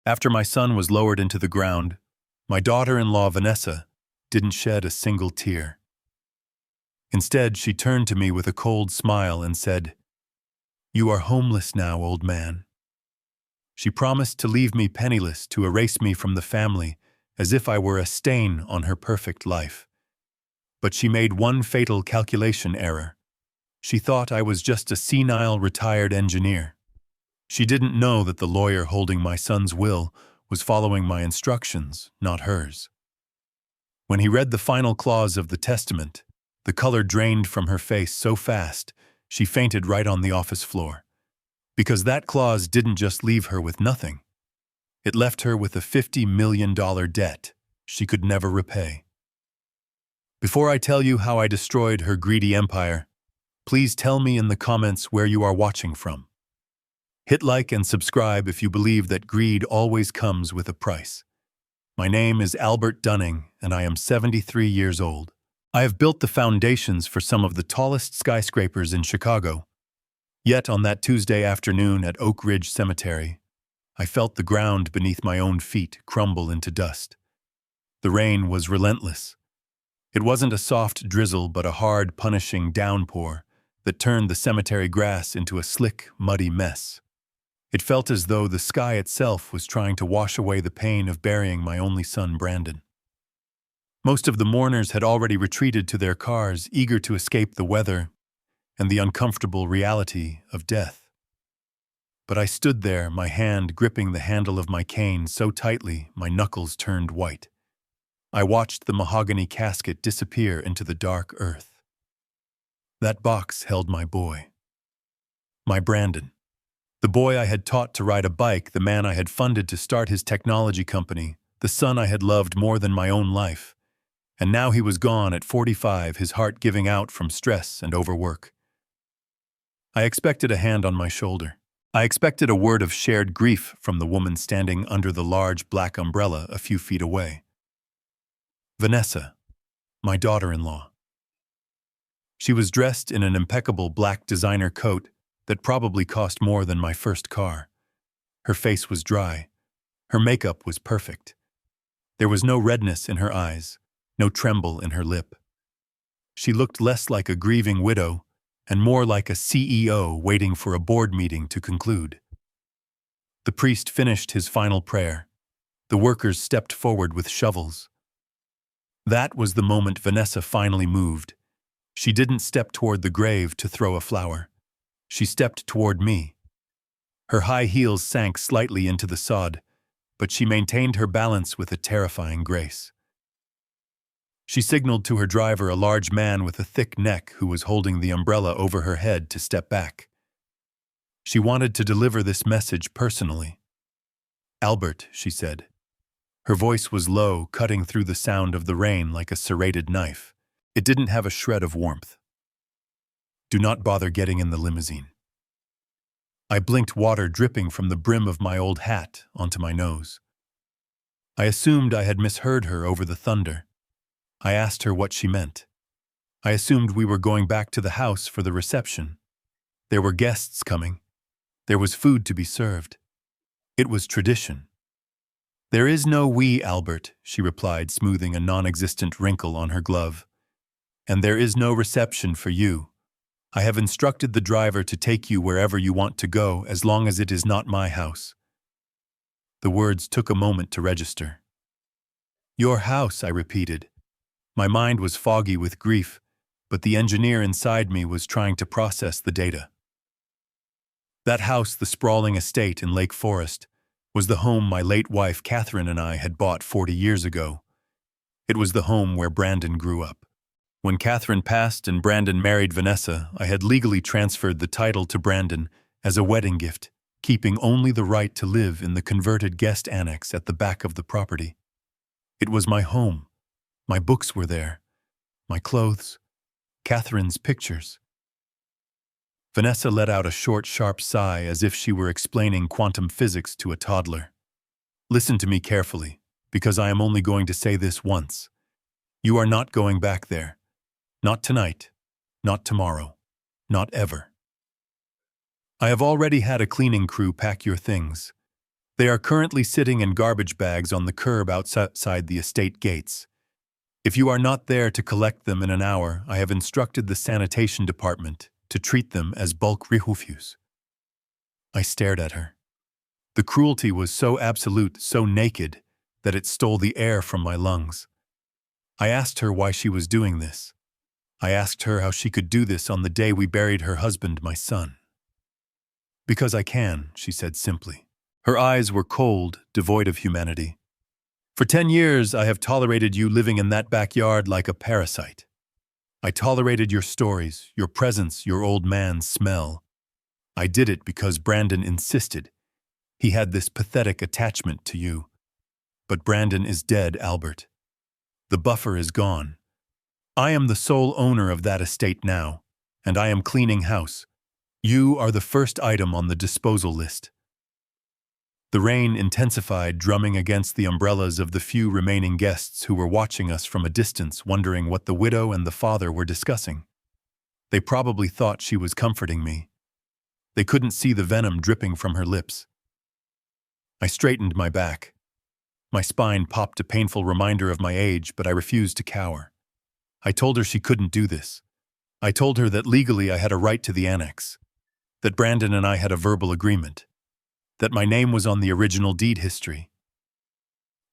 After my son was lowered into the ground, my daughter-in-law Vanessa didn't shed a single tear. Instead, she turned to me with a cold smile and said, "You are homeless now, old man." She promised to leave me penniless, to erase me from the family, as if I were a stain on her perfect life. But she made one fatal calculation error. She thought I was just a senile retired engineer. She didn't know that the lawyer holding my son's will was following my instructions, not hers. When he read the final clause of the testament, the color drained from her face so fast, she fainted right on the office floor. Because that clause didn't just leave her with nothing. It left her with a $50 million debt she could never repay. Before I tell you how I destroyed her greedy empire, please tell me in the comments where you are watching from. Hit like and subscribe if you believe that greed always comes with a price. My name is Albert Dunning, and I am 73 years old. I have built the foundations for some of the tallest skyscrapers in Chicago. Yet on that Tuesday afternoon at Oak Ridge Cemetery, I felt the ground beneath my own feet crumble into dust. The rain was relentless. It wasn't a soft drizzle, but a hard, punishing downpour that turned the cemetery grass into a slick, muddy mess. It felt as though the sky itself was trying to wash away the pain of burying my only son, Brandon. Most of the mourners had already retreated to their cars, eager to escape the weather and the uncomfortable reality of death. But I stood there, my hand gripping the handle of my cane so tightly my knuckles turned white. I watched the mahogany casket disappear into the dark earth. That box held my boy. My Brandon. The boy I had taught to ride a bike, the man I had funded to start his technology company, the son I had loved more than my own life. And now he was gone at 45, his heart giving out from stress and overwork. I expected a hand on my shoulder. I expected a word of shared grief from the woman standing under the large black umbrella a few feet away. Vanessa, my daughter-in-law. She was dressed in an impeccable black designer coat that probably cost more than my first car. Her face was dry. Her makeup was perfect. There was no redness in her eyes, no tremble in her lip. She looked less like a grieving widow and more like a CEO waiting for a board meeting to conclude. The priest finished his final prayer. The workers stepped forward with shovels. That was the moment Vanessa finally moved. She didn't step toward the grave to throw a flower. She stepped toward me. Her high heels sank slightly into the sod, but she maintained her balance with a terrifying grace. She signaled to her driver, a large man with a thick neck who was holding the umbrella over her head, to step back. She wanted to deliver this message personally. "Albert," she said. Her voice was low, cutting through the sound of the rain like a serrated knife. It didn't have a shred of warmth. "Do not bother getting in the limousine." I blinked, water dripping from the brim of my old hat onto my nose. I assumed I had misheard her over the thunder. I asked her what she meant. I assumed we were going back to the house for the reception. There were guests coming. There was food to be served. It was tradition. "There is no we, Albert," she replied, smoothing a non-existent wrinkle on her glove. "And there is no reception for you. I have instructed the driver to take you wherever you want to go, as long as it is not my house." The words took a moment to register. "Your house," I repeated. My mind was foggy with grief, but the engineer inside me was trying to process the data. That house, the sprawling estate in Lake Forest, was the home my late wife Catherine and I had bought 40 years ago. It was the home where Brandon grew up. When Catherine passed and Brandon married Vanessa, I had legally transferred the title to Brandon as a wedding gift, keeping only the right to live in the converted guest annex at the back of the property. It was my home. My books were there. My clothes. Catherine's pictures. Vanessa let out a short, sharp sigh as if she were explaining quantum physics to a toddler. "Listen to me carefully, because I am only going to say this once. You are not going back there. Not tonight. Not tomorrow. Not ever. I have already had a cleaning crew pack your things. They are currently sitting in garbage bags on the curb outside the estate gates. If you are not there to collect them in an hour, I have instructed the sanitation department to treat them as bulk refuse. I stared at her. The cruelty was so absolute, so naked, that it stole the air from my lungs. I asked her why she was doing this. I asked her how she could do this on the day we buried her husband, my son. Because I can, she said simply. Her eyes were cold, devoid of humanity. For 10 years, I have tolerated you living in that backyard like a parasite. I tolerated your stories, your presence, your old man's smell. I did it because Brandon insisted. He had this pathetic attachment to you. But Brandon is dead, Albert. The buffer is gone. I am the sole owner of that estate now, and I am cleaning house. You are the first item on the disposal list. The rain intensified, drumming against the umbrellas of the few remaining guests who were watching us from a distance, wondering what the widow and the father were discussing. They probably thought she was comforting me. They couldn't see the venom dripping from her lips. I straightened my back. My spine popped, a painful reminder of my age, but I refused to cower. I told her she couldn't do this. I told her that legally I had a right to the annex, that Brandon and I had a verbal agreement, that my name was on the original deed history.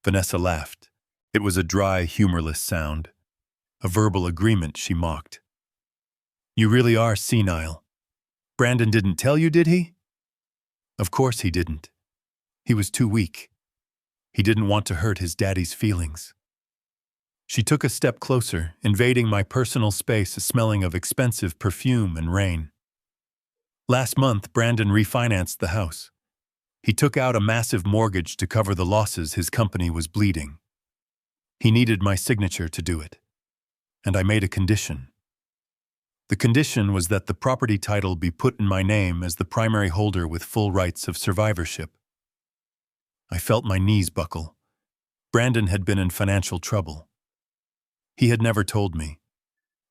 Vanessa laughed. It was a dry, humorless sound. A verbal agreement, she mocked. You really are senile. Brandon didn't tell you, did he? Of course he didn't. He was too weak. He didn't want to hurt his daddy's feelings. She took a step closer, invading my personal space, smelling of expensive perfume and rain. Last month, Brandon refinanced the house. He took out a massive mortgage to cover the losses his company was bleeding. He needed my signature to do it. And I made a condition. The condition was that the property title be put in my name as the primary holder with full rights of survivorship. I felt my knees buckle. Brandon had been in financial trouble. He had never told me.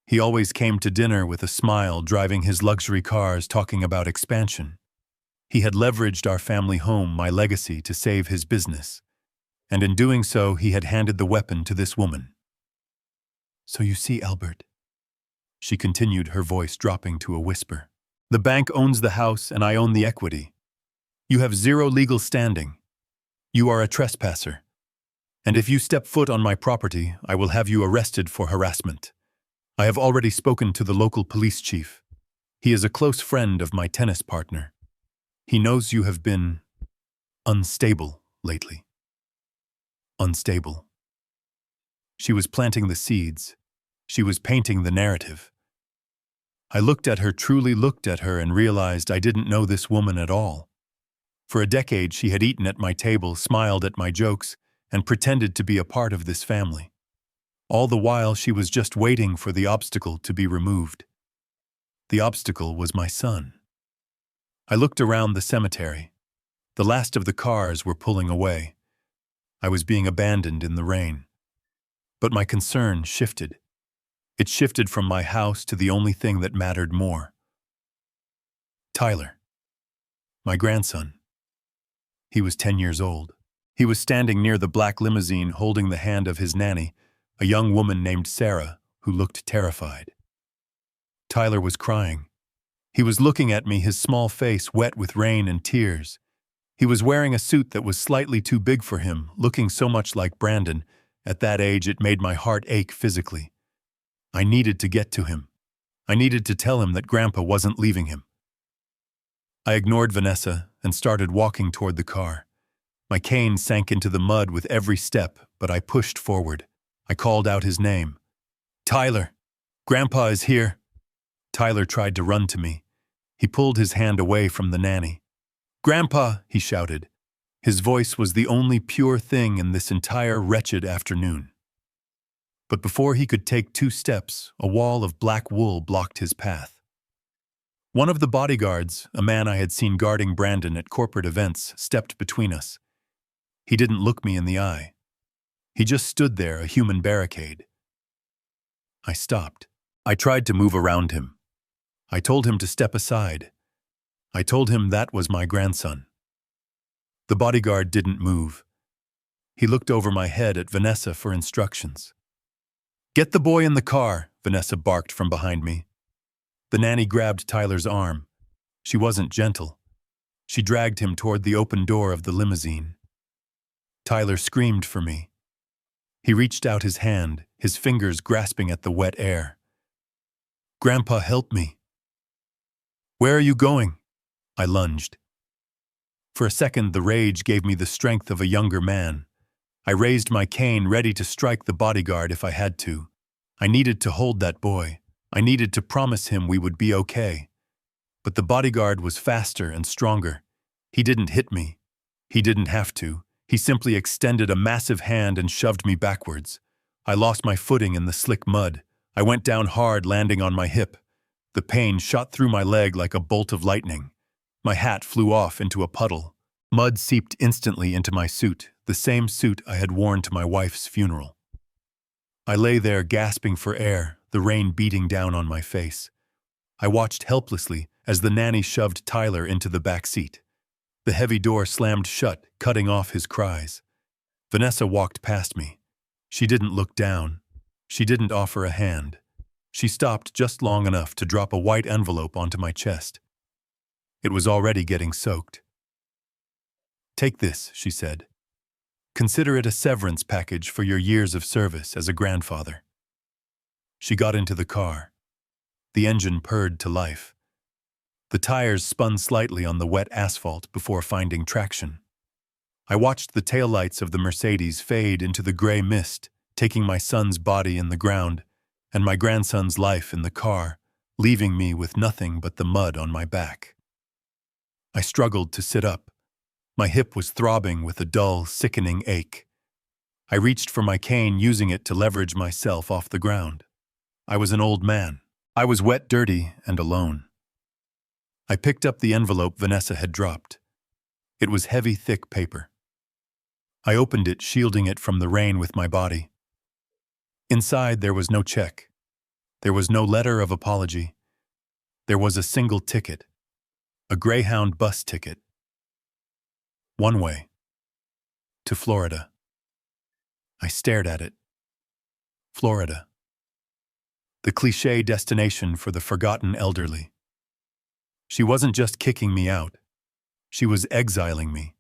He always came to dinner with a smile, driving his luxury cars, talking about expansion. He had leveraged our family home, my legacy, to save his business. And in doing so, he had handed the weapon to this woman. So you see, Albert, she continued, her voice dropping to a whisper. The bank owns the house and I own the equity. You have zero legal standing. You are a trespasser. And if you step foot on my property, I will have you arrested for harassment. I have already spoken to the local police chief. He is a close friend of my tennis partner. He knows you have been unstable lately. Unstable. She was planting the seeds. She was painting the narrative. I looked at her, truly looked at her, and realized I didn't know this woman at all. For a decade, she had eaten at my table, smiled at my jokes, and pretended to be a part of this family. All the while, she was just waiting for the obstacle to be removed. The obstacle was my son. I looked around the cemetery. The last of the cars were pulling away. I was being abandoned in the rain. But my concern shifted. It shifted from my house to the only thing that mattered more. Tyler. My grandson. He was 10 years old. He was standing near the black limousine holding the hand of his nanny, a young woman named Sarah, who looked terrified. Tyler was crying. He was looking at me, his small face wet with rain and tears. He was wearing a suit that was slightly too big for him, looking so much like Brandon. At that age, it made my heart ache physically. I needed to get to him. I needed to tell him that Grandpa wasn't leaving him. I ignored Vanessa and started walking toward the car. My cane sank into the mud with every step, but I pushed forward. I called out his name. Tyler! Grandpa is here! Tyler tried to run to me. He pulled his hand away from the nanny. Grandpa! He shouted. His voice was the only pure thing in this entire wretched afternoon. But before he could take 2 steps, a wall of black wool blocked his path. One of the bodyguards, a man I had seen guarding Brandon at corporate events, stepped between us. He didn't look me in the eye. He just stood there, a human barricade. I stopped. I tried to move around him. I told him to step aside. I told him that was my grandson. The bodyguard didn't move. He looked over my head at Vanessa for instructions. "Get the boy in the car," Vanessa barked from behind me. The nanny grabbed Tyler's arm. She wasn't gentle. She dragged him toward the open door of the limousine. Tyler screamed for me. He reached out his hand, his fingers grasping at the wet air. "Grandpa, help me." "Where are you going?" I lunged. For a second, the rage gave me the strength of a younger man. I raised my cane, ready to strike the bodyguard if I had to. I needed to hold that boy. I needed to promise him we would be okay. But the bodyguard was faster and stronger. He didn't hit me. He didn't have to. He simply extended a massive hand and shoved me backwards. I lost my footing in the slick mud. I went down hard, landing on my hip. The pain shot through my leg like a bolt of lightning. My hat flew off into a puddle. Mud seeped instantly into my suit, the same suit I had worn to my wife's funeral. I lay there gasping for air, the rain beating down on my face. I watched helplessly as the nanny shoved Tyler into the back seat. The heavy door slammed shut, cutting off his cries. Vanessa walked past me. She didn't look down. She didn't offer a hand. She stopped just long enough to drop a white envelope onto my chest. It was already getting soaked. "Take this," she said. "Consider it a severance package for your years of service as a grandfather." She got into the car. The engine purred to life. The tires spun slightly on the wet asphalt before finding traction. I watched the taillights of the Mercedes fade into the gray mist, taking my son's body in the ground and my grandson's life in the car, leaving me with nothing but the mud on my back. I struggled to sit up. My hip was throbbing with a dull, sickening ache. I reached for my cane, using it to leverage myself off the ground. I was an old man. I was wet, dirty, and alone. I picked up the envelope Vanessa had dropped. It was heavy, thick paper. I opened it, shielding it from the rain with my body. Inside, there was no check. There was no letter of apology. There was a single ticket. A Greyhound bus ticket. One way. To Florida. I stared at it. Florida. The cliché destination for the forgotten elderly. She wasn't just kicking me out. She was exiling me.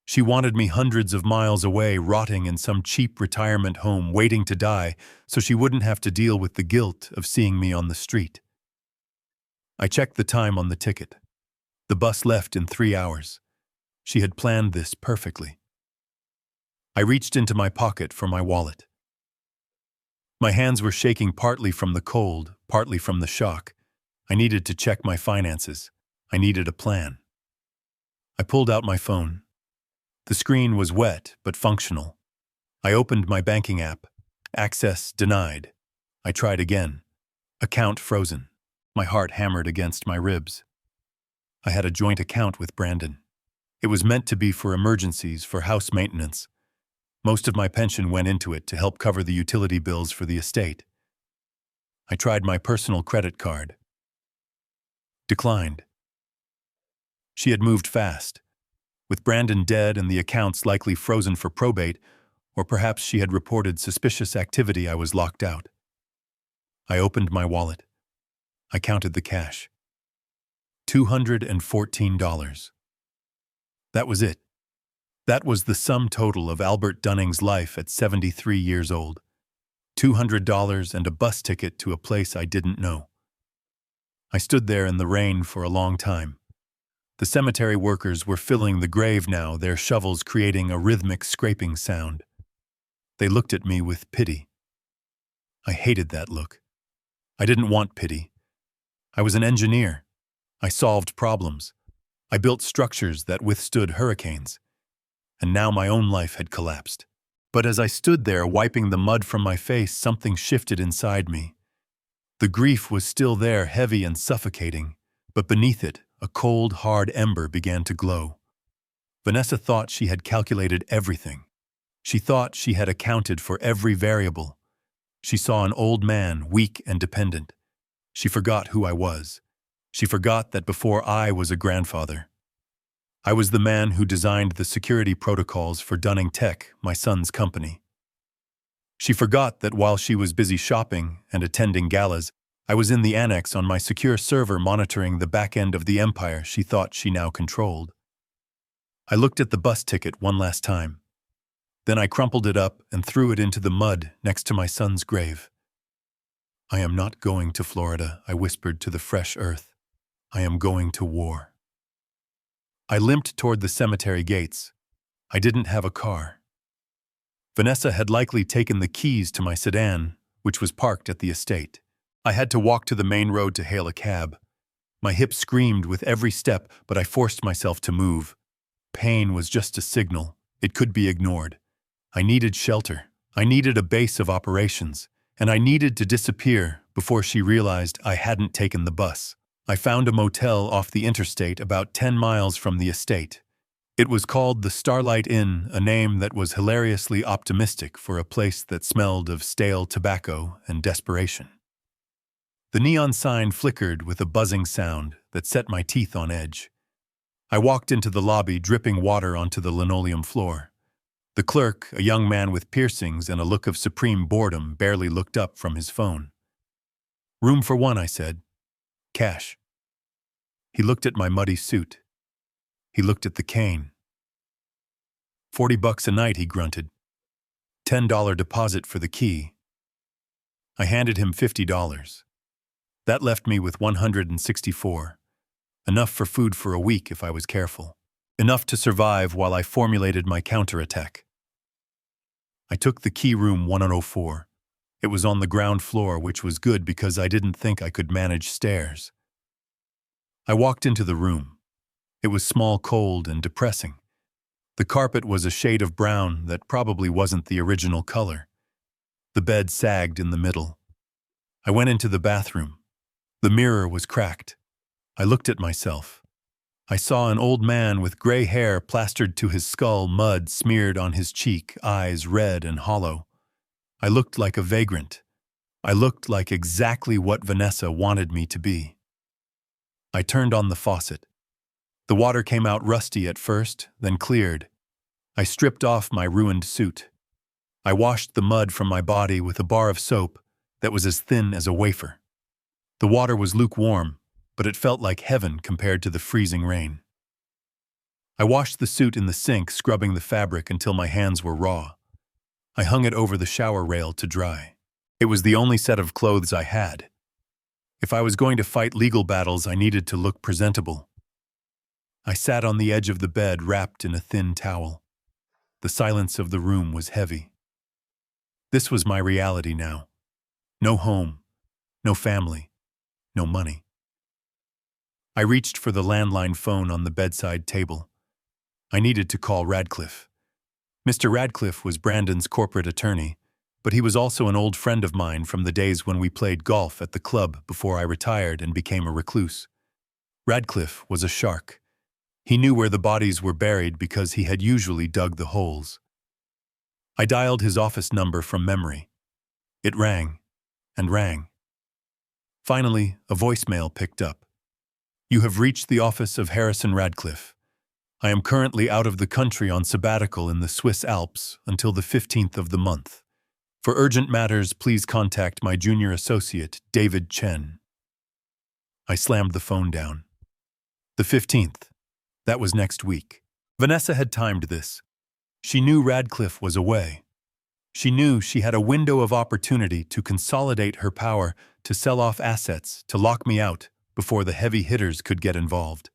She wanted me hundreds of miles away, rotting in some cheap retirement home, waiting to die so she wouldn't have to deal with the guilt of seeing me on the street. I checked the time on the ticket. The bus left in 3 hours. She had planned this perfectly. I reached into my pocket for my wallet. My hands were shaking, partly from the cold, partly from the shock. I needed to check my finances. I needed a plan. I pulled out my phone. The screen was wet but functional. I opened my banking app. Access denied. I tried again. Account frozen. My heart hammered against my ribs. I had a joint account with Brandon. It was meant to be for emergencies, for house maintenance. Most of my pension went into it to help cover the utility bills for the estate. I tried my personal credit card. Declined. She had moved fast. With Brandon dead and the accounts likely frozen for probate, or perhaps she had reported suspicious activity, I was locked out. I opened my wallet. I counted the cash. $214. That was it. That was the sum total of Albert Dunning's life at 73 years old. $200 and a bus ticket to a place I didn't know. I stood there in the rain for a long time. The cemetery workers were filling the grave now, their shovels creating a rhythmic scraping sound. They looked at me with pity. I hated that look. I didn't want pity. I was an engineer. I solved problems. I built structures that withstood hurricanes. And now my own life had collapsed. But as I stood there wiping the mud from my face, something shifted inside me. The grief was still there, heavy and suffocating, but beneath it, a cold, hard ember began to glow. Vanessa thought she had calculated everything. She thought she had accounted for every variable. She saw an old man, weak and dependent. She forgot who I was. She forgot that before I was a grandfather, I was the man who designed the security protocols for Dunning Tech, my son's company. She forgot that while she was busy shopping and attending galas, I was in the annex on my secure server monitoring the back end of the empire she thought she now controlled. I looked at the bus ticket one last time. Then I crumpled it up and threw it into the mud next to my son's grave. I am not going to Florida, I whispered to the fresh earth. I am going to war. I limped toward the cemetery gates. I didn't have a car. Vanessa had likely taken the keys to my sedan, which was parked at the estate. I had to walk to the main road to hail a cab. My hips screamed with every step, but I forced myself to move. Pain was just a signal. It could be ignored. I needed shelter. I needed a base of operations. And I needed to disappear before she realized I hadn't taken the bus. I found a motel off the interstate about 10 miles from the estate. It was called the Starlight Inn, a name that was hilariously optimistic for a place that smelled of stale tobacco and desperation. The neon sign flickered with a buzzing sound that set my teeth on edge. I walked into the lobby, dripping water onto the linoleum floor. The clerk, a young man with piercings and a look of supreme boredom, barely looked up from his phone. "Room for one," I said. "Cash." He looked at my muddy suit. He looked at the cane. $40 a night, he grunted. $10 deposit for the key. I handed him $50. That left me with $164. Enough for food for a week if I was careful. Enough to survive while I formulated my counterattack. I took the key room 104. It was on the ground floor, which was good because I didn't think I could manage stairs. I walked into the room. It was small, cold, and depressing. The carpet was a shade of brown that probably wasn't the original color. The bed sagged in the middle. I went into the bathroom. The mirror was cracked. I looked at myself. I saw an old man with gray hair plastered to his skull, mud smeared on his cheek, eyes red and hollow. I looked like a vagrant. I looked like exactly what Vanessa wanted me to be. I turned on the faucet. The water came out rusty at first, then cleared. I stripped off my ruined suit. I washed the mud from my body with a bar of soap that was as thin as a wafer. The water was lukewarm, but it felt like heaven compared to the freezing rain. I washed the suit in the sink, scrubbing the fabric until my hands were raw. I hung it over the shower rail to dry. It was the only set of clothes I had. If I was going to fight legal battles, I needed to look presentable. I sat on the edge of the bed, wrapped in a thin towel. The silence of the room was heavy. This was my reality now. No home, no family, no money. I reached for the landline phone on the bedside table. I needed to call Radcliffe. Mr. Radcliffe was Brandon's corporate attorney, but he was also an old friend of mine from the days when we played golf at the club before I retired and became a recluse. Radcliffe was a shark. He knew where the bodies were buried because he had usually dug the holes. I dialed his office number from memory. It rang and rang. Finally, a voicemail picked up. "You have reached the office of Harrison Radcliffe. I am currently out of the country on sabbatical in the Swiss Alps until the 15th of the month. For urgent matters, please contact my junior associate, David Chen." I slammed the phone down. The 15th. That was next week. Vanessa had timed this. She knew Radcliffe was away. She knew she had a window of opportunity to consolidate her power, to sell off assets, to lock me out before the heavy hitters could get involved.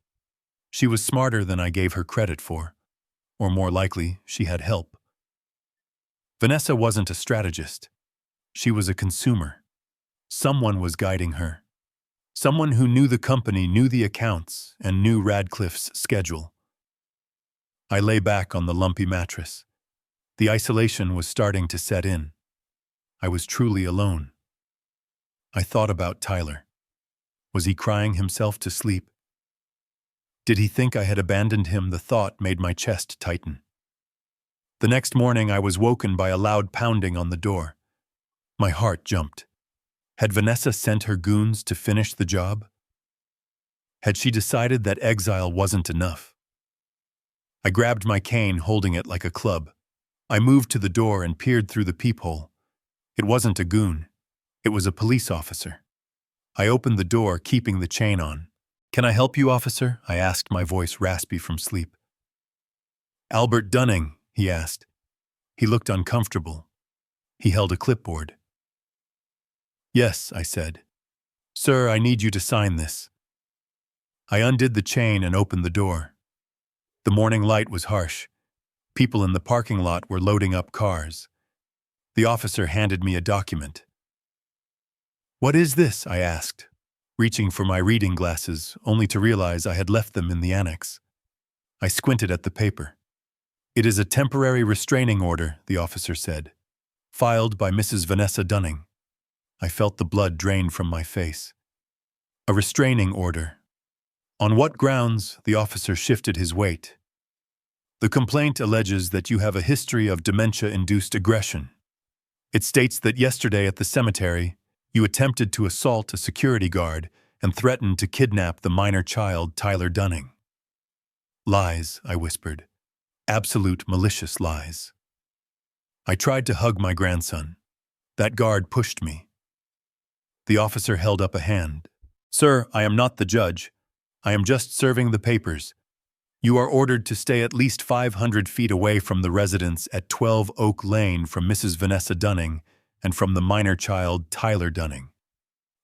She was smarter than I gave her credit for. Or more likely, she had help. Vanessa wasn't a strategist. She was a consumer. Someone was guiding her. Someone who knew the company, knew the accounts, and knew Radcliffe's schedule. I lay back on the lumpy mattress. The isolation was starting to set in. I was truly alone. I thought about Tyler. Was he crying himself to sleep? Did he think I had abandoned him? The thought made my chest tighten. The next morning I was woken by a loud pounding on the door. My heart jumped. Had Vanessa sent her goons to finish the job? Had she decided that exile wasn't enough? I grabbed my cane, holding it like a club. I moved to the door and peered through the peephole. It wasn't a goon. It was a police officer. I opened the door, keeping the chain on. "Can I help you, officer?" I asked, my voice raspy from sleep. "Albert Dunning," he asked. He looked uncomfortable. He held a clipboard. "Yes," I said. "Sir, I need you to sign this." I undid the chain and opened the door. The morning light was harsh. People in the parking lot were loading up cars. The officer handed me a document. "What is this?" I asked, reaching for my reading glasses, only to realize I had left them in the annex. I squinted at the paper. "It is a temporary restraining order," the officer said, "filed by Mrs. Vanessa Dunning." I felt the blood drain from my face. "A restraining order. On what grounds?" The officer shifted his weight. "The complaint alleges that you have a history of dementia-induced aggression. It states that yesterday at the cemetery, you attempted to assault a security guard and threatened to kidnap the minor child, Tyler Dunning." "Lies," I whispered. "Absolute malicious lies." I tried to hug my grandson. That guard pushed me. The officer held up a hand. "Sir, I am not the judge. I am just serving the papers. You are ordered to stay at least 500 feet away from the residence at 12 Oak Lane from Mrs. Vanessa Dunning and from the minor child, Tyler Dunning.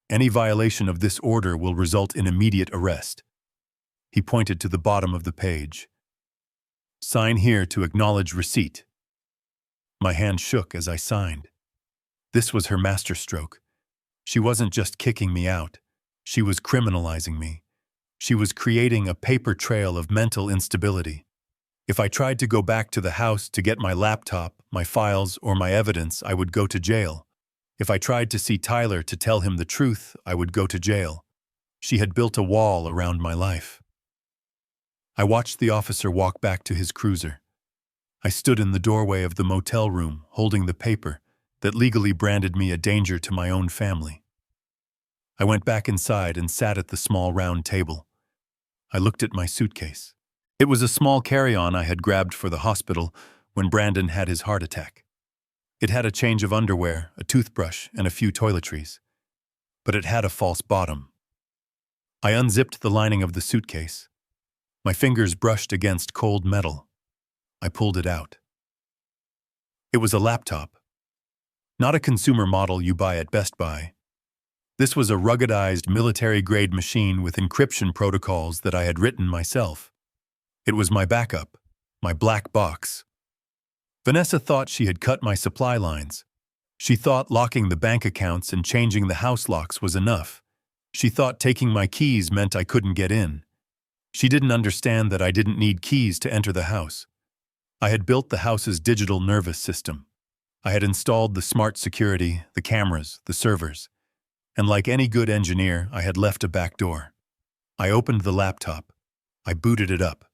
Any violation of this order will result in immediate arrest." He pointed to the bottom of the page. "Sign here to acknowledge receipt." My hand shook as I signed. This was her masterstroke. She wasn't just kicking me out. She was criminalizing me. She was creating a paper trail of mental instability. If I tried to go back to the house to get my laptop, my files, or my evidence, I would go to jail. If I tried to see Tyler to tell him the truth, I would go to jail. She had built a wall around my life. I watched the officer walk back to his cruiser. I stood in the doorway of the motel room, holding the paper that legally branded me a danger to my own family. I went back inside and sat at the small round table. I looked at my suitcase. It was a small carry-on I had grabbed for the hospital when Brandon had his heart attack. It had a change of underwear, a toothbrush, and a few toiletries. But it had a false bottom. I unzipped the lining of the suitcase. My fingers brushed against cold metal. I pulled it out. It was a laptop. Not a consumer model you buy at Best Buy. This was a ruggedized military-grade machine with encryption protocols that I had written myself. It was my backup, my black box. Vanessa thought she had cut my supply lines. She thought locking the bank accounts and changing the house locks was enough. She thought taking my keys meant I couldn't get in. She didn't understand that I didn't need keys to enter the house. I had built the house's digital nervous system. I had installed the smart security, the cameras, the servers. And like any good engineer, I had left a back door. I opened the laptop. I booted it up.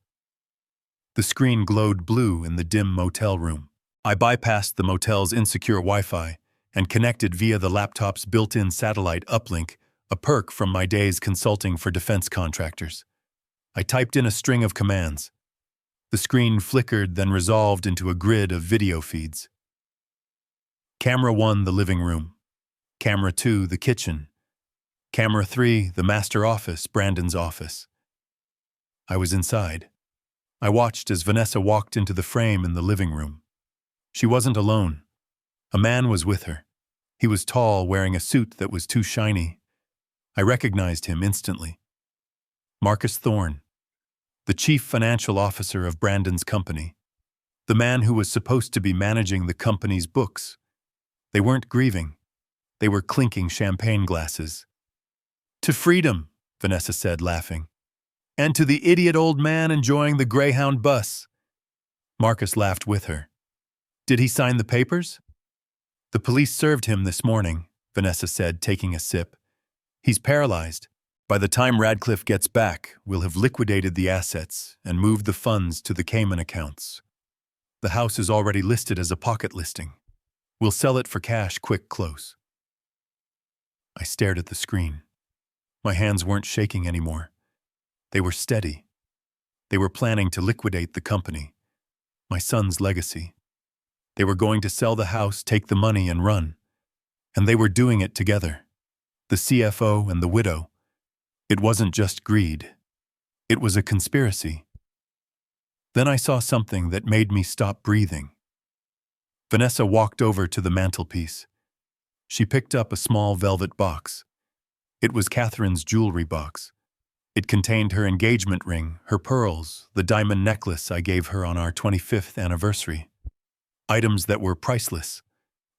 The screen glowed blue in the dim motel room. I bypassed the motel's insecure Wi-Fi and connected via the laptop's built-in satellite uplink, a perk from my days consulting for defense contractors. I typed in a string of commands. The screen flickered, then resolved into a grid of video feeds. Camera 1, the living room. Camera 2, the kitchen. Camera 3, the master office, Brandon's office. I was inside. I watched as Vanessa walked into the frame in the living room. She wasn't alone. A man was with her. He was tall, wearing a suit that was too shiny. I recognized him instantly. Marcus Thorne, the chief financial officer of Brandon's company. The man who was supposed to be managing the company's books. They weren't grieving. They were clinking champagne glasses. "To freedom," Vanessa said, laughing. "And to the idiot old man enjoying the Greyhound bus." Marcus laughed with her. "Did he sign the papers?" "The police served him this morning," Vanessa said, taking a sip. "He's paralyzed. By the time Radcliffe gets back, we'll have liquidated the assets and moved the funds to the Cayman accounts. The house is already listed as a pocket listing. We'll sell it for cash quick close." I stared at the screen. My hands weren't shaking anymore. They were steady. They were planning to liquidate the company, my son's legacy. They were going to sell the house, take the money, and run. And they were doing it together. The CFO and the widow. It wasn't just greed. It was a conspiracy. Then I saw something that made me stop breathing. Vanessa walked over to the mantelpiece. She picked up a small velvet box. It was Catherine's jewelry box. It contained her engagement ring, her pearls, the diamond necklace I gave her on our 25th anniversary. Items that were priceless.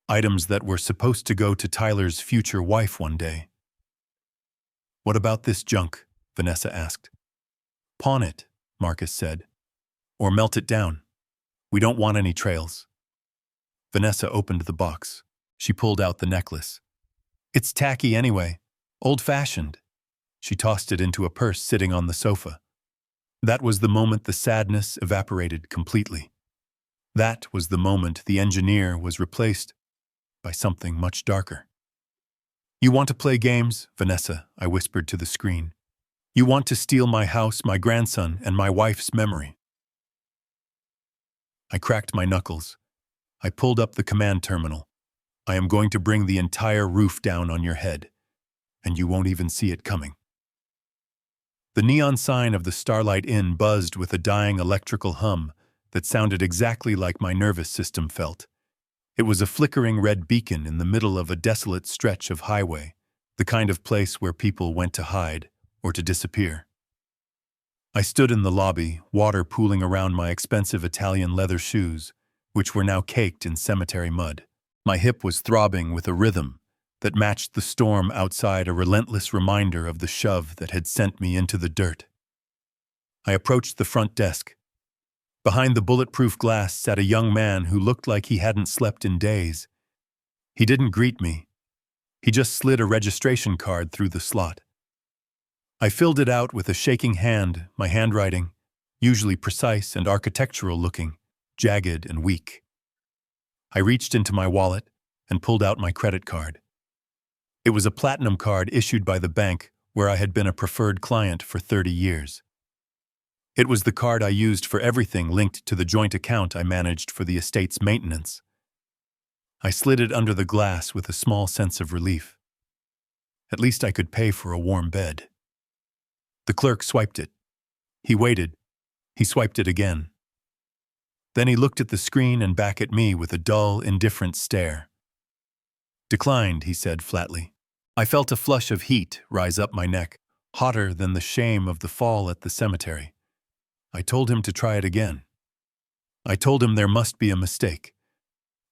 Items that were supposed to go to Tyler's future wife one day. "What about this junk?" Vanessa asked. "Pawn it," Marcus said. "Or melt it down. We don't want any trails." Vanessa opened the box. She pulled out the necklace. "It's tacky anyway. Old-fashioned." She tossed it into a purse sitting on the sofa. That was the moment the sadness evaporated completely. That was the moment the engineer was replaced by something much darker. "You want to play games, Vanessa," I whispered to the screen. "You want to steal my house, my grandson, and my wife's memory." I cracked my knuckles. I pulled up the command terminal. "I am going to bring the entire roof down on your head, and you won't even see it coming." The neon sign of the Starlight Inn buzzed with a dying electrical hum that sounded exactly like my nervous system felt. It was a flickering red beacon in the middle of a desolate stretch of highway, the kind of place where people went to hide or to disappear. I stood in the lobby, water pooling around my expensive Italian leather shoes, which were now caked in cemetery mud. My hip was throbbing with a rhythm that matched the storm outside, a relentless reminder of the shove that had sent me into the dirt. I approached the front desk. Behind the bulletproof glass sat a young man who looked like he hadn't slept in days. He didn't greet me. He just slid a registration card through the slot. I filled it out with a shaking hand, my handwriting, usually precise and architectural looking, jagged and weak. I reached into my wallet and pulled out my credit card. It was a platinum card issued by the bank where I had been a preferred client for 30 years. It was the card I used for everything linked to the joint account I managed for the estate's maintenance. I slid it under the glass with a small sense of relief. At least I could pay for a warm bed. The clerk swiped it. He waited. He swiped it again. Then he looked at the screen and back at me with a dull, indifferent stare. "Declined," he said flatly. I felt a flush of heat rise up my neck, hotter than the shame of the fall at the cemetery. I told him to try it again. I told him there must be a mistake.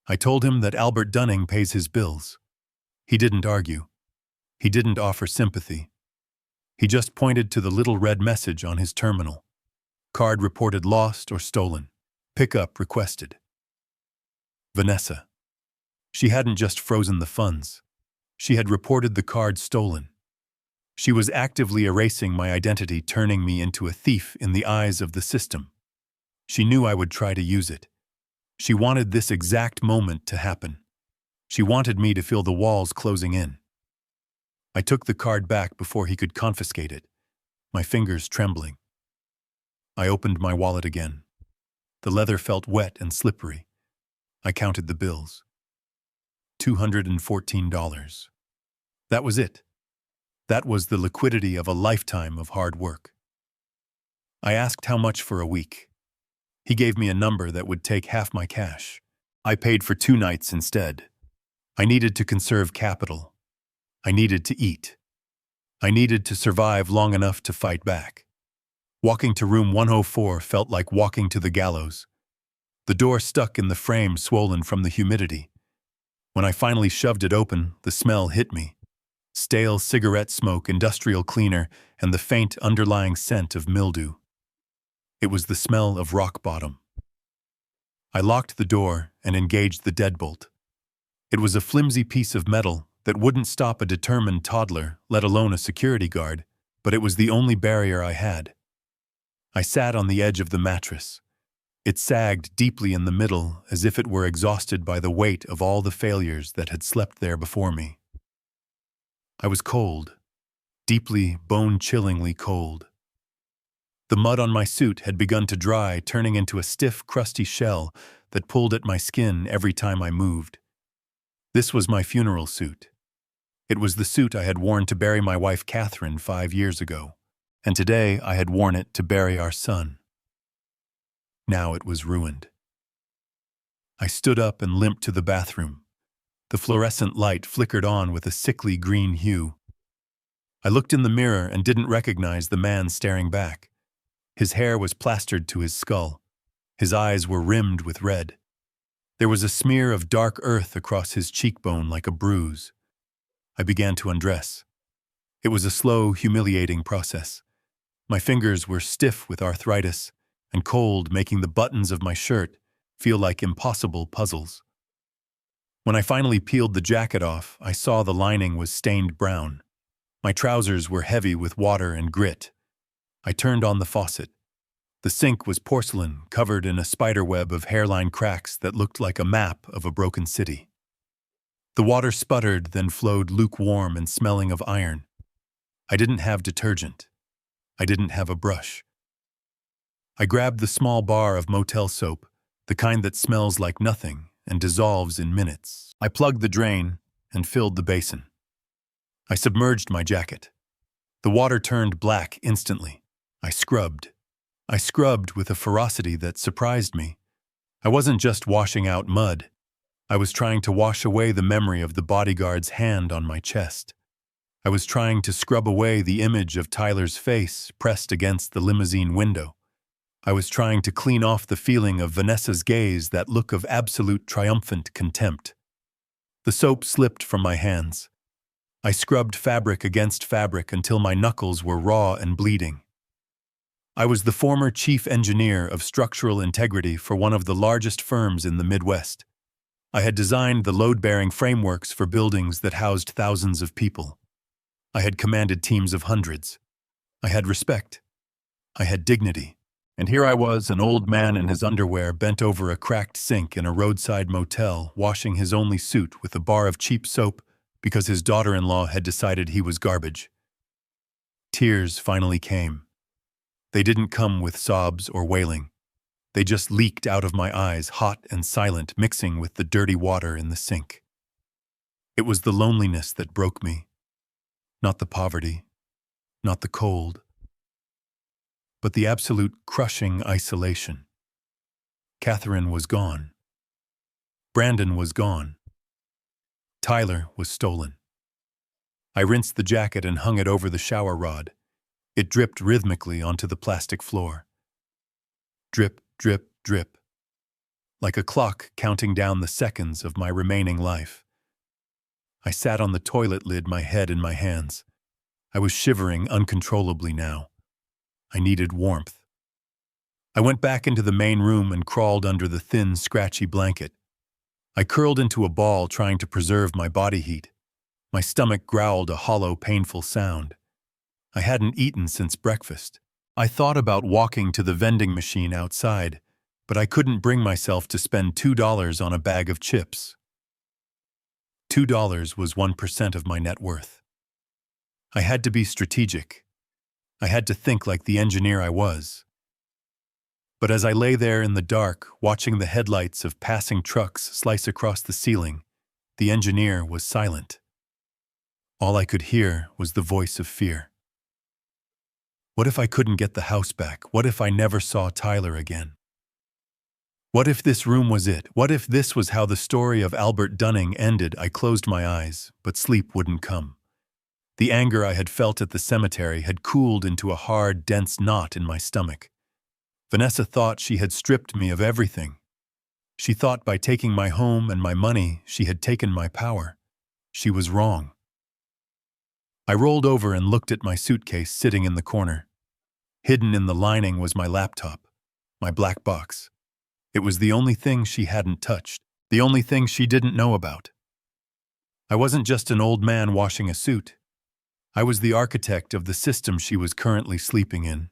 I told him that Albert Dunning pays his bills. He didn't argue. He didn't offer sympathy. He just pointed to the little red message on his terminal. Card reported lost or stolen. Pickup requested. Vanessa. She hadn't just frozen the funds. She had reported the card stolen. She was actively erasing my identity, turning me into a thief in the eyes of the system. She knew I would try to use it. She wanted this exact moment to happen. She wanted me to feel the walls closing in. I took the card back before he could confiscate it, my fingers trembling. I opened my wallet again. The leather felt wet and slippery. I counted the bills. $214. That was it. That was the liquidity of a lifetime of hard work. I asked how much for a week. He gave me a number that would take half my cash. I paid for 2 nights instead. I needed to conserve capital. I needed to eat. I needed to survive long enough to fight back. Walking to room 104 felt like walking to the gallows. The door stuck in the frame, swollen from the humidity. When I finally shoved it open, the smell hit me. Stale cigarette smoke, industrial cleaner, and the faint underlying scent of mildew. It was the smell of rock bottom. I locked the door and engaged the deadbolt. It was a flimsy piece of metal that wouldn't stop a determined toddler, let alone a security guard, but it was the only barrier I had. I sat on the edge of the mattress. It sagged deeply in the middle, as if it were exhausted by the weight of all the failures that had slept there before me. I was cold, deeply, bone-chillingly cold. The mud on my suit had begun to dry, turning into a stiff, crusty shell that pulled at my skin every time I moved. This was my funeral suit. It was the suit I had worn to bury my wife Catherine 5 years ago, and today I had worn it to bury our son. Now it was ruined. I stood up and limped to the bathroom. The fluorescent light flickered on with a sickly green hue. I looked in the mirror and didn't recognize the man staring back. His hair was plastered to his skull. His eyes were rimmed with red. There was a smear of dark earth across his cheekbone like a bruise. I began to undress. It was a slow, humiliating process. My fingers were stiff with arthritis and cold, making the buttons of my shirt feel like impossible puzzles. When I finally peeled the jacket off, I saw the lining was stained brown. My trousers were heavy with water and grit. I turned on the faucet. The sink was porcelain, covered in a spiderweb of hairline cracks that looked like a map of a broken city. The water sputtered, then flowed lukewarm and smelling of iron. I didn't have detergent. I didn't have a brush. I grabbed the small bar of motel soap, the kind that smells like nothing and dissolves in minutes. I plugged the drain and filled the basin. I submerged my jacket. The water turned black instantly. I scrubbed. I scrubbed with a ferocity that surprised me. I wasn't just washing out mud. I was trying to wash away the memory of the bodyguard's hand on my chest. I was trying to scrub away the image of Tyler's face pressed against the limousine window. I was trying to clean off the feeling of Vanessa's gaze, that look of absolute triumphant contempt. The soap slipped from my hands. I scrubbed fabric against fabric until my knuckles were raw and bleeding. I was the former chief engineer of structural integrity for one of the largest firms in the Midwest. I had designed the load-bearing frameworks for buildings that housed thousands of people. I had commanded teams of hundreds. I had respect. I had dignity. And here I was, an old man in his underwear, bent over a cracked sink in a roadside motel, washing his only suit with a bar of cheap soap because his daughter-in-law had decided he was garbage. Tears finally came. They didn't come with sobs or wailing. They just leaked out of my eyes, hot and silent, mixing with the dirty water in the sink. It was the loneliness that broke me. Not the poverty, not the cold, but the absolute crushing isolation. Catherine was gone. Brandon was gone. Tyler was stolen. I rinsed the jacket and hung it over the shower rod. It dripped rhythmically onto the plastic floor. Drip, drip, drip. Like a clock counting down the seconds of my remaining life. I sat on the toilet lid, my head in my hands. I was shivering uncontrollably now. I needed warmth. I went back into the main room and crawled under the thin, scratchy blanket. I curled into a ball, trying to preserve my body heat. My stomach growled a hollow, painful sound. I hadn't eaten since breakfast. I thought about walking to the vending machine outside, but I couldn't bring myself to spend $2 on a bag of chips. $2 was 1% of my net worth. I had to be strategic. I had to think like the engineer I was. But as I lay there in the dark, watching the headlights of passing trucks slice across the ceiling, the engineer was silent. All I could hear was the voice of fear. What if I couldn't get the house back? What if I never saw Tyler again? What if this room was it? What if this was how the story of Albert Dunning ended? I closed my eyes, but sleep wouldn't come. The anger I had felt at the cemetery had cooled into a hard, dense knot in my stomach. Vanessa thought she had stripped me of everything. She thought by taking my home and my money, she had taken my power. She was wrong. I rolled over and looked at my suitcase sitting in the corner. Hidden in the lining was my laptop, my black box. It was the only thing she hadn't touched, the only thing she didn't know about. I wasn't just an old man washing a suit. I was the architect of the system she was currently sleeping in.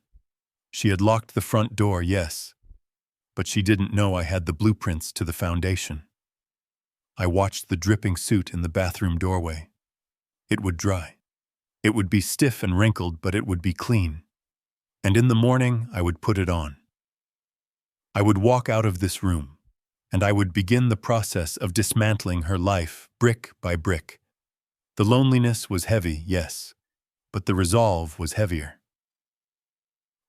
She had locked the front door, yes, but she didn't know I had the blueprints to the foundation. I watched the dripping suit in the bathroom doorway. It would dry. It would be stiff and wrinkled, but it would be clean. And in the morning, I would put it on. I would walk out of this room, and I would begin the process of dismantling her life, brick by brick. The loneliness was heavy, yes, but the resolve was heavier.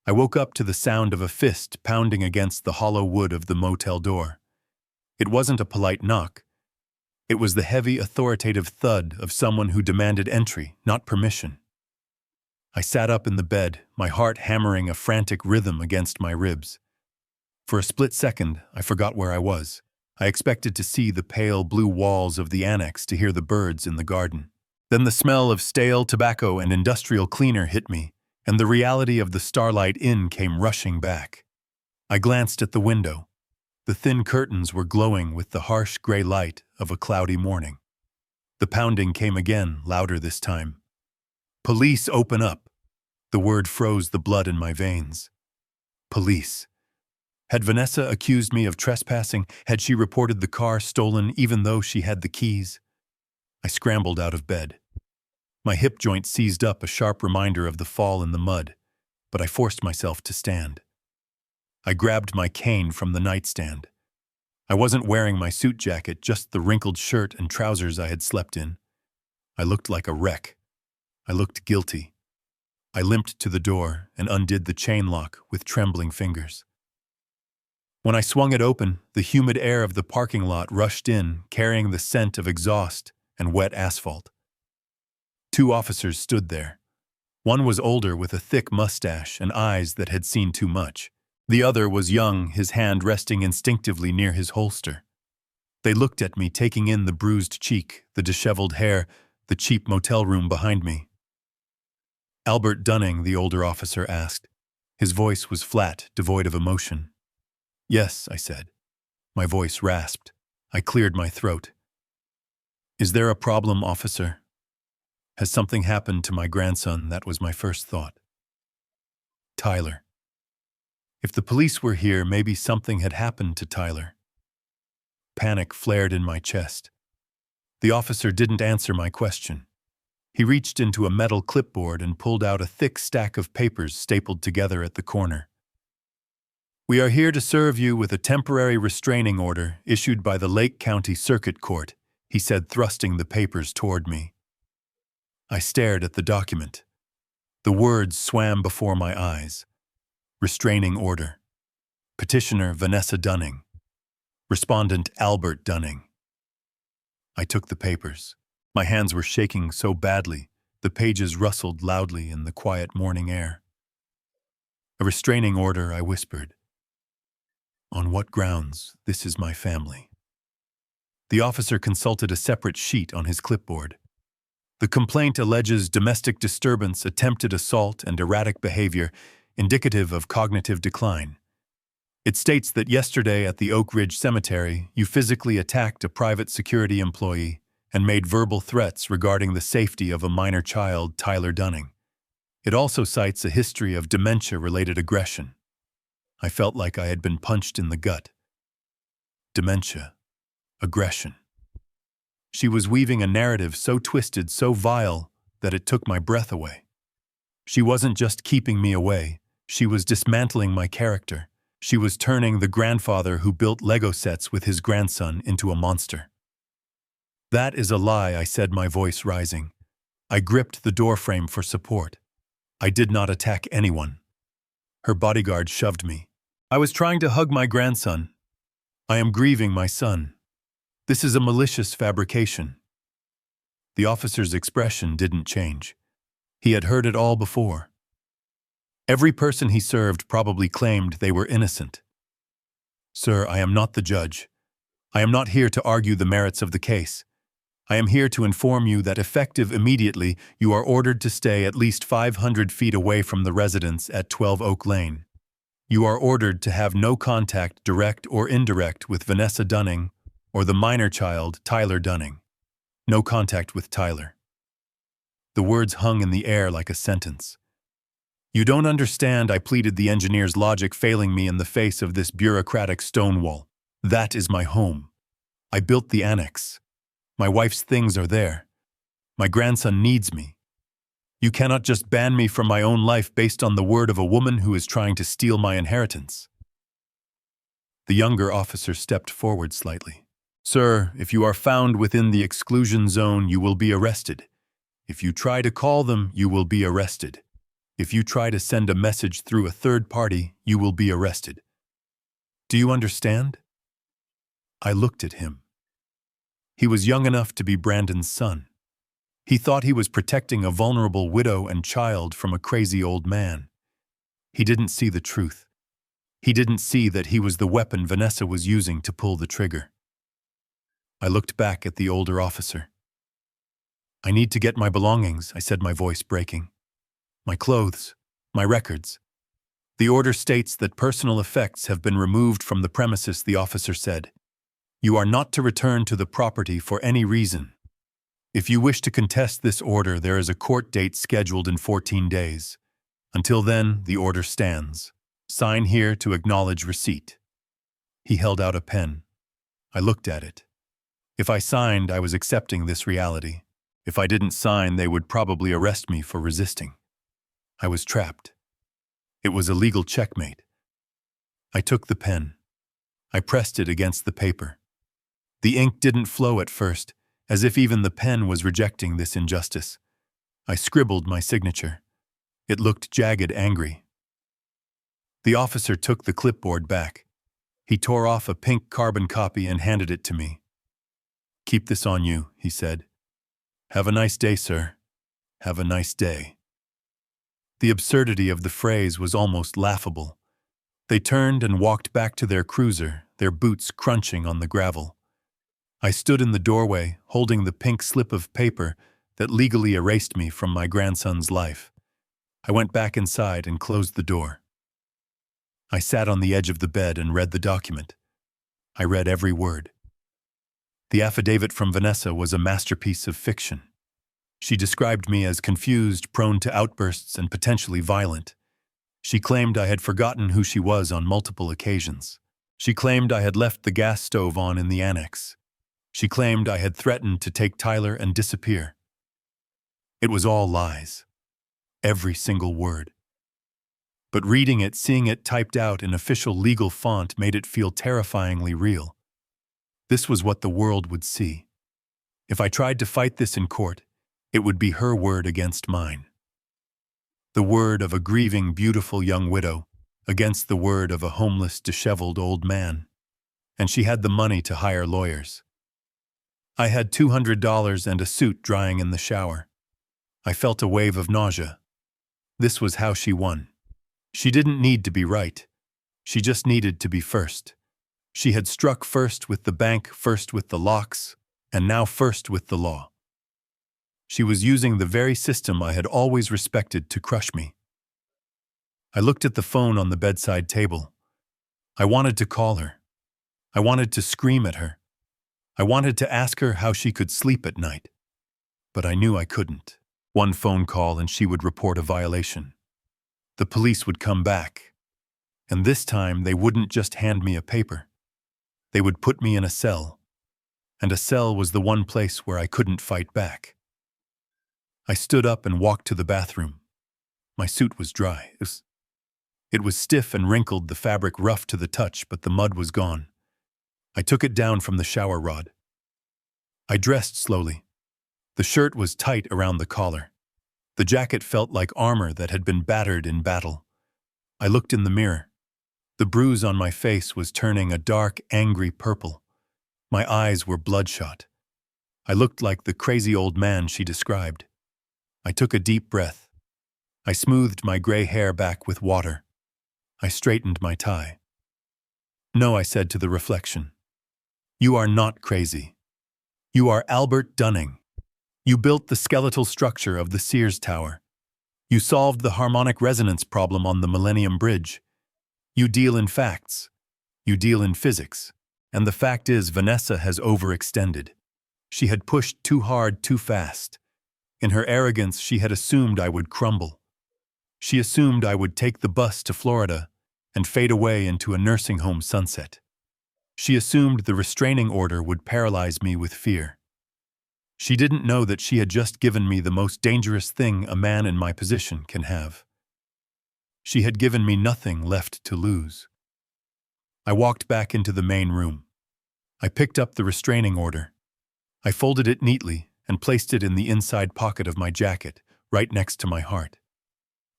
I woke up to the sound of a fist pounding against the hollow wood of the motel door. It wasn't a polite knock. It was the heavy, authoritative thud of someone who demanded entry, not permission. I sat up in the bed, my heart hammering a frantic rhythm against my ribs. For a split second, I forgot where I was. I expected to see the pale blue walls of the annex, to hear the birds in the garden. Then the smell of stale tobacco and industrial cleaner hit me, and the reality of the Starlight Inn came rushing back. I glanced at the window. The thin curtains were glowing with the harsh gray light of a cloudy morning. The pounding came again, louder this time. "Police, open up!" The word froze the blood in my veins. Police. Had Vanessa accused me of trespassing? Had she reported the car stolen even though she had the keys? I scrambled out of bed. My hip joint seized up, a sharp reminder of the fall in the mud, but I forced myself to stand. I grabbed my cane from the nightstand. I wasn't wearing my suit jacket, just the wrinkled shirt and trousers I had slept in. I looked like a wreck. I looked guilty. I limped to the door and undid the chain lock with trembling fingers. When I swung it open, the humid air of the parking lot rushed in, carrying the scent of exhaust and wet asphalt. 2 officers stood there. One was older, with a thick mustache and eyes that had seen too much. The other was young, his hand resting instinctively near his holster. They looked at me, taking in the bruised cheek, the disheveled hair, the cheap motel room behind me. "Albert Dunning," the older officer asked. His voice was flat, devoid of emotion. "Yes," I said. My voice rasped. I cleared my throat. "Is there a problem, officer? Has something happened to my grandson?" That was my first thought. Tyler. If the police were here, maybe something had happened to Tyler. Panic flared in my chest. The officer didn't answer my question. He reached into a metal clipboard and pulled out a thick stack of papers stapled together at the corner. "We are here to serve you with a temporary restraining order issued by the Lake County Circuit Court," he said, thrusting the papers toward me. I stared at the document. The words swam before my eyes. Restraining order. Petitioner Vanessa Dunning. Respondent Albert Dunning. I took the papers. My hands were shaking so badly, the pages rustled loudly in the quiet morning air. "A restraining order," I whispered. "On what grounds? This is my family." The officer consulted a separate sheet on his clipboard. "The complaint alleges domestic disturbance, attempted assault, and erratic behavior, indicative of cognitive decline. It states that yesterday at the Oak Ridge Cemetery, you physically attacked a private security employee and made verbal threats regarding the safety of a minor child, Tyler Dunning. It also cites a history of dementia-related aggression." I felt like I had been punched in the gut. Dementia. Aggression. She was weaving a narrative so twisted, so vile, that it took my breath away. She wasn't just keeping me away, she was dismantling my character. She was turning the grandfather who built Lego sets with his grandson into a monster. "That is a lie," I said, my voice rising. I gripped the doorframe for support. "I did not attack anyone." Her bodyguard shoved me. "I was trying to hug my grandson. I am grieving my son. This is a malicious fabrication." The officer's expression didn't change. He had heard it all before. Every person he served probably claimed they were innocent. "Sir, I am not the judge. I am not here to argue the merits of the case. I am here to inform you that effective immediately, you are ordered to stay at least 500 feet away from the residence at 12 Oak Lane. You are ordered to have no contact, direct or indirect, with Vanessa Dunning or the minor child, Tyler Dunning. No contact with Tyler." The words hung in the air like a sentence. "You don't understand," I pleaded, the engineer's logic failing me in the face of this bureaucratic stonewall. "That is my home. I built the annex. My wife's things are there. My grandson needs me. You cannot just ban me from my own life based on the word of a woman who is trying to steal my inheritance." The younger officer stepped forward slightly. "Sir, if you are found within the exclusion zone, you will be arrested. If you try to call them, you will be arrested. If you try to send a message through a third party, you will be arrested. Do you understand?" I looked at him. He was young enough to be Brandon's son. He thought he was protecting a vulnerable widow and child from a crazy old man. He didn't see the truth. He didn't see that he was the weapon Vanessa was using to pull the trigger. I looked back at the older officer. "I need to get my belongings," I said, my voice breaking. "My clothes, my records." "The order states that personal effects have been removed from the premises," the officer said. "You are not to return to the property for any reason. If you wish to contest this order, there is a court date scheduled in 14 days. Until then, the order stands. Sign here to acknowledge receipt." He held out a pen. I looked at it. If I signed, I was accepting this reality. If I didn't sign, they would probably arrest me for resisting. I was trapped. It was a legal checkmate. I took the pen. I pressed it against the paper. The ink didn't flow at first, as if even the pen was rejecting this injustice. I scribbled my signature. It looked jagged, angry. The officer took the clipboard back. He tore off a pink carbon copy and handed it to me. "Keep this on you," he said. "Have a nice day, sir. Have a nice day." The absurdity of the phrase was almost laughable. They turned and walked back to their cruiser, their boots crunching on the gravel. I stood in the doorway, holding the pink slip of paper that legally erased me from my grandson's life. I went back inside and closed the door. I sat on the edge of the bed and read the document. I read every word. The affidavit from Vanessa was a masterpiece of fiction. She described me as confused, prone to outbursts, and potentially violent. She claimed I had forgotten who she was on multiple occasions. She claimed I had left the gas stove on in the annex. She claimed I had threatened to take Tyler and disappear. It was all lies. Every single word. But reading it, seeing it typed out in official legal font made it feel terrifyingly real. This was what the world would see. If I tried to fight this in court, it would be her word against mine. The word of a grieving, beautiful young widow against the word of a homeless, disheveled old man. And she had the money to hire lawyers. I had $200 and a suit drying in the shower. I felt a wave of nausea. This was how she won. She didn't need to be right. She just needed to be first. She had struck first with the bank, first with the locks, and now first with the law. She was using the very system I had always respected to crush me. I looked at the phone on the bedside table. I wanted to call her. I wanted to scream at her. I wanted to ask her how she could sleep at night. But I knew I couldn't. One phone call and she would report a violation. The police would come back. And this time they wouldn't just hand me a paper. They would put me in a cell. And a cell was the one place where I couldn't fight back. I stood up and walked to the bathroom. My suit was dry. It was stiff and wrinkled, the fabric rough to the touch, but the mud was gone. I took it down from the shower rod. I dressed slowly. The shirt was tight around the collar. The jacket felt like armor that had been battered in battle. I looked in the mirror. The bruise on my face was turning a dark, angry purple. My eyes were bloodshot. I looked like the crazy old man she described. I took a deep breath. I smoothed my gray hair back with water. I straightened my tie. "No," I said to the reflection. "You are not crazy. You are Albert Dunning. You built the skeletal structure of the Sears Tower. You solved the harmonic resonance problem on the Millennium Bridge. You deal in facts. You deal in physics. And the fact is, Vanessa has overextended. She had pushed too hard, too fast. In her arrogance, she had assumed I would crumble. She assumed I would take the bus to Florida and fade away into a nursing home sunset. She assumed the restraining order would paralyze me with fear. She didn't know that she had just given me the most dangerous thing a man in my position can have. She had given me nothing left to lose. I walked back into the main room. I picked up the restraining order. I folded it neatly and placed it in the inside pocket of my jacket, right next to my heart.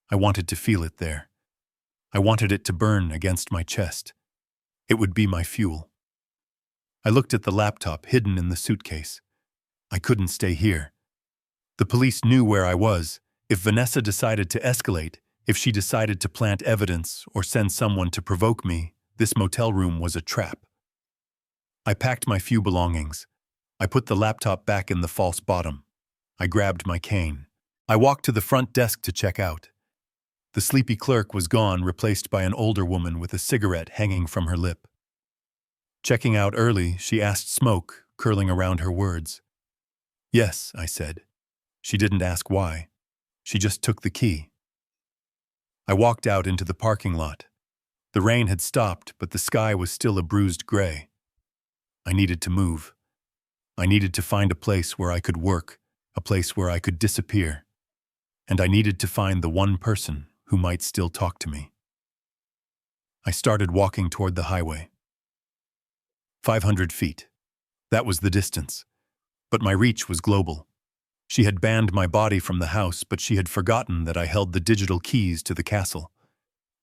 I wanted to feel it there. I wanted it to burn against my chest. It would be my fuel. I looked at the laptop hidden in the suitcase. I couldn't stay here. The police knew where I was. If Vanessa decided to escalate, if she decided to plant evidence or send someone to provoke me, this motel room was a trap. I packed my few belongings. I put the laptop back in the false bottom. I grabbed my cane. I walked to the front desk to check out. The sleepy clerk was gone, replaced by an older woman with a cigarette hanging from her lip. Checking out early, she asked, smoke curling around her words. Yes, I said. She didn't ask why. She just took the key. I walked out into the parking lot. The rain had stopped, but the sky was still a bruised gray. I needed to move. I needed to find a place where I could work, a place where I could disappear. And I needed to find the one person who might still talk to me. I started walking toward the highway. 500 feet. That was the distance. But my reach was global. She had banned my body from the house, but she had forgotten that I held the digital keys to the castle.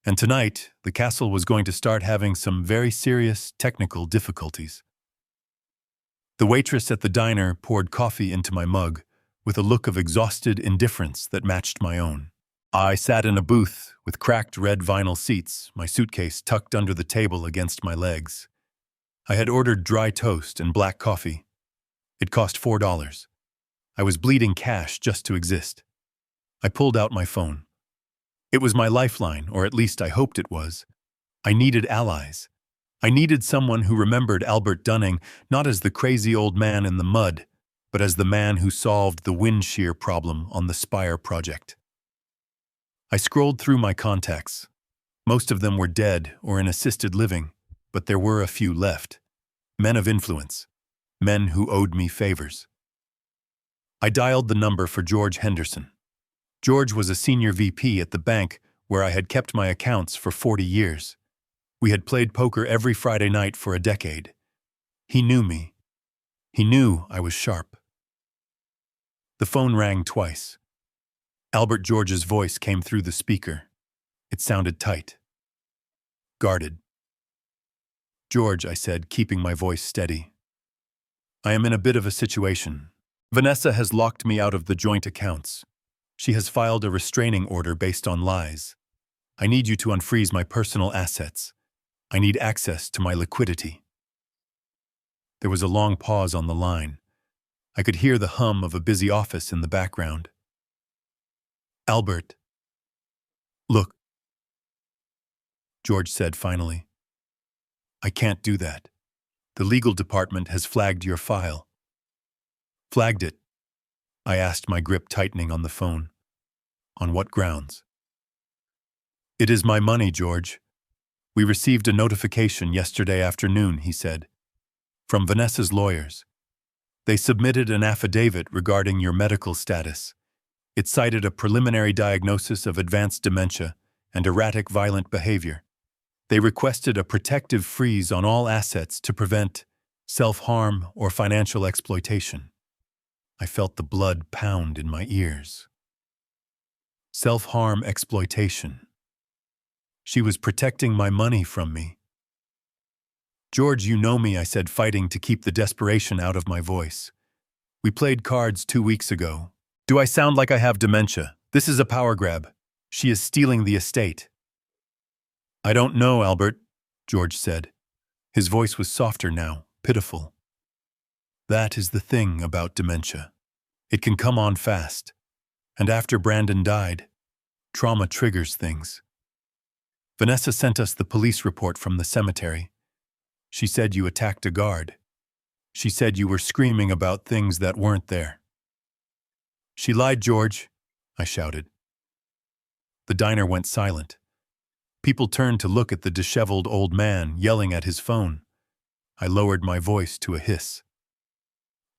And tonight, the castle was going to start having some very serious technical difficulties. The waitress at the diner poured coffee into my mug with a look of exhausted indifference that matched my own. I sat in a booth with cracked red vinyl seats, my suitcase tucked under the table against my legs. I had ordered dry toast and black coffee. It cost $4. I was bleeding cash just to exist. I pulled out my phone. It was my lifeline, or at least I hoped it was. I needed allies. I needed someone who remembered Albert Dunning not as the crazy old man in the mud, but as the man who solved the wind shear problem on the Spire project. I scrolled through my contacts. Most of them were dead or in assisted living, but there were a few left. Men of influence. Men who owed me favors. I dialed the number for George Henderson. George was a senior VP at the bank where I had kept my accounts for 40 years. We had played poker every Friday night for a decade. He knew me. He knew I was sharp. The phone rang twice. Albert George's voice came through the speaker. It sounded tight. Guarded. George, I said, keeping my voice steady. I am in a bit of a situation. Vanessa has locked me out of the joint accounts. She has filed a restraining order based on lies. I need you to unfreeze my personal assets. I need access to my liquidity. There was a long pause on the line. I could hear the hum of a busy office in the background. Albert. Look, George said finally. I can't do that. The legal department has flagged your file. Flagged it? I asked, my grip tightening on the phone. On what grounds? It is my money, George. We received a notification yesterday afternoon, he said, from Vanessa's lawyers. They submitted an affidavit regarding your medical status. It cited a preliminary diagnosis of advanced dementia and erratic violent behavior. They requested a protective freeze on all assets to prevent self-harm or financial exploitation. I felt the blood pound in my ears. Self-harm exploitation. She was protecting my money from me. George, you know me, I said, fighting to keep the desperation out of my voice. We played cards 2 weeks ago. Do I sound like I have dementia? This is a power grab. She is stealing the estate. I don't know, Albert, George said. His voice was softer now, pitiful. That is the thing about dementia. It can come on fast. And after Brandon died, trauma triggers things. Vanessa sent us the police report from the cemetery. She said you attacked a guard. She said you were screaming about things that weren't there. She lied, George, I shouted. The diner went silent. People turned to look at the disheveled old man yelling at his phone. I lowered my voice to a hiss.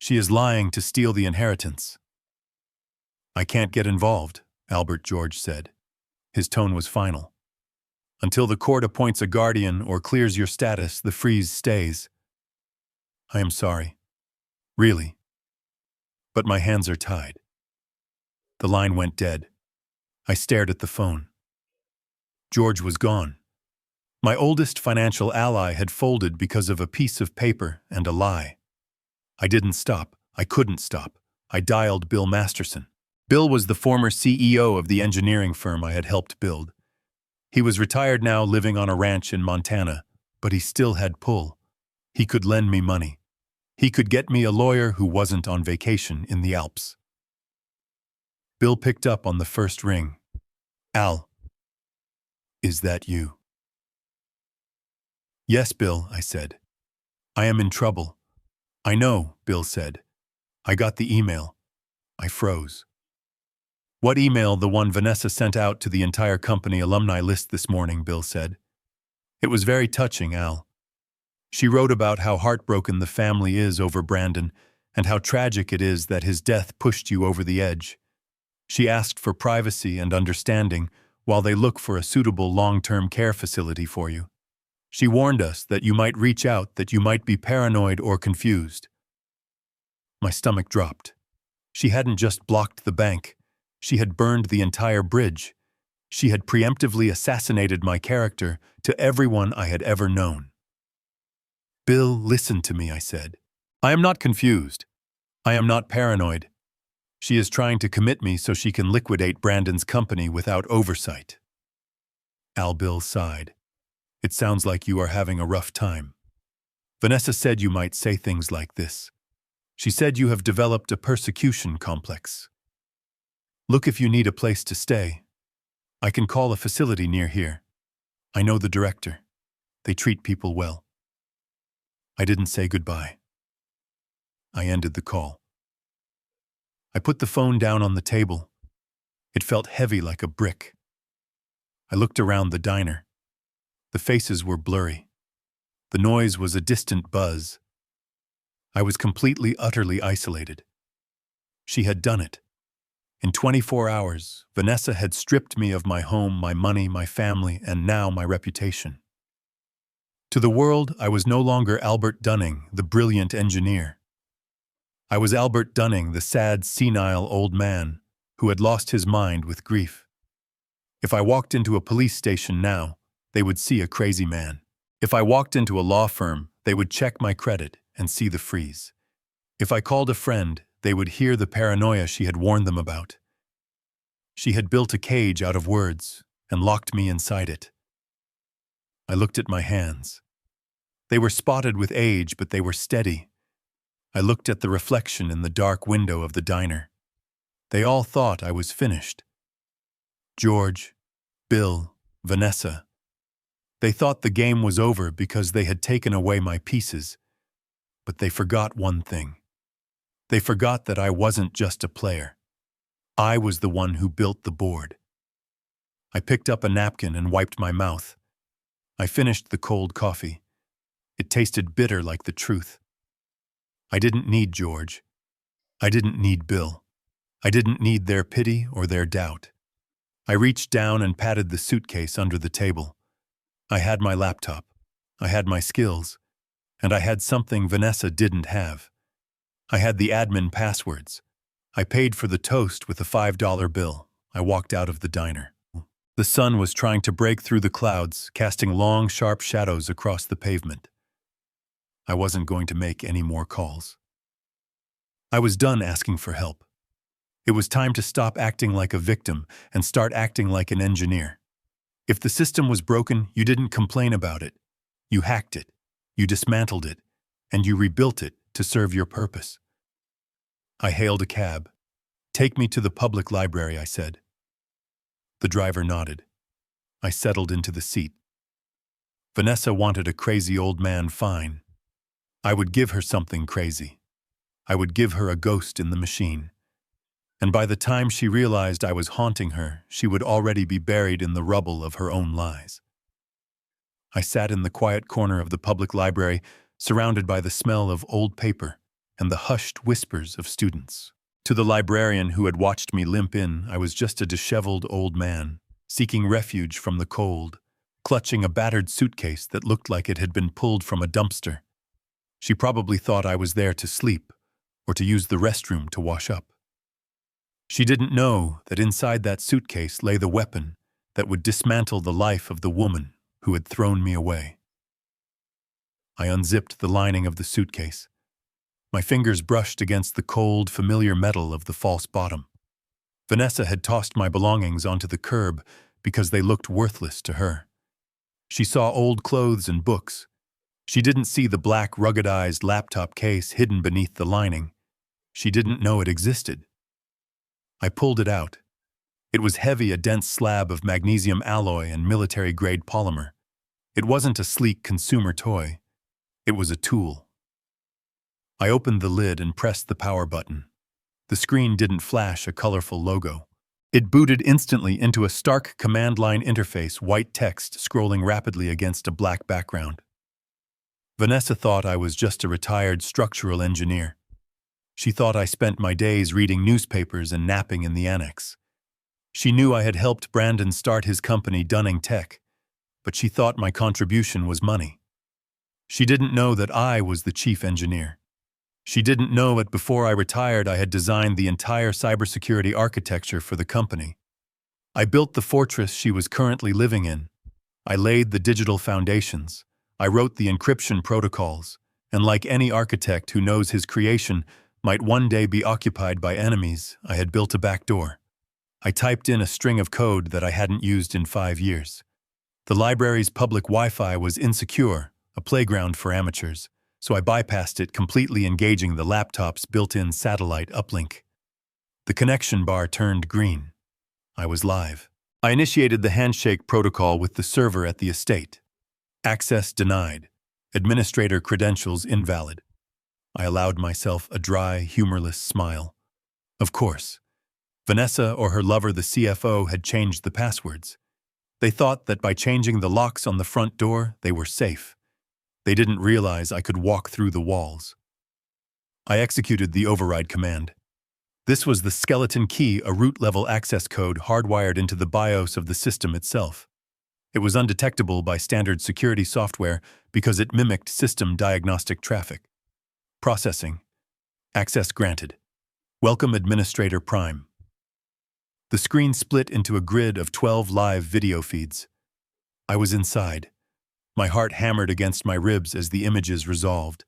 She is lying to steal the inheritance. I can't get involved, Albert George said. His tone was final. Until the court appoints a guardian or clears your status, the freeze stays. I am sorry. Really. But my hands are tied. The line went dead. I stared at the phone. George was gone. My oldest financial ally had folded because of a piece of paper and a lie. I didn't stop. I couldn't stop. I dialed Bill Masterson. Bill was the former CEO of the engineering firm I had helped build. He was retired now, living on a ranch in Montana, but he still had pull. He could lend me money. He could get me a lawyer who wasn't on vacation in the Alps. Bill picked up on the first ring. Al, is that you? Yes, Bill, I said. I am in trouble. I know, Bill said. I got the email. I froze. What email? The one Vanessa sent out to the entire company alumni list this morning, Bill said. It was very touching, Al. She wrote about how heartbroken the family is over Brandon and how tragic it is that his death pushed you over the edge. She asked for privacy and understanding while they look for a suitable long-term care facility for you. She warned us that you might reach out, that you might be paranoid or confused. My stomach dropped. She hadn't just blocked the bank. She had burned the entire bridge. She had preemptively assassinated my character to everyone I had ever known. Bill, listen to me, I said. I am not confused. I am not paranoid. She is trying to commit me so she can liquidate Brandon's company without oversight. Al, Bill sighed. It sounds like you are having a rough time. Vanessa said you might say things like this. She said you have developed a persecution complex. Look, if you need a place to stay, I can call a facility near here. I know the director. They treat people well. I didn't say goodbye. I ended the call. I put the phone down on the table. It felt heavy like a brick. I looked around the diner. The faces were blurry. The noise was a distant buzz. I was completely, utterly isolated. She had done it. In 24 hours, Vanessa had stripped me of my home, my money, my family, and now my reputation. To the world, I was no longer Albert Dunning, the brilliant engineer. I was Albert Dunning, the sad, senile old man who had lost his mind with grief. If I walked into a police station now, they would see a crazy man. If I walked into a law firm, they would check my credit and see the freeze. If I called a friend, they would hear the paranoia she had warned them about. She had built a cage out of words and locked me inside it. I looked at my hands. They were spotted with age, but they were steady. I looked at the reflection in the dark window of the diner. They all thought I was finished. George, Bill, Vanessa. They thought the game was over because they had taken away my pieces. But they forgot one thing. They forgot that I wasn't just a player. I was the one who built the board. I picked up a napkin and wiped my mouth. I finished the cold coffee. It tasted bitter like the truth. I didn't need George. I didn't need Bill. I didn't need their pity or their doubt. I reached down and patted the suitcase under the table. I had my laptop. I had my skills. And I had something Vanessa didn't have. I had the admin passwords. I paid for the toast with a $5 bill. I walked out of the diner. The sun was trying to break through the clouds, casting long, sharp shadows across the pavement. I wasn't going to make any more calls. I was done asking for help. It was time to stop acting like a victim and start acting like an engineer. If the system was broken, you didn't complain about it. You hacked it, you dismantled it, and you rebuilt it to serve your purpose. I hailed a cab. Take me to the public library, I said. The driver nodded. I settled into the seat. Vanessa wanted a crazy old man, fine. I would give her something crazy. I would give her a ghost in the machine. And by the time she realized I was haunting her, she would already be buried in the rubble of her own lies. I sat in the quiet corner of the public library, surrounded by the smell of old paper and the hushed whispers of students. To the librarian who had watched me limp in, I was just a disheveled old man, seeking refuge from the cold, clutching a battered suitcase that looked like it had been pulled from a dumpster. She probably thought I was there to sleep or to use the restroom to wash up. She didn't know that inside that suitcase lay the weapon that would dismantle the life of the woman who had thrown me away. I unzipped the lining of the suitcase. My fingers brushed against the cold, familiar metal of the false bottom. Vanessa had tossed my belongings onto the curb because they looked worthless to her. She saw old clothes and books. She didn't see the black, ruggedized laptop case hidden beneath the lining. She didn't know it existed. I pulled it out. It was heavy, a dense slab of magnesium alloy and military-grade polymer. It wasn't a sleek consumer toy. It was a tool. I opened the lid and pressed the power button. The screen didn't flash a colorful logo. It booted instantly into a stark command line interface, white text scrolling rapidly against a black background. Vanessa thought I was just a retired structural engineer. She thought I spent my days reading newspapers and napping in the annex. She knew I had helped Brandon start his company Dunning Tech, but she thought my contribution was money. She didn't know that I was the chief engineer. She didn't know that before I retired I had designed the entire cybersecurity architecture for the company. I built the fortress she was currently living in. I laid the digital foundations. I wrote the encryption protocols, and like any architect who knows his creation might one day be occupied by enemies, I had built a backdoor. I typed in a string of code that I hadn't used in 5 years. The library's public Wi-Fi was insecure, a playground for amateurs, so I bypassed it, completely engaging the laptop's built-in satellite uplink. The connection bar turned green. I was live. I initiated the handshake protocol with the server at the estate. Access denied. Administrator credentials invalid. I allowed myself a dry, humorless smile. Of course. Vanessa or her lover, the CFO, had changed the passwords. They thought that by changing the locks on the front door, they were safe. They didn't realize I could walk through the walls. I executed the override command. This was the skeleton key, a root-level access code hardwired into the BIOS of the system itself. It was undetectable by standard security software because it mimicked system diagnostic traffic. Processing. Access granted. Welcome, Administrator Prime. The screen split into a grid of 12 live video feeds. I was inside. My heart hammered against my ribs as the images resolved.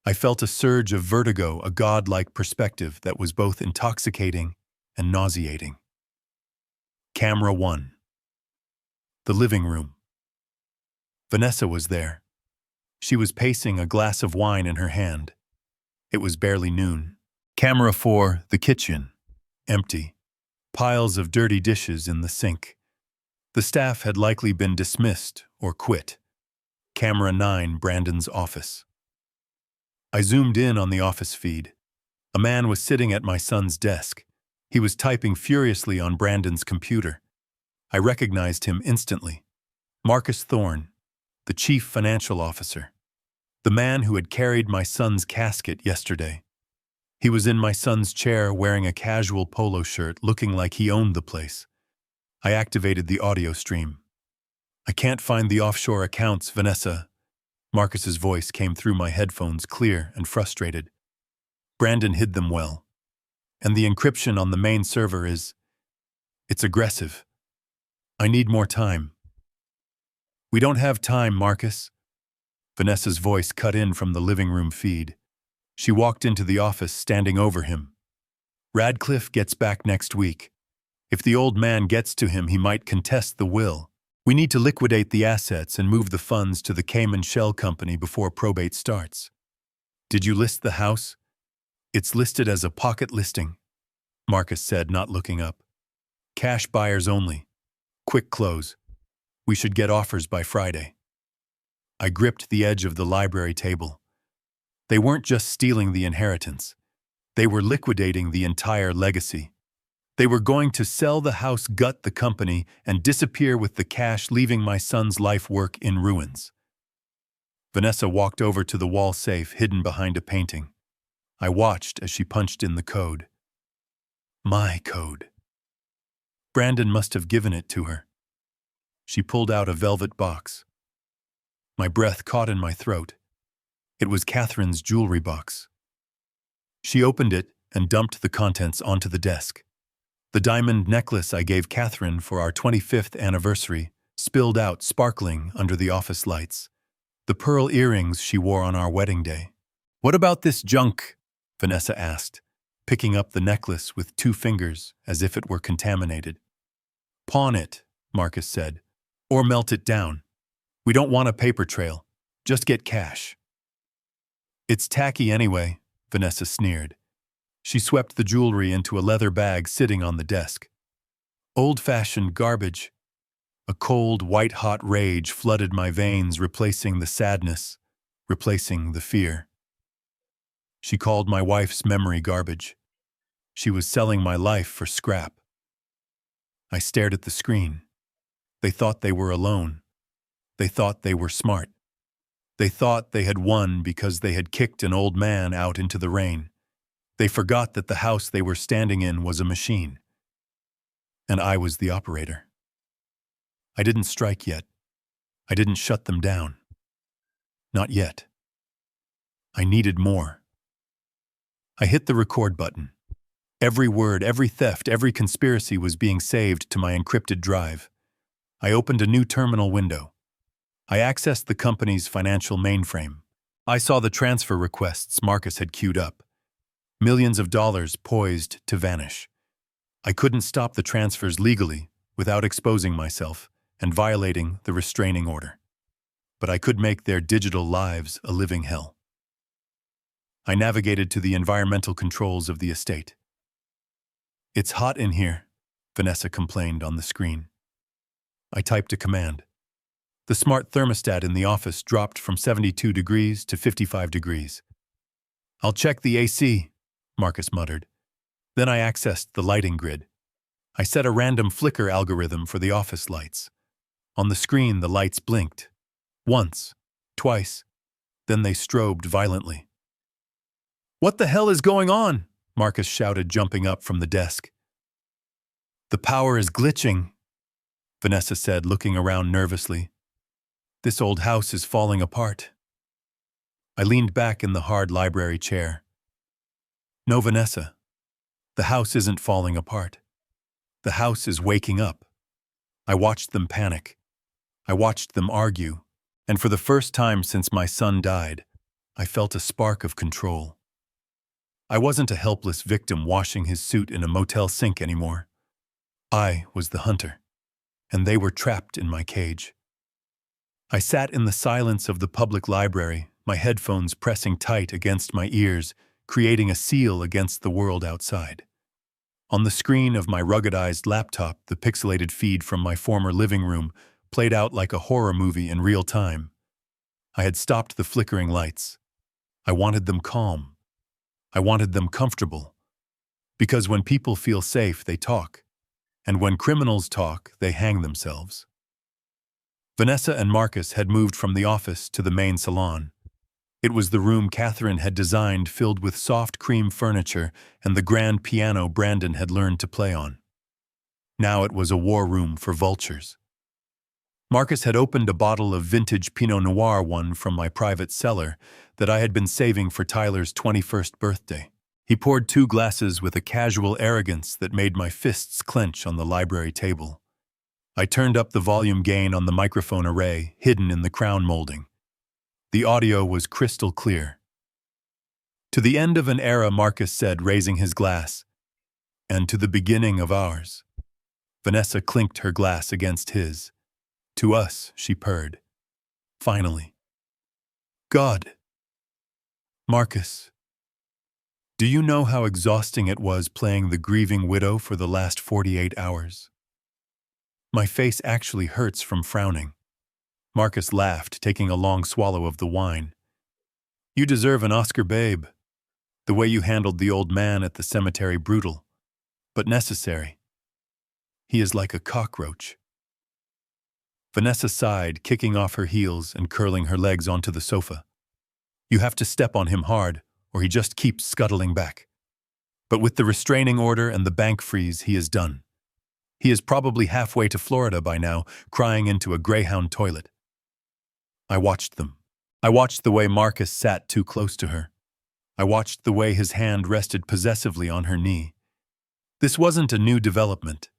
I felt a surge of vertigo, a godlike perspective that was both intoxicating and nauseating. Camera 1. The living room. Vanessa was there. She was pacing, a glass of wine in her hand. It was barely noon. Camera 4. The kitchen. Empty. Piles of dirty dishes in the sink. The staff had likely been dismissed or quit. Camera 9. Brandon's office. I zoomed in on the office feed. A man was sitting at my son's desk. He was typing furiously on Brandon's computer. I recognized him instantly. Marcus Thorne, the chief financial officer. The man who had carried my son's casket yesterday. He was in my son's chair wearing a casual polo shirt, looking like he owned the place. I activated the audio stream. I can't find the offshore accounts, Vanessa. Marcus's voice came through my headphones, clear and frustrated. Brandon hid them well. And the encryption on the main server it's aggressive. I need more time. We don't have time, Marcus. Vanessa's voice cut in from the living room feed. She walked into the office, standing over him. Radcliffe gets back next week. If the old man gets to him, he might contest the will. We need to liquidate the assets and move the funds to the Cayman Shell Company before probate starts. Did you list the house? It's listed as a pocket listing, Marcus said, not looking up. Cash buyers only. Quick close. We should get offers by Friday. I gripped the edge of the library table. They weren't just stealing the inheritance. They were liquidating the entire legacy. They were going to sell the house, gut the company, and disappear with the cash, leaving my son's life work in ruins. Vanessa walked over to the wall safe hidden behind a painting. I watched as she punched in the code. My code. Brandon must have given it to her. She pulled out a velvet box. My breath caught in my throat. It was Catherine's jewelry box. She opened it and dumped the contents onto the desk. The diamond necklace I gave Catherine for our 25th anniversary spilled out sparkling under the office lights. The pearl earrings she wore on our wedding day. "What about this junk?" Vanessa asked, picking up the necklace with 2 fingers as if it were contaminated. "Pawn it," Marcus said, "or melt it down. We don't want a paper trail. Just get cash." "It's tacky anyway," Vanessa sneered. She swept the jewelry into a leather bag sitting on the desk. "Old-fashioned garbage." A cold, white-hot rage flooded my veins, replacing the sadness, replacing the fear. She called my wife's memory garbage. She was selling my life for scrap. I stared at the screen. They thought they were alone. They thought they were smart. They thought they had won because they had kicked an old man out into the rain. They forgot that the house they were standing in was a machine. And I was the operator. I didn't strike yet. I didn't shut them down. Not yet. I needed more. I hit the record button. Every word, every theft, every conspiracy was being saved to my encrypted drive. I opened a new terminal window. I accessed the company's financial mainframe. I saw the transfer requests Marcus had queued up. Millions of dollars poised to vanish. I couldn't stop the transfers legally without exposing myself and violating the restraining order. But I could make their digital lives a living hell. I navigated to the environmental controls of the estate. "It's hot in here," Vanessa complained on the screen. I typed a command. The smart thermostat in the office dropped from 72 degrees to 55 degrees. "I'll check the AC," Marcus muttered. Then I accessed the lighting grid. I set a random flicker algorithm for the office lights. On the screen, the lights blinked. Once, twice, then they strobed violently. "What the hell is going on?" Marcus shouted, jumping up from the desk. "The power is glitching," Vanessa said, looking around nervously. "This old house is falling apart." I leaned back in the hard library chair. "No, Vanessa. The house isn't falling apart. The house is waking up." I watched them panic. I watched them argue. And for the first time since my son died, I felt a spark of control. I wasn't a helpless victim washing his suit in a motel sink anymore. I was the hunter, and they were trapped in my cage. I sat in the silence of the public library, my headphones pressing tight against my ears, creating a seal against the world outside. On the screen of my ruggedized laptop, the pixelated feed from my former living room played out like a horror movie in real time. I had stopped the flickering lights. I wanted them calm. I wanted them comfortable. Because when people feel safe, they talk. And when criminals talk, they hang themselves. Vanessa and Marcus had moved from the office to the main salon. It was the room Catherine had designed, filled with soft cream furniture and the grand piano Brandon had learned to play on. Now it was a war room for vultures. Marcus had opened a bottle of vintage Pinot Noir, one from my private cellar, that I had been saving for Tyler's 21st birthday. He poured 2 glasses with a casual arrogance that made my fists clench on the library table. I turned up the volume gain on the microphone array, hidden in the crown molding. The audio was crystal clear. "To the end of an era," Marcus said, raising his glass. "And to the beginning of ours." Vanessa clinked her glass against his. "To us," she purred. "Finally." "God." "Marcus, do you know how exhausting it was playing the grieving widow for the last 48 hours? My face actually hurts from frowning." Marcus laughed, taking a long swallow of the wine. "You deserve an Oscar, babe. The way you handled the old man at the cemetery, brutal, but necessary. He is like a cockroach." Vanessa sighed, kicking off her heels and curling her legs onto the sofa. "You have to step on him hard, or he just keeps scuttling back. But with the restraining order and the bank freeze, he is done. He is probably halfway to Florida by now, crying into a Greyhound toilet. I watched them. I watched the way Marcus sat too close to her. I watched the way his hand rested possessively on her knee. This wasn't a new development.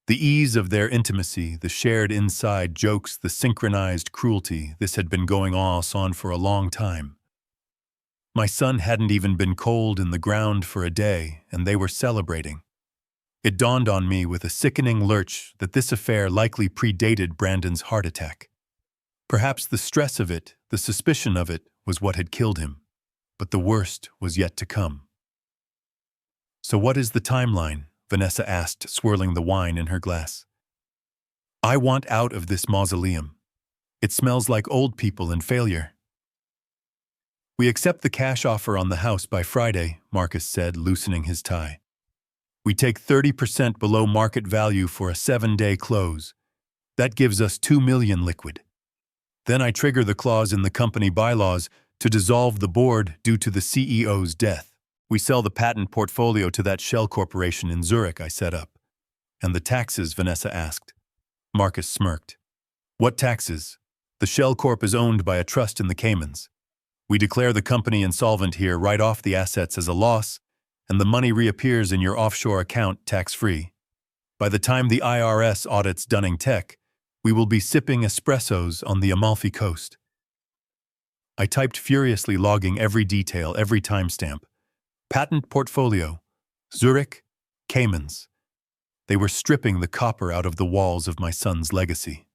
The ease of their intimacy, the shared inside jokes, the synchronized cruelty, this had been going on for a long time. My son hadn't even been cold in the ground for a day, and they were celebrating. It dawned on me with a sickening lurch that this affair likely predated Brandon's heart attack. Perhaps the stress of it, the suspicion of it, was what had killed him. But the worst was yet to come. "So what is the timeline?" Vanessa asked, swirling the wine in her glass. "I want out of this mausoleum. It smells like old people and failure." "We accept the cash offer on the house by Friday," Marcus said, loosening his tie. "We take 30% below market value for a 7-day close. That gives us $2 million liquid. Then I trigger the clause in the company bylaws to dissolve the board due to the CEO's death. We sell the patent portfolio to that shell corporation in Zurich I set up." "And the taxes?" Vanessa asked. Marcus smirked. "What taxes? The shell corp is owned by a trust in the Caymans. We declare the company insolvent here, write off the assets as a loss, and the money reappears in your offshore account tax-free. By the time the IRS audits Dunning Tech, we will be sipping espressos on the Amalfi Coast." I typed furiously, logging every detail, every timestamp. Patent portfolio, Zurich, Caymans. They were stripping the copper out of the walls of my son's legacy.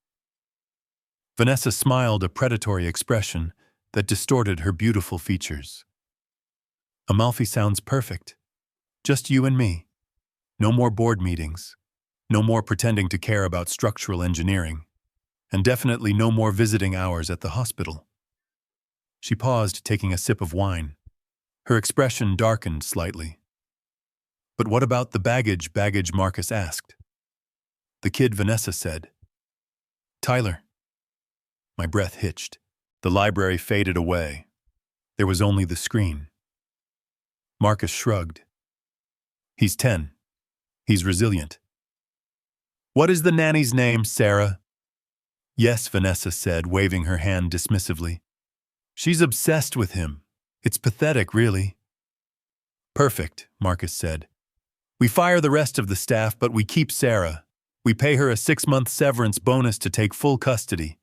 Vanessa smiled, a predatory expression that distorted her beautiful features. "Amalfi sounds perfect. Just you and me. No more board meetings. No more pretending to care about structural engineering. And definitely no more visiting hours at the hospital." She paused, taking a sip of wine. Her expression darkened slightly. "But what about the baggage?" Marcus asked. "The kid," Vanessa said. "Tyler." My breath hitched. The library faded away. There was only the screen. Marcus shrugged. "He's 10. He's resilient." "What is the nanny's name, Sarah?" "Yes," Vanessa said, waving her hand dismissively. "She's obsessed with him. It's pathetic, really." "Perfect," Marcus said. "We fire the rest of the staff, but we keep Sarah. We pay her a 6-month severance bonus to take full custody.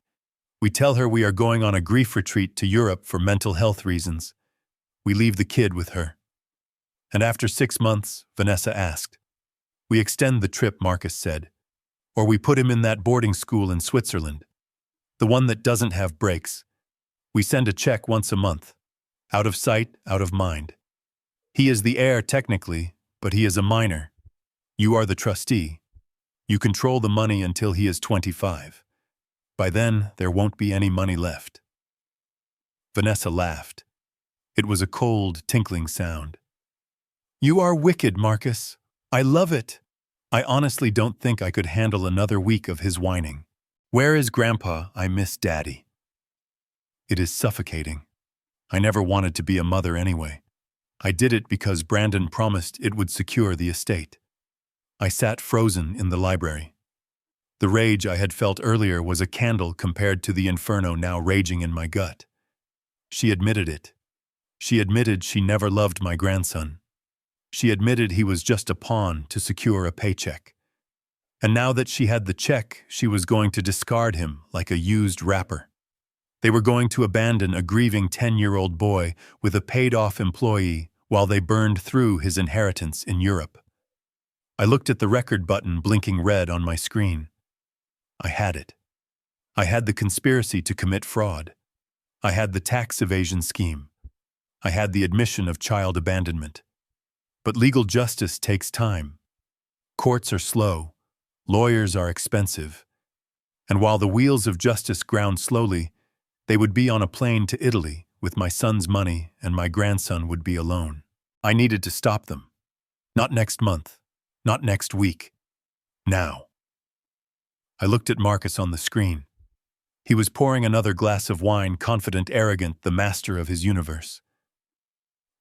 We tell her we are going on a grief retreat to Europe for mental health reasons. We leave the kid with her." "And after 6 months?" Vanessa asked. "We extend the trip," Marcus said. "Or we put him in that boarding school in Switzerland. The one that doesn't have breaks. We send a check once a month. Out of sight, out of mind. He is the heir technically, but he is a minor. You are the trustee. You control the money until he is 25. By then, there won't be any money left." Vanessa laughed. It was a cold, tinkling sound. "You are wicked, Marcus. I love it. I honestly don't think I could handle another week of his whining. Where is Grandpa? I miss Daddy." It is suffocating. I never wanted to be a mother anyway. I did it because Brandon promised it would secure the estate. I sat frozen in the library. The rage I had felt earlier was a candle compared to the inferno now raging in my gut. She admitted it. She admitted she never loved my grandson. She admitted he was just a pawn to secure a paycheck. And now that she had the check, she was going to discard him like a used wrapper. They were going to abandon a grieving 10-year-old boy with a paid-off employee while they burned through his inheritance in Europe. I looked at the record button blinking red on my screen. I had it. I had the conspiracy to commit fraud. I had the tax evasion scheme. I had the admission of child abandonment. But legal justice takes time. Courts are slow. Lawyers are expensive. And while the wheels of justice ground slowly, they would be on a plane to Italy with my son's money, and my grandson would be alone. I needed to stop them. Not next month. Not next week. Now. I looked at Marcus on the screen. He was pouring another glass of wine, confident, arrogant, the master of his universe.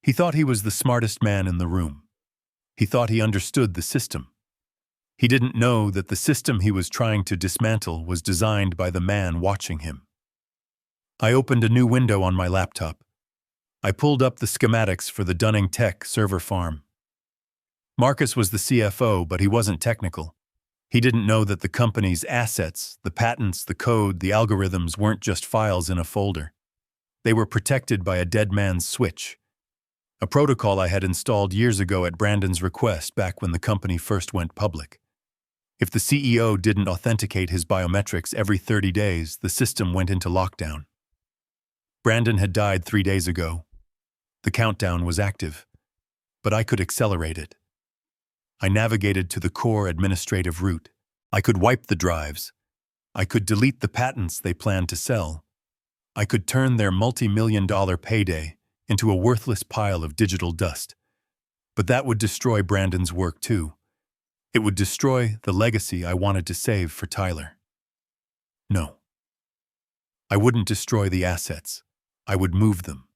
He thought he was the smartest man in the room. He thought he understood the system. He didn't know that the system he was trying to dismantle was designed by the man watching him. I opened a new window on my laptop. I pulled up the schematics for the Dunning Tech server farm. Marcus was the CFO, but he wasn't technical. He didn't know that the company's assets, the patents, the code, the algorithms weren't just files in a folder. They were protected by a dead man's switch, a protocol I had installed years ago at Brandon's request back when the company first went public. If the CEO didn't authenticate his biometrics every 30 days, the system went into lockdown. Brandon had died 3 days ago. The countdown was active, but I could accelerate it. I navigated to the core administrative route. I could wipe the drives. I could delete the patents they planned to sell. I could turn their multi-million-dollar payday into a worthless pile of digital dust. But that would destroy Brandon's work too. It would destroy the legacy I wanted to save for Tyler. No. I wouldn't destroy the assets. I would move them.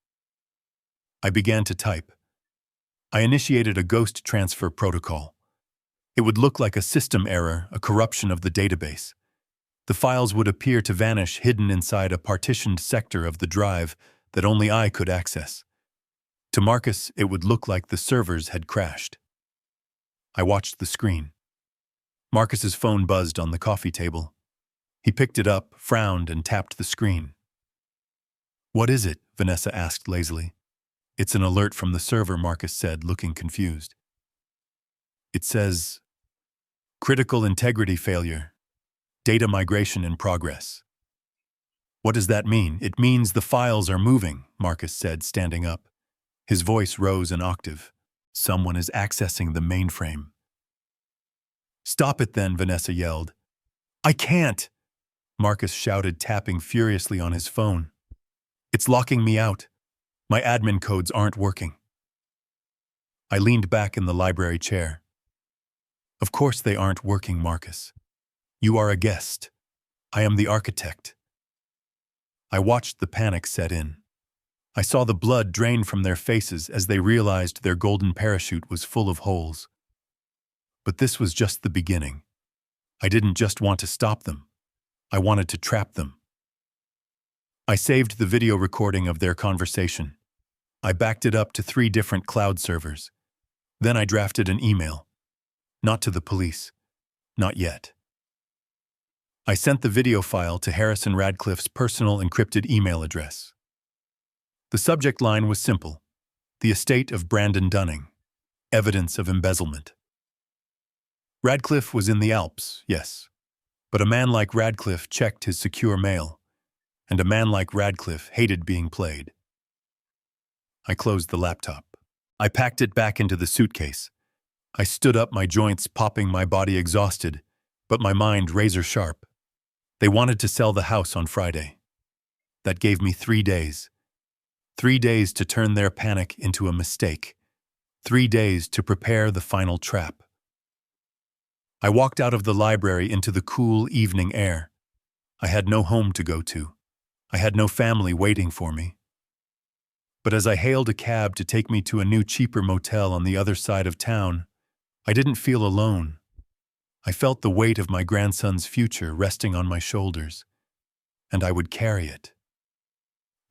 I began to type. I initiated a ghost transfer protocol. It would look like a system error, a corruption of the database. The files would appear to vanish hidden inside a partitioned sector of the drive that only I could access. To Marcus, it would look like the servers had crashed. I watched the screen. Marcus's phone buzzed on the coffee table. He picked it up, frowned, and tapped the screen. "What is it?" Vanessa asked lazily. "It's an alert from the server," Marcus said, looking confused. "It says, critical integrity failure, data migration in progress." "What does that mean?" "It means the files are moving," Marcus said, standing up. His voice rose an octave. "Someone is accessing the mainframe." "Stop it then," Vanessa yelled. "I can't!" Marcus shouted, tapping furiously on his phone. "It's locking me out. My admin codes aren't working." I leaned back in the library chair. "Of course they aren't working, Marcus. You are a guest. I am the architect." I watched the panic set in. I saw the blood drain from their faces as they realized their golden parachute was full of holes. But this was just the beginning. I didn't just want to stop them. I wanted to trap them. I saved the video recording of their conversation. I backed it up to 3 different cloud servers. Then I drafted an email. Not to the police. Not yet. I sent the video file to Harrison Radcliffe's personal encrypted email address. The subject line was simple: the estate of Brandon Dunning. Evidence of embezzlement. Radcliffe was in the Alps, yes. But a man like Radcliffe checked his secure mail, and a man like Radcliffe hated being played. I closed the laptop. I packed it back into the suitcase. I stood up, my joints popping, my body exhausted, but my mind razor sharp. They wanted to sell the house on Friday. That gave me 3 days. 3 days to turn their panic into a mistake. 3 days to prepare the final trap. I walked out of the library into the cool evening air. I had no home to go to. I had no family waiting for me. But as I hailed a cab to take me to a new, cheaper motel on the other side of town, I didn't feel alone. I felt the weight of my grandson's future resting on my shoulders, and I would carry it.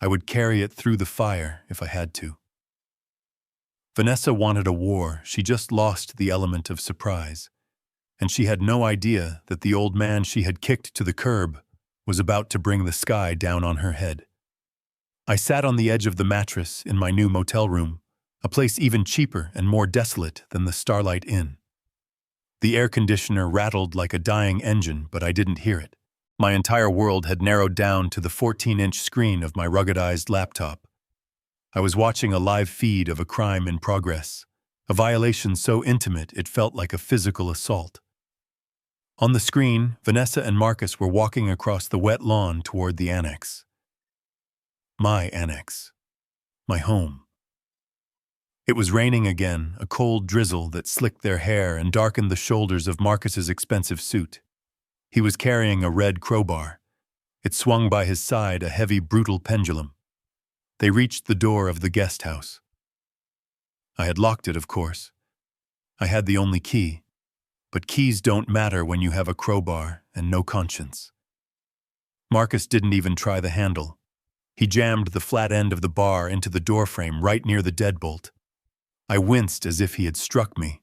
I would carry it through the fire if I had to. Vanessa wanted a war. She just lost the element of surprise, and she had no idea that the old man she had kicked to the curb was about to bring the sky down on her head. I sat on the edge of the mattress in my new motel room, a place even cheaper and more desolate than the Starlight Inn. The air conditioner rattled like a dying engine, but I didn't hear it. My entire world had narrowed down to the 14-inch screen of my ruggedized laptop. I was watching a live feed of a crime in progress, a violation so intimate it felt like a physical assault. On the screen, Vanessa and Marcus were walking across the wet lawn toward the annex. My annex. My home. It was raining again, a cold drizzle that slicked their hair and darkened the shoulders of Marcus's expensive suit. He was carrying a red crowbar. It swung by his side, a heavy, brutal pendulum. They reached the door of the guest house. I had locked it, of course. I had the only key. But keys don't matter when you have a crowbar and no conscience. Marcus didn't even try the handle. He jammed the flat end of the bar into the doorframe right near the deadbolt. I winced as if he had struck me.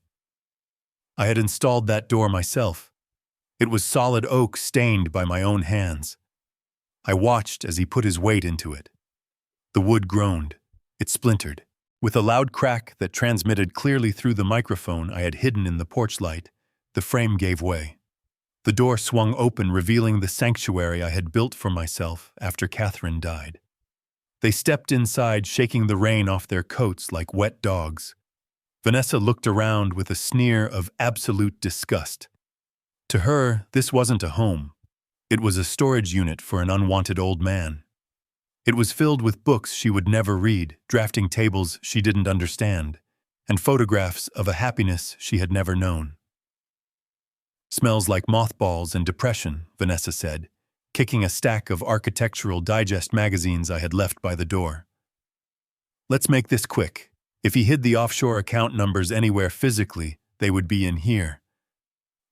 I had installed that door myself. It was solid oak stained by my own hands. I watched as he put his weight into it. The wood groaned. It splintered. With a loud crack that transmitted clearly through the microphone I had hidden in the porch light, the frame gave way. The door swung open, revealing the sanctuary I had built for myself after Catherine died. They stepped inside, shaking the rain off their coats like wet dogs. Vanessa looked around with a sneer of absolute disgust. To her, this wasn't a home. It was a storage unit for an unwanted old man. It was filled with books she would never read, drafting tables she didn't understand, and photographs of a happiness she had never known. "Smells like mothballs and depression," Vanessa said, kicking a stack of Architectural Digest magazines I had left by the door. "Let's make this quick. If he hid the offshore account numbers anywhere physically, they would be in here.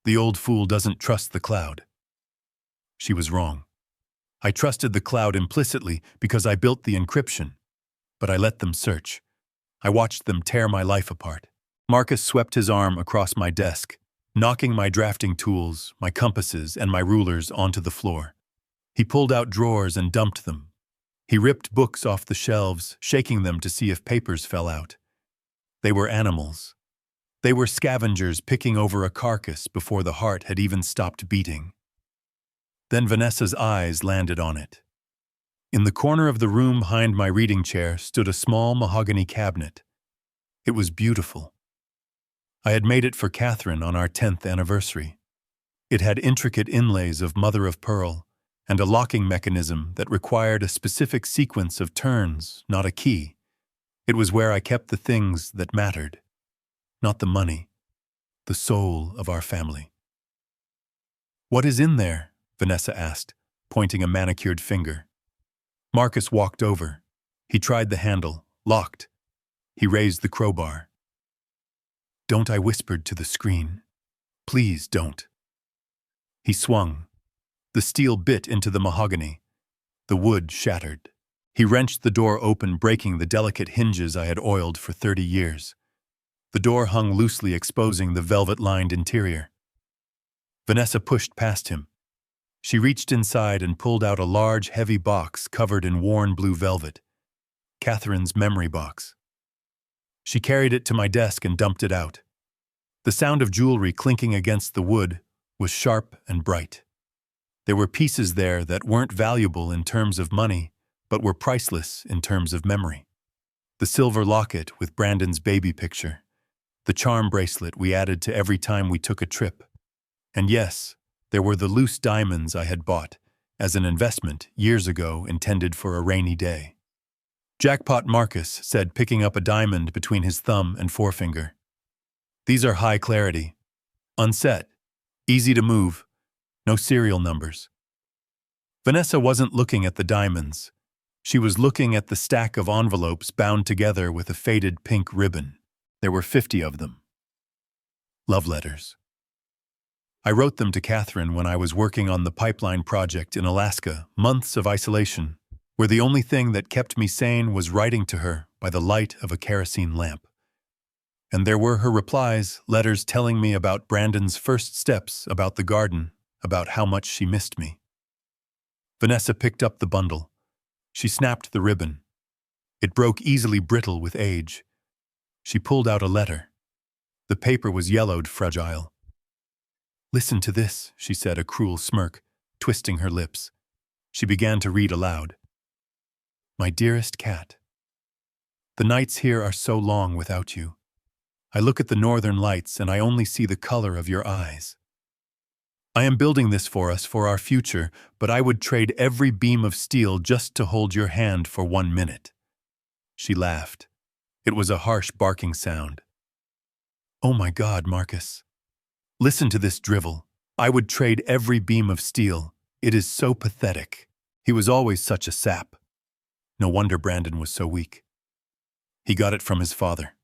The old fool doesn't trust the cloud." She was wrong. I trusted the cloud implicitly because I built the encryption, but I let them search. I watched them tear my life apart. Marcus swept his arm across my desk, knocking my drafting tools, my compasses, and my rulers onto the floor. He pulled out drawers and dumped them. He ripped books off the shelves, shaking them to see if papers fell out. They were animals. They were scavengers picking over a carcass before the heart had even stopped beating. Then Vanessa's eyes landed on it. In the corner of the room behind my reading chair stood a small mahogany cabinet. It was beautiful. I had made it for Catherine on our 10th anniversary. It had intricate inlays of mother of pearl and a locking mechanism that required a specific sequence of turns, not a key. It was where I kept the things that mattered, not the money, the soul of our family. "What is in there?" Vanessa asked, pointing a manicured finger. Marcus walked over. He tried the handle, locked. He raised the crowbar. "Don't," I whispered to the screen. "Please don't." He swung. The steel bit into the mahogany. The wood shattered. He wrenched the door open, breaking the delicate hinges I had oiled for 30 years. The door hung loosely, exposing the velvet-lined interior. Vanessa pushed past him. She reached inside and pulled out a large, heavy box covered in worn blue velvet. Catherine's memory box. She carried it to my desk and dumped it out. The sound of jewelry clinking against the wood was sharp and bright. There were pieces there that weren't valuable in terms of money, but were priceless in terms of memory. The silver locket with Brandon's baby picture. The charm bracelet we added to every time we took a trip. And yes, there were the loose diamonds I had bought, as an investment years ago intended for a rainy day. "Jackpot," Marcus said, picking up a diamond between his thumb and forefinger. "These are high clarity. Unset. Easy to move. No serial numbers." Vanessa wasn't looking at the diamonds. She was looking at the stack of envelopes bound together with a faded pink ribbon. There were 50 of them. Love letters. I wrote them to Catherine when I was working on the pipeline project in Alaska. Months of isolation, where the only thing that kept me sane was writing to her by the light of a kerosene lamp. And there were her replies, letters telling me about Brandon's first steps, about the garden, about how much she missed me. Vanessa picked up the bundle. She snapped the ribbon. It broke easily, brittle with age. She pulled out a letter. The paper was yellowed, fragile. "Listen to this," she said, a cruel smirk, twisting her lips. She began to read aloud. "My dearest cat, the nights here are so long without you. I look at the northern lights and I only see the color of your eyes. I am building this for us, for our future, but I would trade every beam of steel just to hold your hand for 1 minute." She laughed. It was a harsh barking sound. "Oh my God, Marcus. Listen to this drivel. I would trade every beam of steel. It is so pathetic. He was always such a sap. No wonder Brandon was so weak. He got it from his father."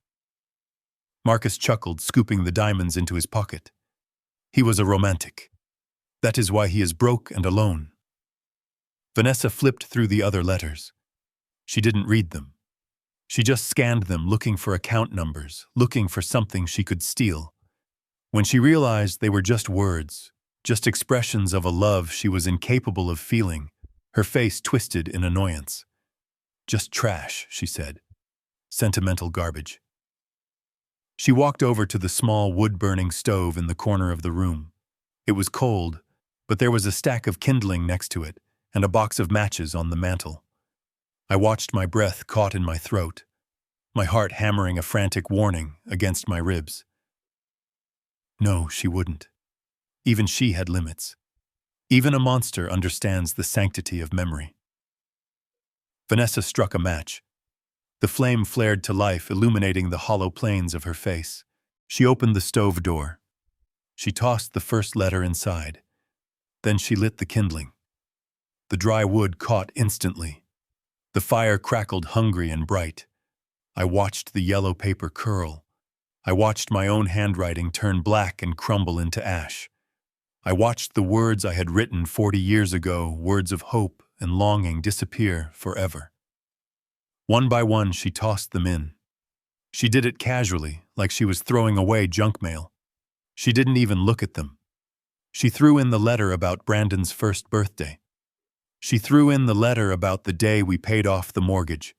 Marcus chuckled, scooping the diamonds into his pocket. He was a romantic. That is why he is broke and alone. Vanessa flipped through the other letters. She didn't read them. She just scanned them, looking for account numbers, looking for something she could steal. When she realized they were just words, just expressions of a love she was incapable of feeling, her face twisted in annoyance. Just trash, she said. Sentimental garbage. She walked over to the small wood-burning stove in the corner of the room. It was cold, but there was a stack of kindling next to it and a box of matches on the mantel. I watched my breath caught in my throat, my heart hammering a frantic warning against my ribs. No, she wouldn't. Even she had limits. Even a monster understands the sanctity of memory. Vanessa struck a match. The flame flared to life, illuminating the hollow planes of her face. She opened the stove door. She tossed the first letter inside. Then she lit the kindling. The dry wood caught instantly. The fire crackled hungry and bright. I watched the yellow paper curl. I watched my own handwriting turn black and crumble into ash. I watched the words I had written 40 years ago, words of hope and longing, disappear forever. One by one, she tossed them in. She did it casually, like she was throwing away junk mail. She didn't even look at them. She threw in the letter about Brandon's first birthday. She threw in the letter about the day we paid off the mortgage.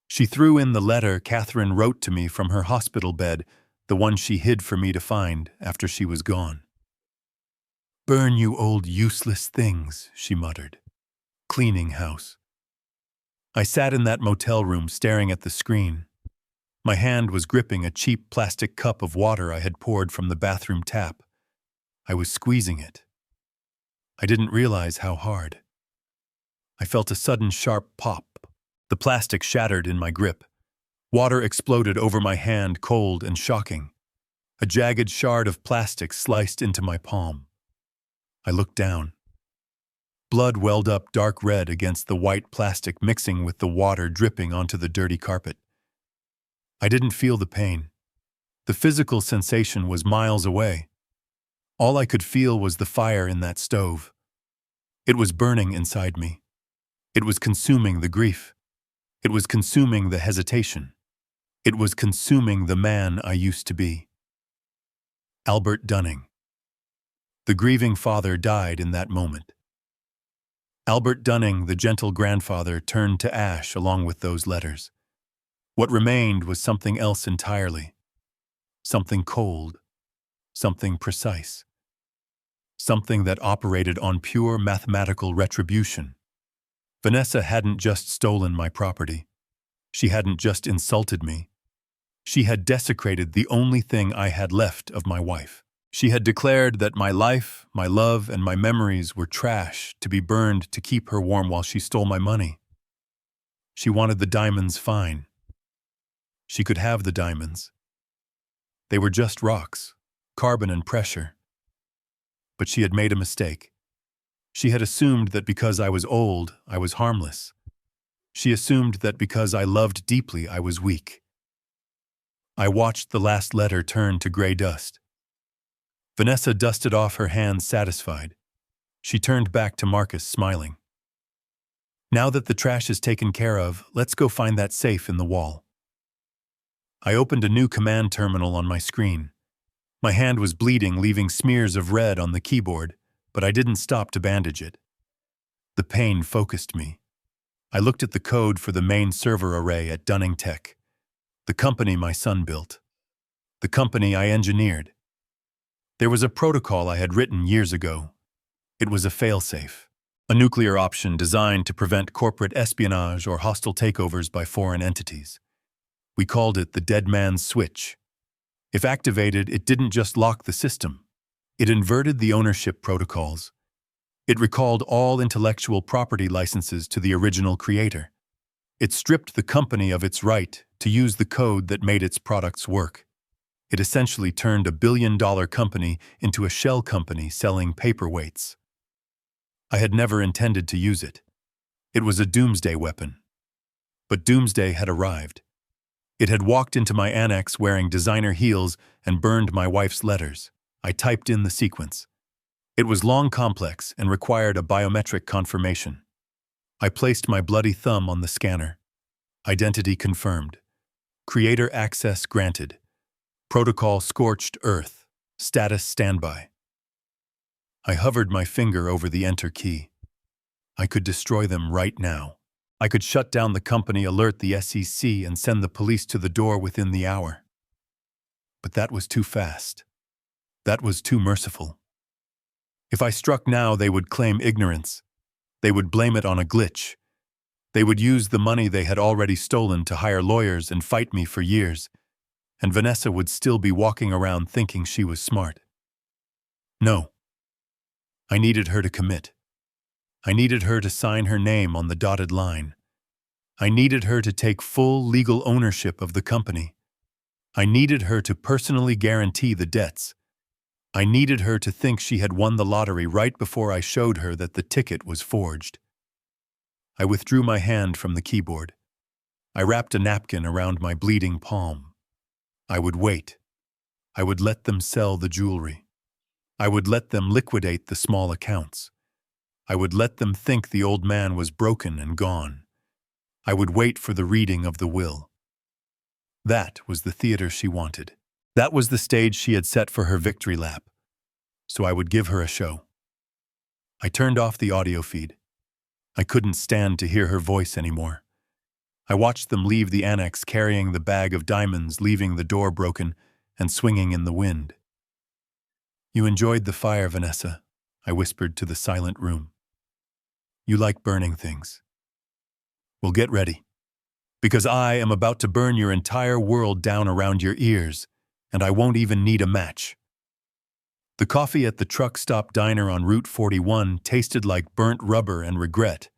She threw in the letter Catherine wrote to me from her hospital bed, the one she hid for me to find after she was gone. "Burn, you old useless things," she muttered. Cleaning house. I sat in that motel room staring at the screen. My hand was gripping a cheap plastic cup of water I had poured from the bathroom tap. I was squeezing it. I didn't realize how hard. I felt a sudden sharp pop. The plastic shattered in my grip. Water exploded over my hand, cold and shocking. A jagged shard of plastic sliced into my palm. I looked down. Blood welled up dark red against the white plastic, mixing with the water dripping onto the dirty carpet. I didn't feel the pain. The physical sensation was miles away. All I could feel was the fire in that stove. It was burning inside me. It was consuming the grief. It was consuming the hesitation. It was consuming the man I used to be. Albert Dunning. The grieving father died in that moment. Albert Dunning, the gentle grandfather, turned to ash along with those letters. What remained was something else entirely. Something cold. Something precise. Something that operated on pure mathematical retribution. Vanessa hadn't just stolen my property. She hadn't just insulted me. She had desecrated the only thing I had left of my wife. She had declared that my life, my love, and my memories were trash to be burned to keep her warm while she stole my money. She wanted the diamonds fine. She could have the diamonds. They were just rocks, carbon and pressure. But she had made a mistake. She had assumed that because I was old, I was harmless. She assumed that because I loved deeply, I was weak. I watched the last letter turn to gray dust. Vanessa dusted off her hands, satisfied. She turned back to Marcus, smiling. "Now that the trash is taken care of, let's go find that safe in the wall." I opened a new command terminal on my screen. My hand was bleeding, leaving smears of red on the keyboard, but I didn't stop to bandage it. The pain focused me. I looked at the code for the main server array at Dunning Tech, the company my son built, the company I engineered. There was a protocol I had written years ago. It was a failsafe, a nuclear option designed to prevent corporate espionage or hostile takeovers by foreign entities. We called it the dead man's switch. If activated, it didn't just lock the system. It inverted the ownership protocols. It recalled all intellectual property licenses to the original creator. It stripped the company of its right to use the code that made its products work. It essentially turned a billion-dollar company into a shell company selling paperweights. I had never intended to use it. It was a doomsday weapon. But doomsday had arrived. It had walked into my annex wearing designer heels and burned my wife's letters. I typed in the sequence. It was long, complex, and required a biometric confirmation. I placed my bloody thumb on the scanner. Identity confirmed. Creator access granted. Protocol scorched earth. Status standby. I hovered my finger over the enter key. I could destroy them right now. I could shut down the company, alert the SEC, and send the police to the door within the hour. But that was too fast. That was too merciful. If I struck now, they would claim ignorance. They would blame it on a glitch. They would use the money they had already stolen to hire lawyers and fight me for years. And Vanessa would still be walking around thinking she was smart. No. I needed her to commit. I needed her to sign her name on the dotted line. I needed her to take full legal ownership of the company. I needed her to personally guarantee the debts. I needed her to think she had won the lottery right before I showed her that the ticket was forged. I withdrew my hand from the keyboard. I wrapped a napkin around my bleeding palm. I would wait. I would let them sell the jewelry. I would let them liquidate the small accounts. I would let them think the old man was broken and gone. I would wait for the reading of the will. That was the theater she wanted. That was the stage she had set for her victory lap. So I would give her a show. I turned off the audio feed. I couldn't stand to hear her voice anymore. I watched them leave the annex carrying the bag of diamonds, leaving the door broken and swinging in the wind. You enjoyed the fire, Vanessa, I whispered to the silent room. You like burning things. Well, get ready. Because I am about to burn your entire world down around your ears, and I won't even need a match. The coffee at the truck stop diner on Route 41 tasted like burnt rubber and regret,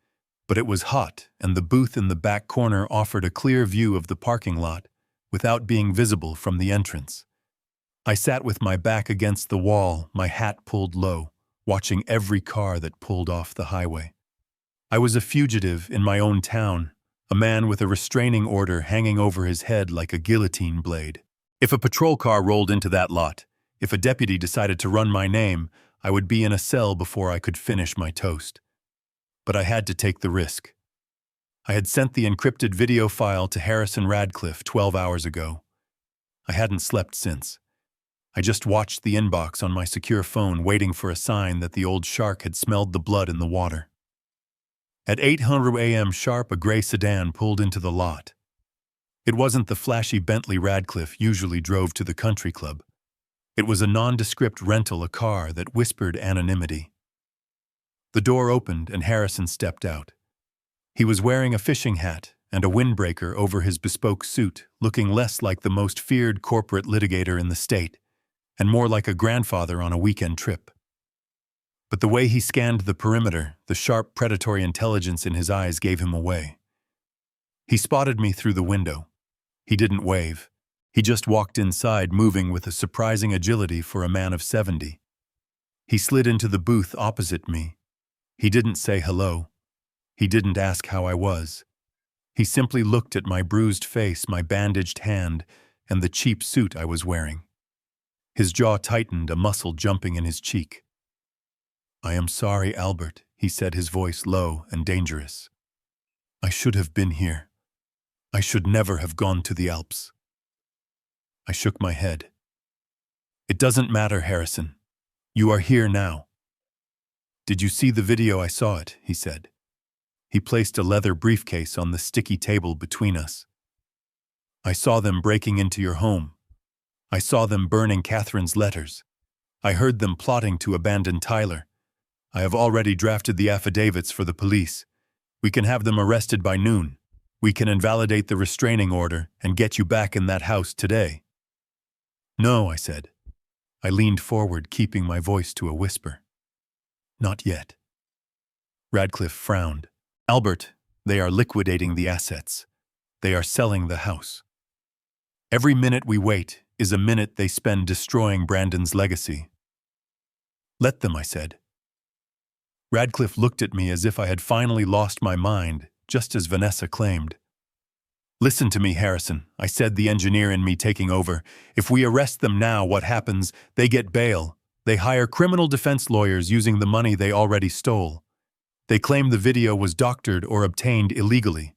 but it was hot, and the booth in the back corner offered a clear view of the parking lot without being visible from the entrance. I sat with my back against the wall, my hat pulled low, watching every car that pulled off the highway. I was a fugitive in my own town, a man with a restraining order hanging over his head like a guillotine blade. If a patrol car rolled into that lot, if a deputy decided to run my name, I would be in a cell before I could finish my toast. But I had to take the risk. I had sent the encrypted video file to Harrison Radcliffe 12 hours ago. I hadn't slept since. I just watched the inbox on my secure phone, waiting for a sign that the old shark had smelled the blood in the water. At 8:00 a.m. sharp, a gray sedan pulled into the lot. It wasn't the flashy Bentley Radcliffe usually drove to the country club. It was a nondescript rental, a car that whispered anonymity. The door opened and Harrison stepped out. He was wearing a fishing hat and a windbreaker over his bespoke suit, looking less like the most feared corporate litigator in the state, and more like a grandfather on a weekend trip. But the way he scanned the perimeter, the sharp predatory intelligence in his eyes gave him away. He spotted me through the window. He didn't wave. He just walked inside, moving with a surprising agility for a man of 70. He slid into the booth opposite me. He didn't say hello. He didn't ask how I was. He simply looked at my bruised face, my bandaged hand, and the cheap suit I was wearing. His jaw tightened, a muscle jumping in his cheek. I am sorry, Albert, he said, his voice low and dangerous. I should have been here. I should never have gone to the Alps. I shook my head. It doesn't matter, Harrison. You are here now. Did you see the video? I saw it, he said. He placed a leather briefcase on the sticky table between us. I saw them breaking into your home. I saw them burning Catherine's letters. I heard them plotting to abandon Tyler. I have already drafted the affidavits for the police. We can have them arrested by noon. We can invalidate the restraining order and get you back in that house today. No, I said. I leaned forward, keeping my voice to a whisper. Not yet. Radcliffe frowned. Albert, they are liquidating the assets. They are selling the house. Every minute we wait is a minute they spend destroying Brandon's legacy. Let them, I said. Radcliffe looked at me as if I had finally lost my mind, just as Vanessa claimed. Listen to me, Harrison, I said, the engineer in me taking over. If we arrest them now, what happens? They get bail. They hire criminal defense lawyers using the money they already stole. They claim the video was doctored or obtained illegally.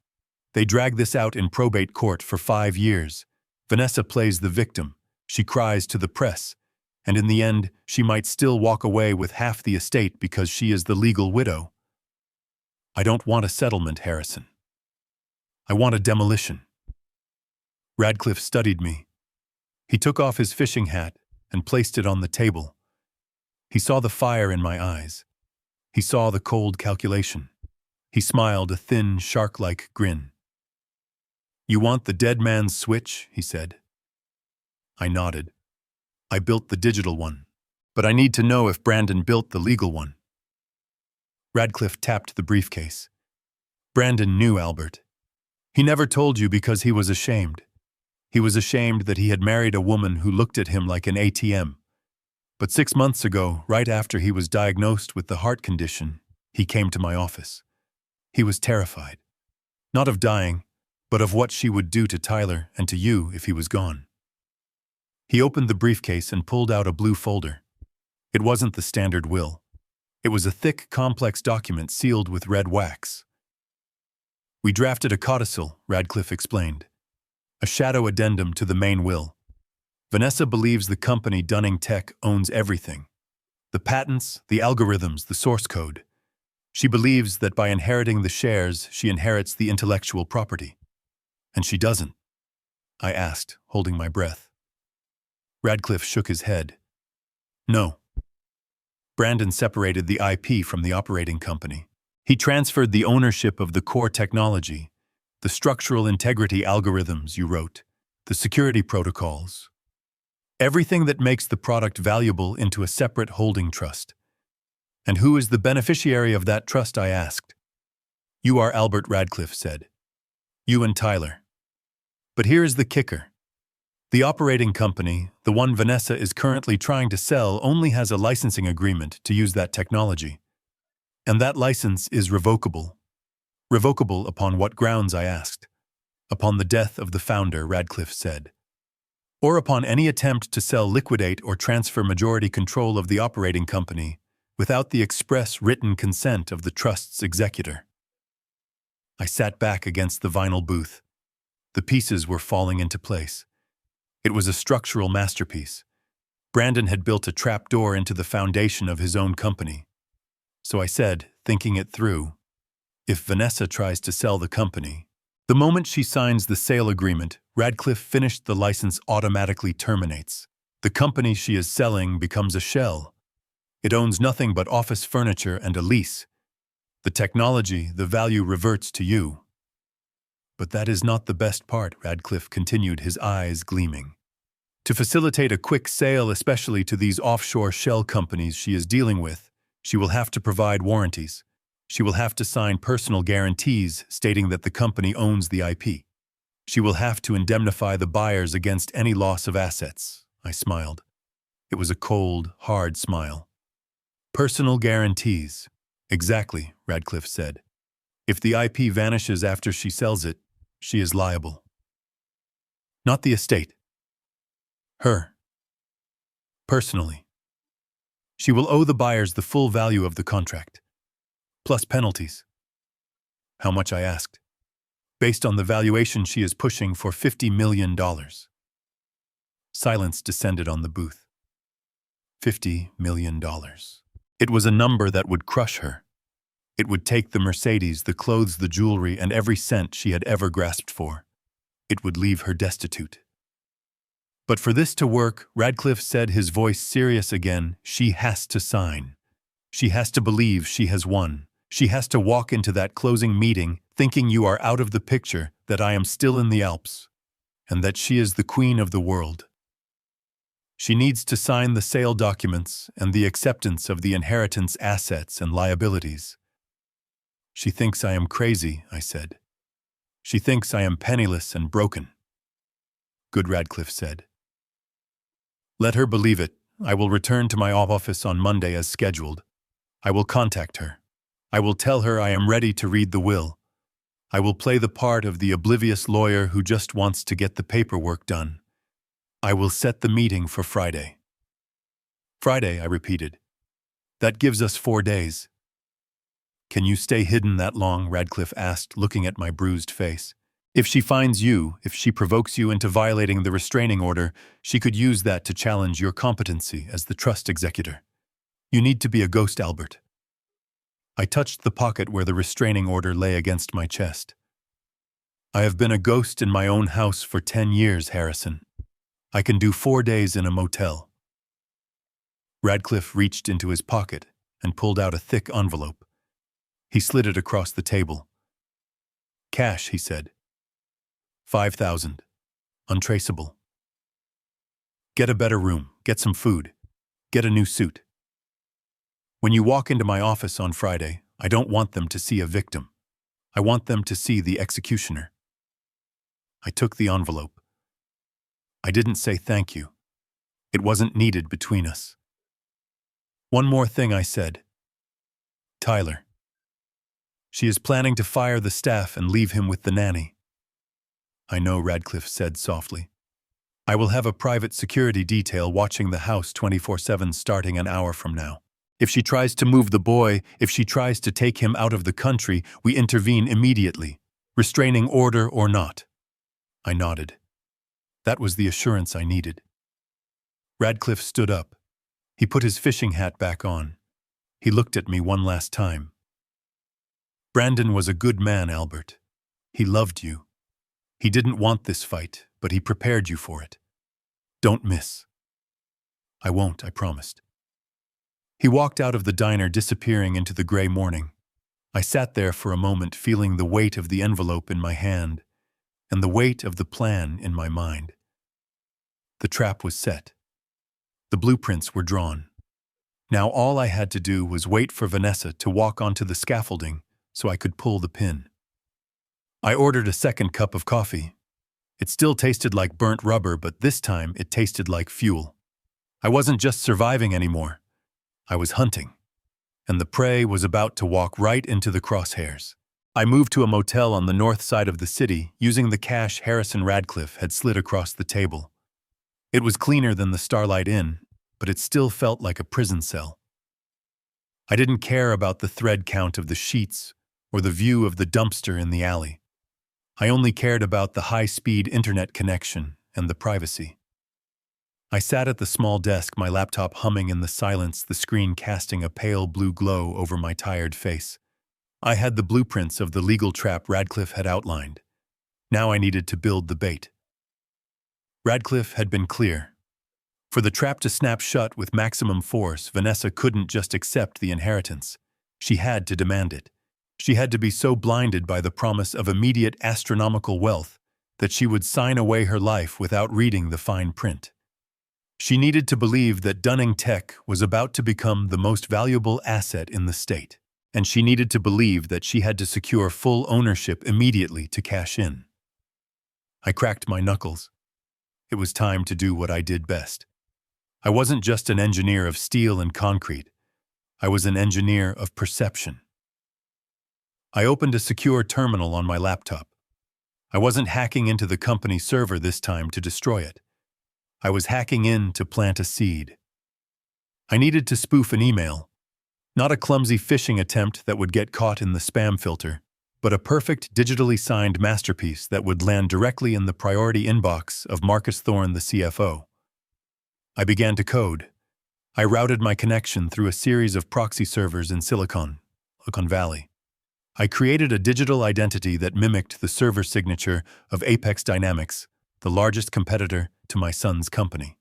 They drag this out in probate court for 5 years. Vanessa plays the victim. She cries to the press. And in the end, she might still walk away with half the estate because she is the legal widow. I don't want a settlement, Harrison. I want a demolition. Radcliffe studied me. He took off his fishing hat and placed it on the table. He saw the fire in my eyes. He saw the cold calculation. He smiled a thin, shark-like grin. You want the dead man's switch, he said. I nodded. I built the digital one, but I need to know if Brandon built the legal one. Radcliffe tapped the briefcase. Brandon knew Albert. He never told you because he was ashamed. He was ashamed that he had married a woman who looked at him like an ATM. But 6 months ago, right after he was diagnosed with the heart condition, he came to my office. He was terrified. Not of dying, but of what she would do to Tyler and to you if he was gone. He opened the briefcase and pulled out a blue folder. It wasn't the standard will. It was a thick, complex document sealed with red wax. We drafted a codicil, Radcliffe explained. A shadow addendum to the main will. Vanessa believes the company Dunning Tech owns everything. The patents, the algorithms, the source code. She believes that by inheriting the shares, she inherits the intellectual property. And she doesn't. I asked, holding my breath. Radcliffe shook his head. No. Brandon separated the IP from the operating company. He transferred the ownership of the core technology, the structural integrity algorithms you wrote, the security protocols, everything that makes the product valuable into a separate holding trust. And who is the beneficiary of that trust, I asked. You are, Albert, Radcliffe said. You and Tyler. But here is the kicker. The operating company, the one Vanessa is currently trying to sell, only has a licensing agreement to use that technology. And that license is revocable. Revocable upon what grounds, I asked. Upon the death of the founder, Radcliffe said. Or upon any attempt to sell, liquidate, or transfer majority control of the operating company without the express written consent of the trust's executor. I sat back against the vinyl booth. The pieces were falling into place. It was a structural masterpiece. Brandon had built a trapdoor into the foundation of his own company. So I said, thinking it through, if Vanessa tries to sell the company, the moment she signs the sale agreement, Radcliffe finished the license automatically terminates. The company she is selling becomes a shell. It owns nothing but office furniture and a lease. The technology, the value reverts to you. But that is not the best part, Radcliffe continued, his eyes gleaming. To facilitate a quick sale, especially to these offshore shell companies she is dealing with, she will have to provide warranties. She will have to sign personal guarantees stating that the company owns the IP. She will have to indemnify the buyers against any loss of assets. I smiled. It was a cold, hard smile. Personal guarantees. Exactly, Radcliffe said. If the IP vanishes after she sells it, she is liable. Not the estate. Her. Personally. She will owe the buyers the full value of the contract, plus penalties. How much, I asked. Based on the valuation she is pushing for $50 million. Silence descended on the booth. $50 million. It was a number that would crush her. It would take the Mercedes, the clothes, the jewelry, and every cent she had ever grasped for. It would leave her destitute. But for this to work, Radcliffe said, his voice serious again, she has to sign. She has to believe she has won. She has to walk into that closing meeting thinking you are out of the picture, that I am still in the Alps, and that she is the queen of the world. She needs to sign the sale documents and the acceptance of the inheritance assets and liabilities. She thinks I am crazy, I said. She thinks I am penniless and broken. Good, Radcliffe said. Let her believe it. I will return to my office on Monday as scheduled. I will contact her. I will tell her I am ready to read the will. I will play the part of the oblivious lawyer who just wants to get the paperwork done. I will set the meeting for Friday. Friday, I repeated. That gives us 4 days. Can you stay hidden that long? Radcliffe asked, looking at my bruised face. If she finds you, if she provokes you into violating the restraining order, she could use that to challenge your competency as the trust executor. You need to be a ghost, Albert. I touched the pocket where the restraining order lay against my chest. I have been a ghost in my own house for 10 years, Harrison. I can do 4 days in a motel. Radcliffe reached into his pocket and pulled out a thick envelope. He slid it across the table. Cash, he said. 5,000. Untraceable. Get a better room, get some food, get a new suit. When you walk into my office on Friday, I don't want them to see a victim. I want them to see the executioner. I took the envelope. I didn't say thank you. It wasn't needed between us. One more thing, I said. Tyler. She is planning to fire the staff and leave him with the nanny. I know, Radcliffe said softly. I will have a private security detail watching the house 24/7 starting an hour from now. If she tries to move the boy, if she tries to take him out of the country, we intervene immediately, restraining order or not. I nodded. That was the assurance I needed. Radcliffe stood up. He put his fishing hat back on. He looked at me one last time. Brandon was a good man, Albert. He loved you. He didn't want this fight, but he prepared you for it. Don't miss. I won't, I promised. He walked out of the diner, disappearing into the gray morning. I sat there for a moment, feeling the weight of the envelope in my hand and the weight of the plan in my mind. The trap was set. The blueprints were drawn. Now all I had to do was wait for Vanessa to walk onto the scaffolding so I could pull the pin. I ordered a second cup of coffee. It still tasted like burnt rubber, but this time it tasted like fuel. I wasn't just surviving anymore. I was hunting, and the prey was about to walk right into the crosshairs. I moved to a motel on the north side of the city, using the cash Harrison Radcliffe had slid across the table. It was cleaner than the Starlight Inn, but it still felt like a prison cell. I didn't care about the thread count of the sheets or the view of the dumpster in the alley. I only cared about the high-speed internet connection and the privacy. I sat at the small desk, my laptop humming in the silence, the screen casting a pale blue glow over my tired face. I had the blueprints of the legal trap Radcliffe had outlined. Now I needed to build the bait. Radcliffe had been clear. For the trap to snap shut with maximum force, Vanessa couldn't just accept the inheritance. She had to demand it. She had to be so blinded by the promise of immediate astronomical wealth that she would sign away her life without reading the fine print. She needed to believe that Dunning Tech was about to become the most valuable asset in the state, and she needed to believe that she had to secure full ownership immediately to cash in. I cracked my knuckles. It was time to do what I did best. I wasn't just an engineer of steel and concrete. I was an engineer of perception. I opened a secure terminal on my laptop. I wasn't hacking into the company server this time to destroy it. I was hacking in to plant a seed. I needed to spoof an email, not a clumsy phishing attempt that would get caught in the spam filter, but a perfect digitally signed masterpiece that would land directly in the priority inbox of Marcus Thorne, the CFO. I began to code. I routed my connection through a series of proxy servers in Silicon Valley. I created a digital identity that mimicked the server signature of Apex Dynamics, the largest competitor to my son's company.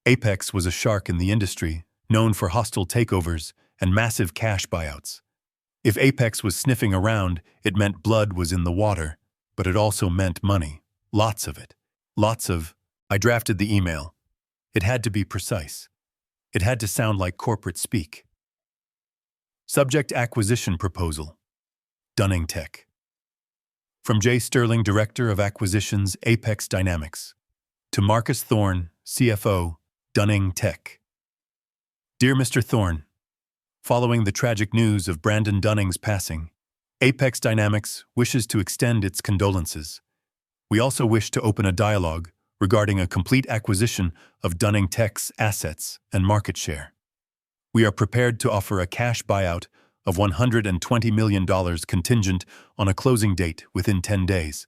Apex was a shark in the industry, known for hostile takeovers and massive cash buyouts. If Apex was sniffing around, it meant blood was in the water, but it also meant money. Lots of it. I drafted the email. It had to be precise. It had to sound like corporate speak. Subject: acquisition proposal. Dunning Tech. From J. Sterling, Director of Acquisitions, Apex Dynamics. To Marcus Thorne, CFO, Dunning Tech. Dear Mr. Thorne, following the tragic news of Brandon Dunning's passing, Apex Dynamics wishes to extend its condolences. We also wish to open a dialogue regarding a complete acquisition of Dunning Tech's assets and market share. We are prepared to offer a cash buyout of $120 million contingent on a closing date within 10 days.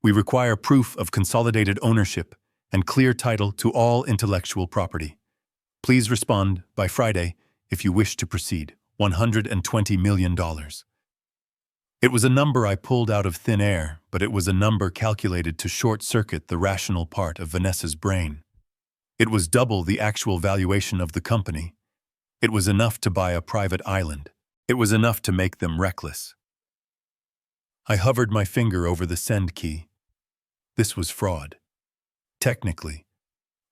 We require proof of consolidated ownership and clear title to all intellectual property. Please respond by Friday if you wish to proceed. $120 million. It was a number I pulled out of thin air, but it was a number calculated to short-circuit the rational part of Vanessa's brain. It was double the actual valuation of the company. It was enough to buy a private island. It was enough to make them reckless. I hovered my finger over the send key. This was fraud. Technically.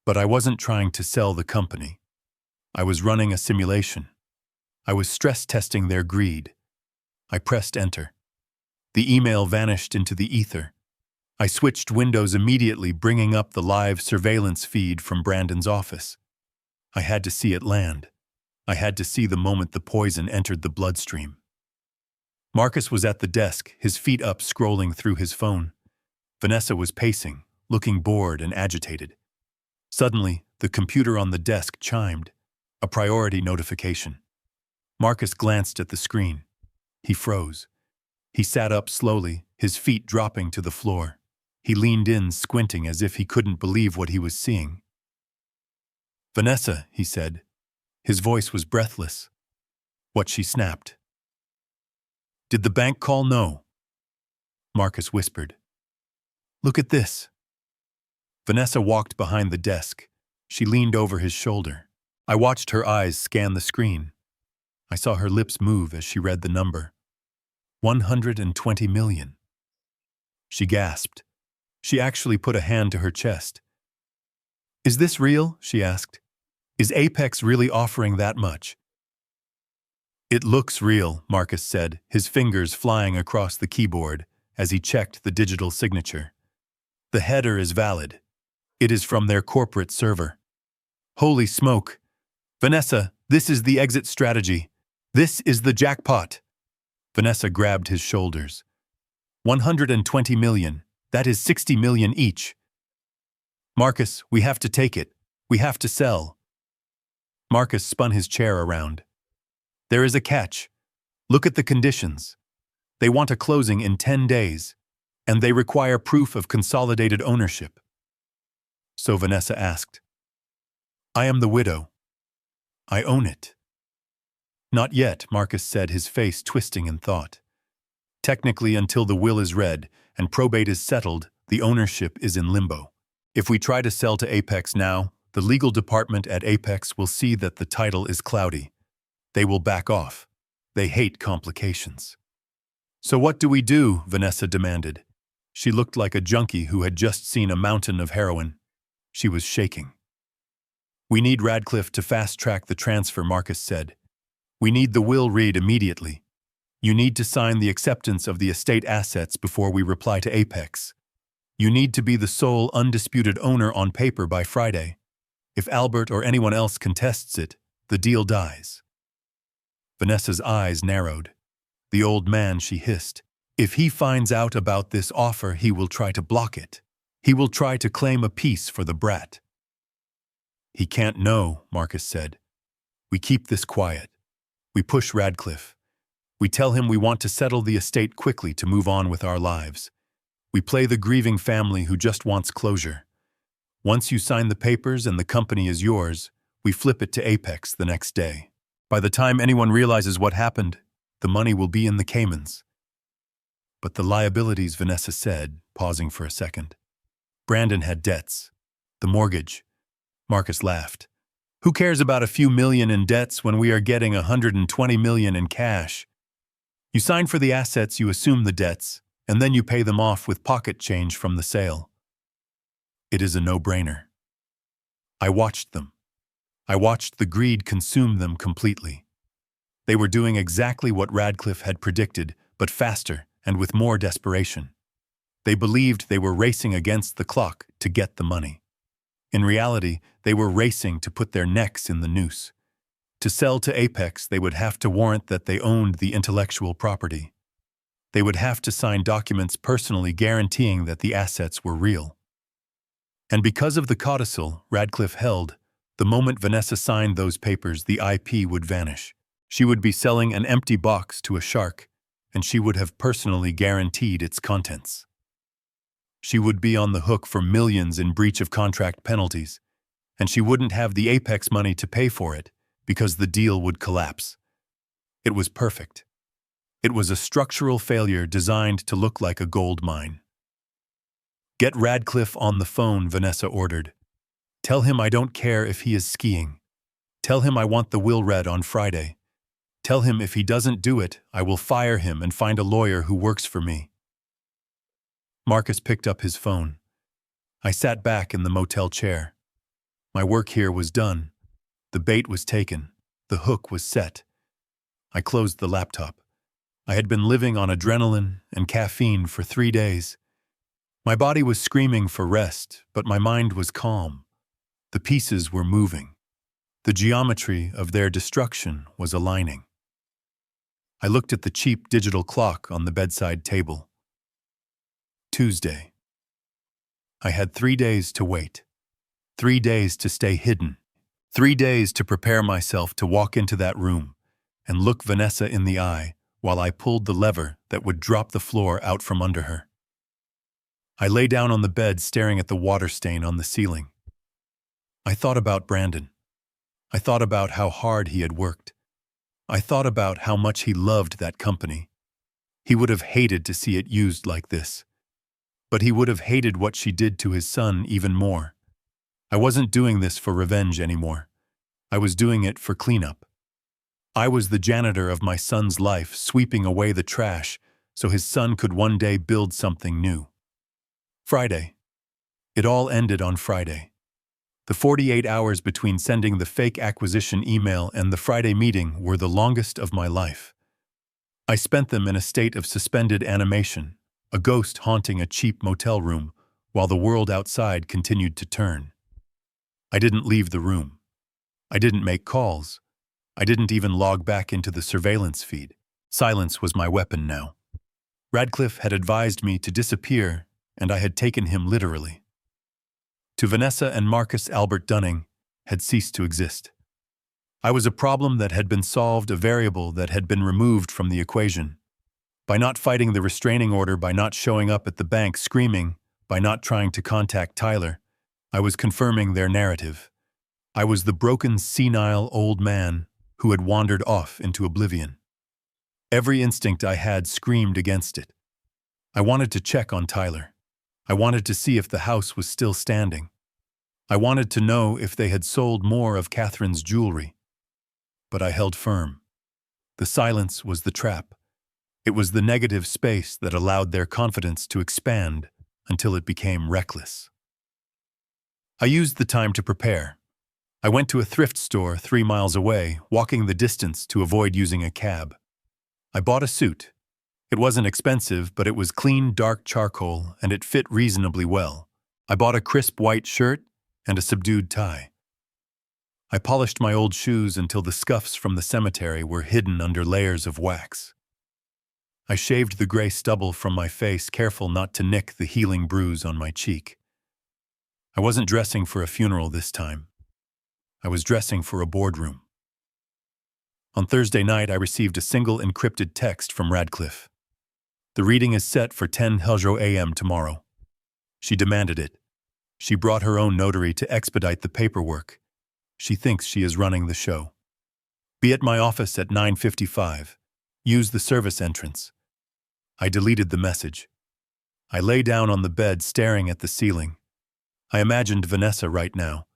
But I wasn't trying to sell the company. I was running a simulation. I was stress-testing their greed. I pressed enter. The email vanished into the ether. I switched windows immediately, bringing up the live surveillance feed from Brandon's office. I had to see it land. I had to see the moment the poison entered the bloodstream. Marcus was at the desk, his feet up, scrolling through his phone. Vanessa was pacing, looking bored and agitated. Suddenly, the computer on the desk chimed, a priority notification. Marcus glanced at the screen. He froze. He sat up slowly, his feet dropping to the floor. He leaned in, squinting as if he couldn't believe what he was seeing. "Vanessa," he said. His voice was breathless. What? She snapped. "Did the bank call?" "No." Marcus whispered. "Look at this." Vanessa walked behind the desk. She leaned over his shoulder. I watched her eyes scan the screen. I saw her lips move as she read the number. 120 million. She gasped. She actually put a hand to her chest. "Is this real?" she asked. "Is Apex really offering that much?" "It looks real," Marcus said, his fingers flying across the keyboard as he checked the digital signature. "The header is valid. It is from their corporate server." "Holy smoke! Vanessa, this is the exit strategy. This is the jackpot." Vanessa grabbed his shoulders. 120 million. That is 60 million each. "Marcus, we have to take it. We have to sell." Marcus spun his chair around. "There is a catch. Look at the conditions. They want a closing in 10 days, and they require proof of consolidated ownership." So Vanessa asked, "I am the widow. I own it." "Not yet," Marcus said, his face twisting in thought. "Technically, until the will is read and probate is settled, the ownership is in limbo. If we try to sell to Apex now, the legal department at Apex will see that the title is cloudy. They will back off. They hate complications." "So what do we do?" Vanessa demanded. She looked like a junkie who had just seen a mountain of heroin. She was shaking. "We need Radcliffe to fast-track the transfer," Marcus said. "We need the will read immediately. You need to sign the acceptance of the estate assets before we reply to Apex. You need to be the sole undisputed owner on paper by Friday. If Albert or anyone else contests it, the deal dies." Vanessa's eyes narrowed. "The old man," she hissed. "If he finds out about this offer, he will try to block it. He will try to claim a piece for the brat." "He can't know," Marcus said. "We keep this quiet. We push Radcliffe. We tell him we want to settle the estate quickly to move on with our lives. We play the grieving family who just wants closure. Once you sign the papers and the company is yours, we flip it to Apex the next day. By the time anyone realizes what happened, the money will be in the Caymans." "But the liabilities," Vanessa said, pausing for a second. "Brandon had debts. The mortgage." Marcus laughed. "Who cares about a few million in debts when we are getting 120 million in cash? You sign for the assets, you assume the debts, and then you pay them off with pocket change from the sale. It is a no-brainer." I watched them. I watched the greed consume them completely. They were doing exactly what Radcliffe had predicted, but faster and with more desperation. They believed they were racing against the clock to get the money. In reality, they were racing to put their necks in the noose. To sell to Apex, they would have to warrant that they owned the intellectual property. They would have to sign documents personally guaranteeing that the assets were real. And because of the codicil Radcliffe held, the moment Vanessa signed those papers, the IP would vanish. She would be selling an empty box to a shark, and she would have personally guaranteed its contents. She would be on the hook for millions in breach of contract penalties, and she wouldn't have the Apex money to pay for it because the deal would collapse. It was perfect. It was a structural failure designed to look like a gold mine. "Get Radcliffe on the phone," Vanessa ordered. "Tell him I don't care if he is skiing. Tell him I want the will read on Friday. Tell him if he doesn't do it, I will fire him and find a lawyer who works for me." Marcus picked up his phone. I sat back in the motel chair. My work here was done. The bait was taken. The hook was set. I closed the laptop. I had been living on adrenaline and caffeine for 3 days. My body was screaming for rest, but my mind was calm. The pieces were moving. The geometry of their destruction was aligning. I looked at the cheap digital clock on the bedside table. Tuesday. I had 3 days to wait. 3 days to stay hidden. 3 days to prepare myself to walk into that room and look Vanessa in the eye while I pulled the lever that would drop the floor out from under her. I lay down on the bed staring at the water stain on the ceiling. I thought about Brandon. I thought about how hard he had worked. I thought about how much he loved that company. He would have hated to see it used like this. But he would have hated what she did to his son even more. I wasn't doing this for revenge anymore. I was doing it for cleanup. I was the janitor of my son's life, sweeping away the trash so his son could one day build something new. Friday. It all ended on Friday. The 48 hours between sending the fake acquisition email and the Friday meeting were the longest of my life. I spent them in a state of suspended animation, a ghost haunting a cheap motel room, while the world outside continued to turn. I didn't leave the room. I didn't make calls. I didn't even log back into the surveillance feed. Silence was my weapon now. Radcliffe had advised me to disappear, and I had taken him literally. To Vanessa and Marcus, Albert Dunning had ceased to exist. I was a problem that had been solved, a variable that had been removed from the equation. By not fighting the restraining order, by not showing up at the bank screaming, by not trying to contact Tyler, I was confirming their narrative. I was the broken, senile old man who had wandered off into oblivion. Every instinct I had screamed against it. I wanted to check on Tyler. I wanted to see if the house was still standing. I wanted to know if they had sold more of Catherine's jewelry. But I held firm. The silence was the trap. It was the negative space that allowed their confidence to expand until it became reckless. I used the time to prepare. I went to a thrift store 3 miles away, walking the distance to avoid using a cab. I bought a suit. It wasn't expensive, but it was clean, dark charcoal, and it fit reasonably well. I bought a crisp white shirt and a subdued tie. I polished my old shoes until the scuffs from the cemetery were hidden under layers of wax. I shaved the gray stubble from my face, careful not to nick the healing bruise on my cheek. I wasn't dressing for a funeral this time. I was dressing for a boardroom. On Thursday night, I received a single encrypted text from Radcliffe. "The reading is set for 10 a.m. tomorrow." She demanded it. She brought her own notary to expedite the paperwork. She thinks she is running the show. "Be at my office at 9:55. Use the service entrance." I deleted the message. I lay down on the bed staring at the ceiling. I imagined Vanessa right now.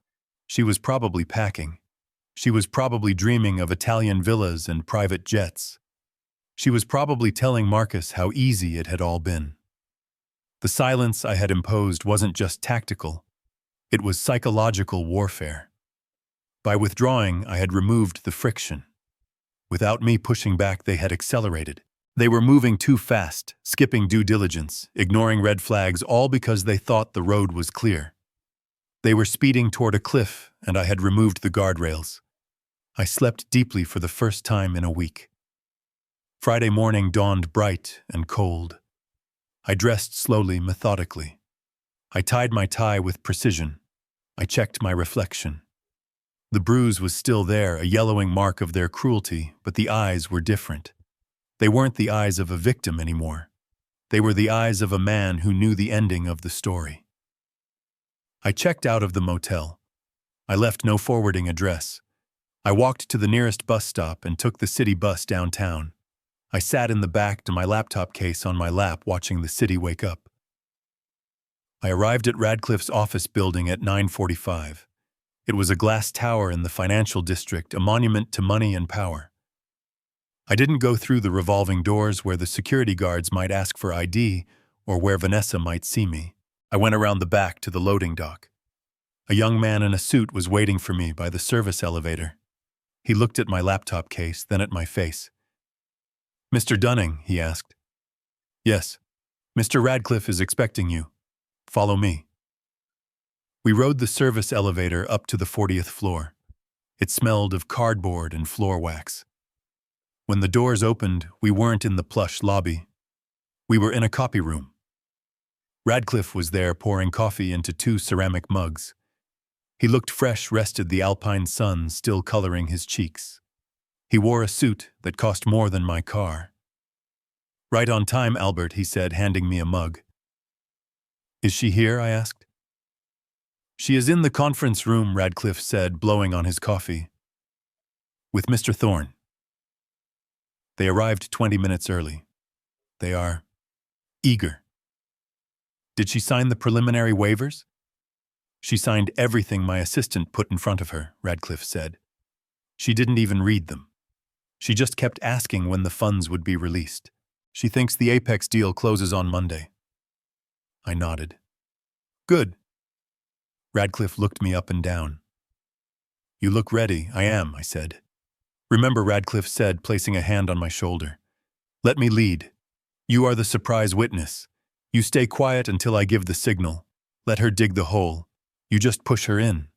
She was probably packing. She was probably dreaming of Italian villas and private jets. She was probably telling Marcus how easy it had all been. The silence I had imposed wasn't just tactical. It was psychological warfare. By withdrawing, I had removed the friction. Without me pushing back, they had accelerated. They were moving too fast, skipping due diligence, ignoring red flags, all because they thought the road was clear. They were speeding toward a cliff, and I had removed the guardrails. I slept deeply for the first time in a week. Friday morning dawned bright and cold. I dressed slowly, methodically. I tied my tie with precision. I checked my reflection. The bruise was still there, a yellowing mark of their cruelty, but the eyes were different. They weren't the eyes of a victim anymore. They were the eyes of a man who knew the ending of the story. I checked out of the motel. I left no forwarding address. I walked to the nearest bus stop and took the city bus downtown. I sat in the back to my laptop case on my lap watching the city wake up. I arrived at Radcliffe's office building at 9:45. It was a glass tower in the financial district, a monument to money and power. I didn't go through the revolving doors where the security guards might ask for ID or where Vanessa might see me. I went around the back to the loading dock. A young man in a suit was waiting for me by the service elevator. He looked at my laptop case, then at my face. "Mr. Dunning," he asked. "Yes. Mr. Radcliffe is expecting you. Follow me." We rode the service elevator up to the 40th floor. It smelled of cardboard and floor wax. When the doors opened, we weren't in the plush lobby. We were in a copy room. Radcliffe was there pouring coffee into 2 ceramic mugs. He looked fresh, rested, the alpine sun still coloring his cheeks. He wore a suit that cost more than my car. "Right on time, Albert," he said, handing me a mug. "Is she here?" I asked. "She is in the conference room," Radcliffe said, blowing on his coffee. "With Mr. Thorne." They arrived 20 minutes early. They are eager. "Did she sign the preliminary waivers?" "She signed everything my assistant put in front of her," Radcliffe said. "She didn't even read them. She just kept asking when the funds would be released. She thinks the Apex deal closes on Monday." I nodded. "Good." Radcliffe looked me up and down. "You look ready." "I am," I said. "Remember," Radcliffe said, placing a hand on my shoulder. "Let me lead. You are the surprise witness. You stay quiet until I give the signal. Let her dig the hole. You just push her in."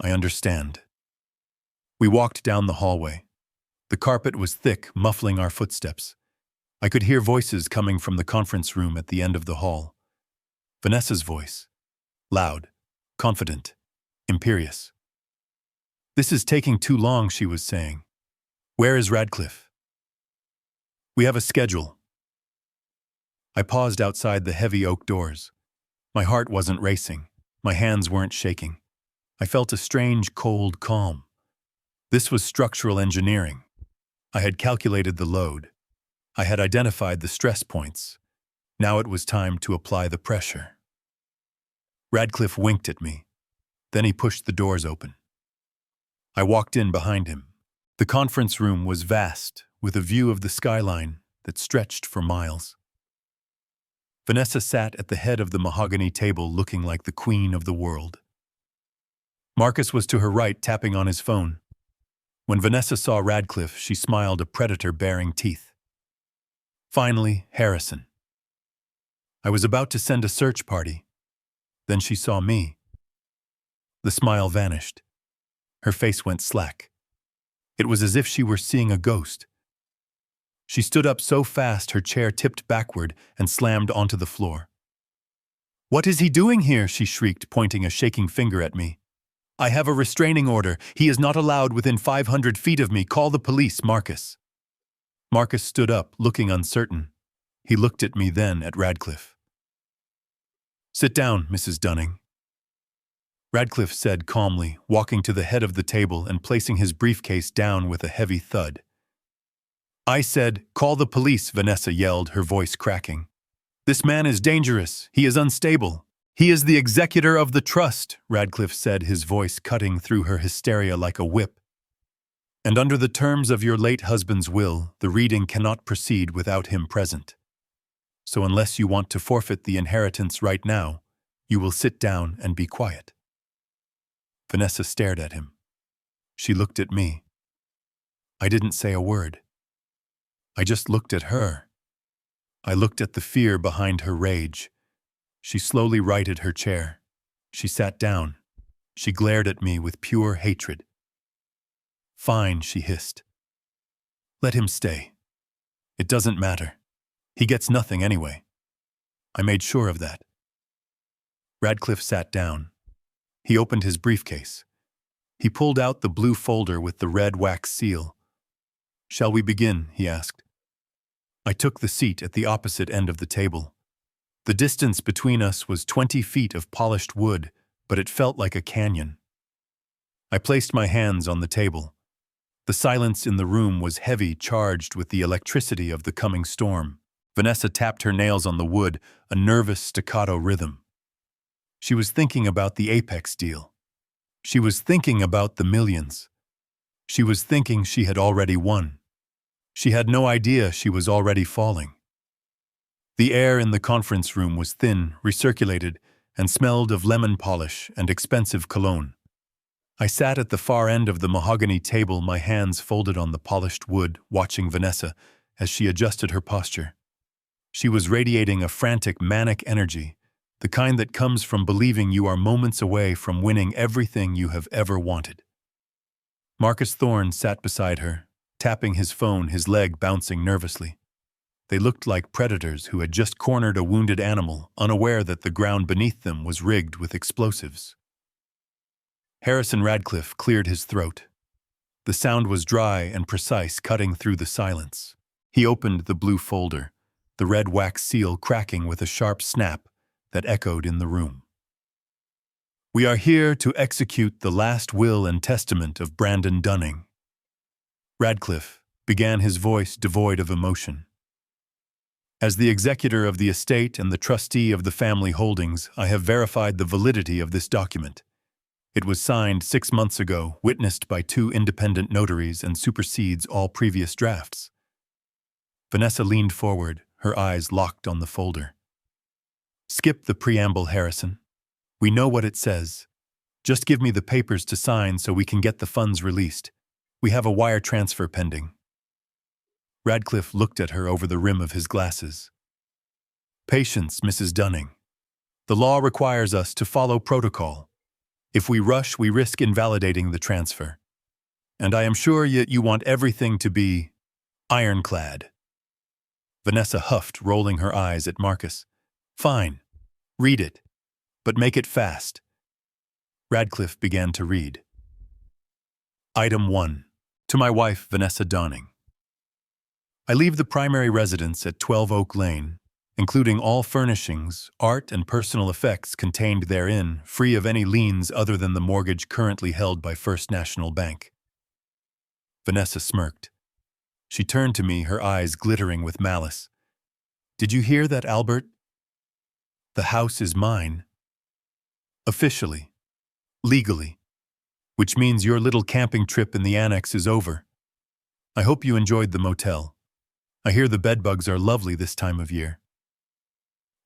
"I understand." We walked down the hallway. The carpet was thick, muffling our footsteps. I could hear voices coming from the conference room at the end of the hall. Vanessa's voice. Loud, confident, imperious. "This is taking too long," she was saying. "Where is Radcliffe?" "We have a schedule." I paused outside the heavy oak doors. My heart wasn't racing. My hands weren't shaking. I felt a strange, cold calm. This was structural engineering. I had calculated the load. I had identified the stress points. Now it was time to apply the pressure. Radcliffe winked at me. Then he pushed the doors open. I walked in behind him. The conference room was vast, with a view of the skyline that stretched for miles. Vanessa sat at the head of the mahogany table looking like the queen of the world. Marcus was to her right, tapping on his phone. When Vanessa saw Radcliffe, she smiled, a predator baring teeth. Finally, Harrison. I was about to send a search party. Then she saw me. The smile vanished. Her face went slack. It was as if she were seeing a ghost. She stood up so fast her chair tipped backward and slammed onto the floor. "What is he doing here?" she shrieked, pointing a shaking finger at me. "I have a restraining order. He is not allowed within 500 feet of me. Call the police, Marcus." Marcus stood up, looking uncertain. He looked at me, then at Radcliffe. "Sit down, Mrs. Dunning." Radcliffe said calmly, walking to the head of the table and placing his briefcase down with a heavy thud. "I said, call the police," Vanessa yelled, her voice cracking. "This man is dangerous. He is unstable. He is the executor of the trust," Radcliffe said, his voice cutting through her hysteria like a whip. "And under the terms of your late husband's will, the reading cannot proceed without him present. So unless you want to forfeit the inheritance right now, you will sit down and be quiet." Vanessa stared at him. She looked at me. I didn't say a word. I just looked at her. I looked at the fear behind her rage. She slowly righted her chair. She sat down. She glared at me with pure hatred. "Fine," she hissed. Let him stay. It doesn't matter. He gets nothing anyway. I made sure of that. Radcliffe sat down. He opened his briefcase. He pulled out the blue folder with the red wax seal. "Shall we begin?" he asked. I took the seat at the opposite end of the table. The distance between us was 20 feet of polished wood, but it felt like a canyon. I placed my hands on the table. The silence in the room was heavy, charged with the electricity of the coming storm. Vanessa tapped her nails on the wood, a nervous staccato rhythm. She was thinking about the Apex deal. She was thinking about the millions. She was thinking she had already won. She had no idea she was already falling. The air in the conference room was thin, recirculated, and smelled of lemon polish and expensive cologne. I sat at the far end of the mahogany table, my hands folded on the polished wood, watching Vanessa as she adjusted her posture. She was radiating a frantic, manic energy, the kind that comes from believing you are moments away from winning everything you have ever wanted. Marcus Thorne sat beside her, tapping his phone, his leg bouncing nervously. They looked like predators who had just cornered a wounded animal, unaware that the ground beneath them was rigged with explosives. Harrison Radcliffe cleared his throat. The sound was dry and precise, cutting through the silence. He opened the blue folder, the red wax seal cracking with a sharp snap that echoed in the room. "We are here to execute the last will and testament of Brandon Dunning." Radcliffe began, his voice devoid of emotion. "As the executor of the estate and the trustee of the family holdings, I have verified the validity of this document. It was signed 6 months ago, witnessed by 2 independent notaries, and supersedes all previous drafts." Vanessa leaned forward, her eyes locked on the folder. "Skip the preamble, Harrison. We know what it says. Just give me the papers to sign so we can get the funds released. We have a wire transfer pending." Radcliffe looked at her over the rim of his glasses. "Patience, Mrs. Dunning. The law requires us to follow protocol. If we rush, we risk invalidating the transfer. And I am sure you want everything to be ironclad." Vanessa huffed, rolling her eyes at Marcus. "Fine. Read it. But make it fast." Radcliffe began to read. Item 1. To my wife, Vanessa Dunning. I leave the primary residence at 12 Oak Lane, including all furnishings, art, and personal effects contained therein, free of any liens other than the mortgage currently held by First National Bank. Vanessa smirked. She turned to me, her eyes glittering with malice. "Did you hear that, Albert? The house is mine. Officially. Legally. Which means your little camping trip in the annex is over. I hope you enjoyed the motel. I hear the bedbugs are lovely this time of year."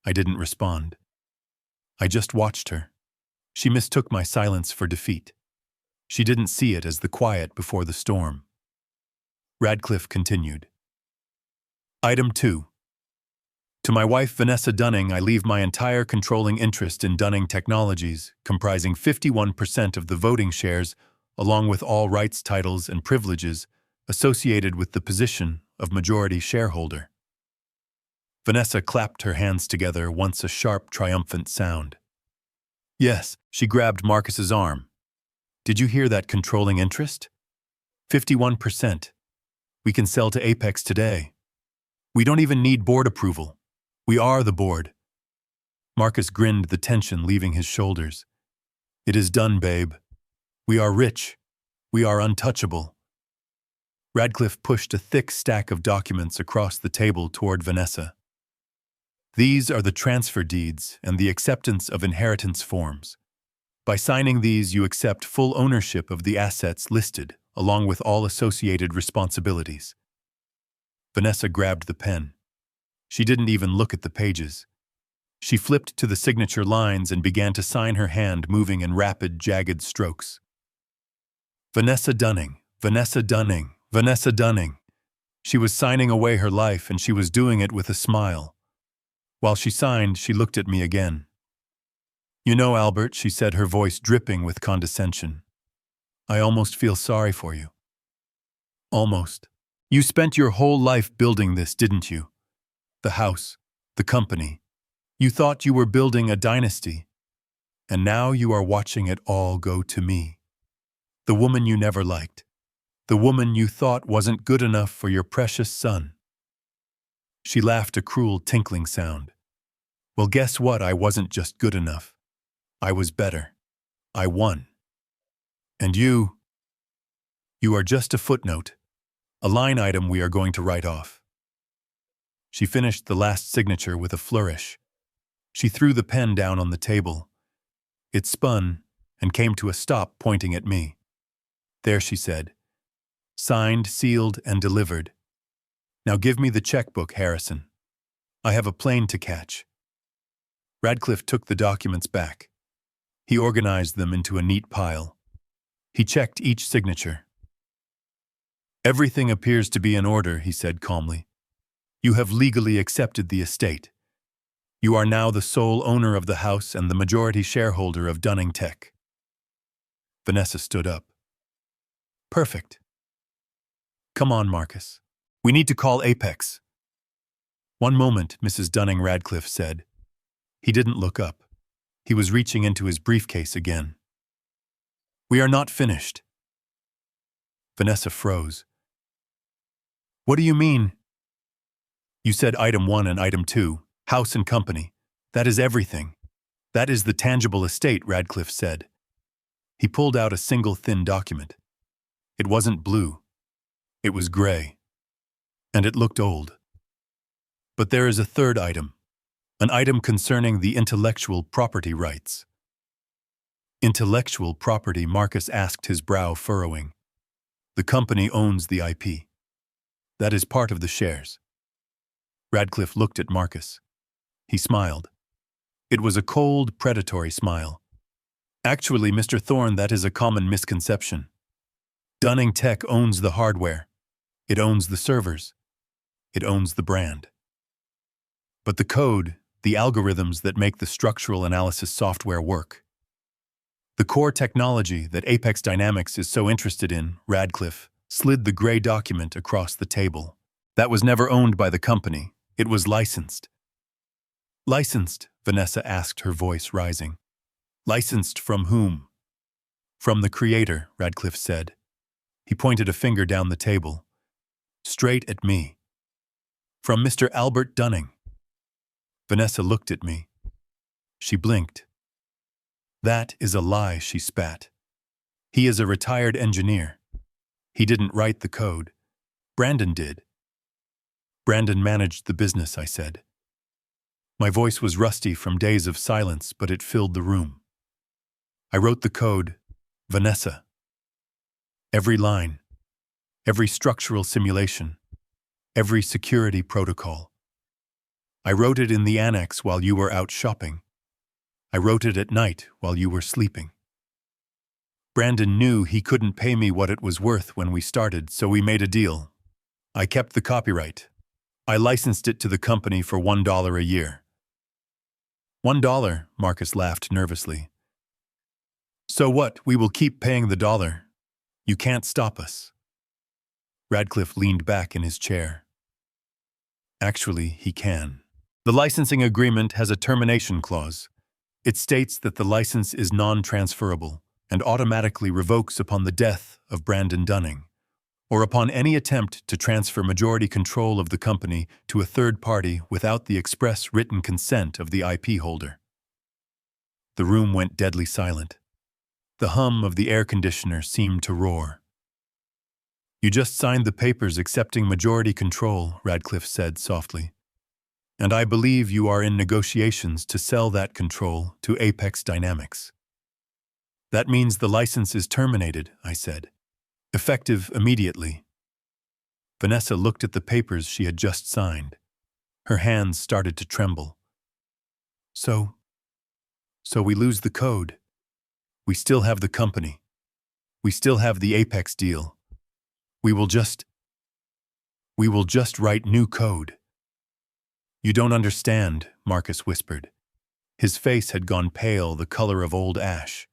I didn't respond. I just watched her. She mistook my silence for defeat. She didn't see it as the quiet before the storm. Radcliffe continued. Item 2. To my wife, Vanessa Dunning, I leave my entire controlling interest in Dunning Technologies, comprising 51% of the voting shares, along with all rights, titles, and privileges associated with the position of majority shareholder. Vanessa clapped her hands together, once a sharp, triumphant sound. Yes, she grabbed Marcus's arm. Did you hear that controlling interest? 51%. We can sell to Apex today. We don't even need board approval. We are the board. Marcus grinned, the tension leaving his shoulders. It is done, babe. We are rich. We are untouchable. Radcliffe pushed a thick stack of documents across the table toward Vanessa. These are the transfer deeds and the acceptance of inheritance forms. By signing these, you accept full ownership of the assets listed, along with all associated responsibilities. Vanessa grabbed the pen. She didn't even look at the pages. She flipped to the signature lines and began to sign, her hand moving in rapid, jagged strokes. Vanessa Dunning, Vanessa Dunning, Vanessa Dunning. She was signing away her life, and she was doing it with a smile. While she signed, she looked at me again. You know, Albert, she said, her voice dripping with condescension. I almost feel sorry for you. Almost. You spent your whole life building this, didn't you? The house, the company. You thought you were building a dynasty, and now you are watching it all go to me. The woman you never liked. The woman you thought wasn't good enough for your precious son. She laughed a cruel tinkling sound. Well, guess what? I wasn't just good enough. I was better. I won. And you are just a footnote, a line item we are going to write off. She finished the last signature with a flourish. She threw the pen down on the table. It spun and came to a stop, pointing at me. There, she said. Signed, sealed, and delivered. Now give me the checkbook, Harrison. I have a plane to catch. Radcliffe took the documents back. He organized them into a neat pile. He checked each signature. Everything appears to be in order, he said calmly. You have legally accepted the estate. You are now the sole owner of the house and the majority shareholder of Dunning Tech. Vanessa stood up. Perfect. Come on, Marcus. We need to call Apex. One moment, Mrs. Dunning, Radcliffe said. He didn't look up. He was reaching into his briefcase again. We are not finished. Vanessa froze. What do you mean? You said item 1 and item 2, house and company. That is everything. That is the tangible estate, Radcliffe said. He pulled out a single thin document. It wasn't blue. It was gray. And it looked old. But there is a third item. An item concerning the intellectual property rights. Intellectual property, Marcus asked, his brow furrowing. The company owns the IP. That is part of the shares. Radcliffe looked at Marcus. He smiled. It was a cold, predatory smile. Actually, Mr. Thorne, that is a common misconception. Dunning Tech owns the hardware. It owns the servers. It owns the brand. But the code, the algorithms that make the structural analysis software work. The core technology that Apex Dynamics is so interested in, Radcliffe slid the gray document across the table. That was never owned by the company. It was licensed. Licensed? Vanessa asked, her voice rising. Licensed from whom? From the creator, Radcliffe said. He pointed a finger down the table. Straight at me. From Mr. Albert Dunning. Vanessa looked at me. She blinked. That is a lie, she spat. He is a retired engineer. He didn't write the code. Brandon did. Brandon managed the business, I said. My voice was rusty from days of silence, but it filled the room. I wrote the code, Vanessa. Every line, every structural simulation, every security protocol. I wrote it in the annex while you were out shopping. I wrote it at night while you were sleeping. Brandon knew he couldn't pay me what it was worth when we started, so we made a deal. I kept the copyright. I licensed it to the company for $1 a year. $1, Marcus laughed nervously. So what? We will keep paying the dollar. You can't stop us. Radcliffe leaned back in his chair. Actually, he can. The licensing agreement has a termination clause. It states that the license is non-transferable and automatically revokes upon the death of Brandon Dunning, or upon any attempt to transfer majority control of the company to a third party without the express written consent of the IP holder. The room went deadly silent. The hum of the air conditioner seemed to roar. You just signed the papers accepting majority control, Radcliffe said softly. And I believe you are in negotiations to sell that control to Apex Dynamics. That means the license is terminated, I said. Effective immediately. Vanessa looked at the papers she had just signed. Her hands started to tremble. So we lose the code. We still have the company. We still have the Apex deal. We will just write new code. You don't understand, Marcus whispered. His face had gone pale, the color of old ash.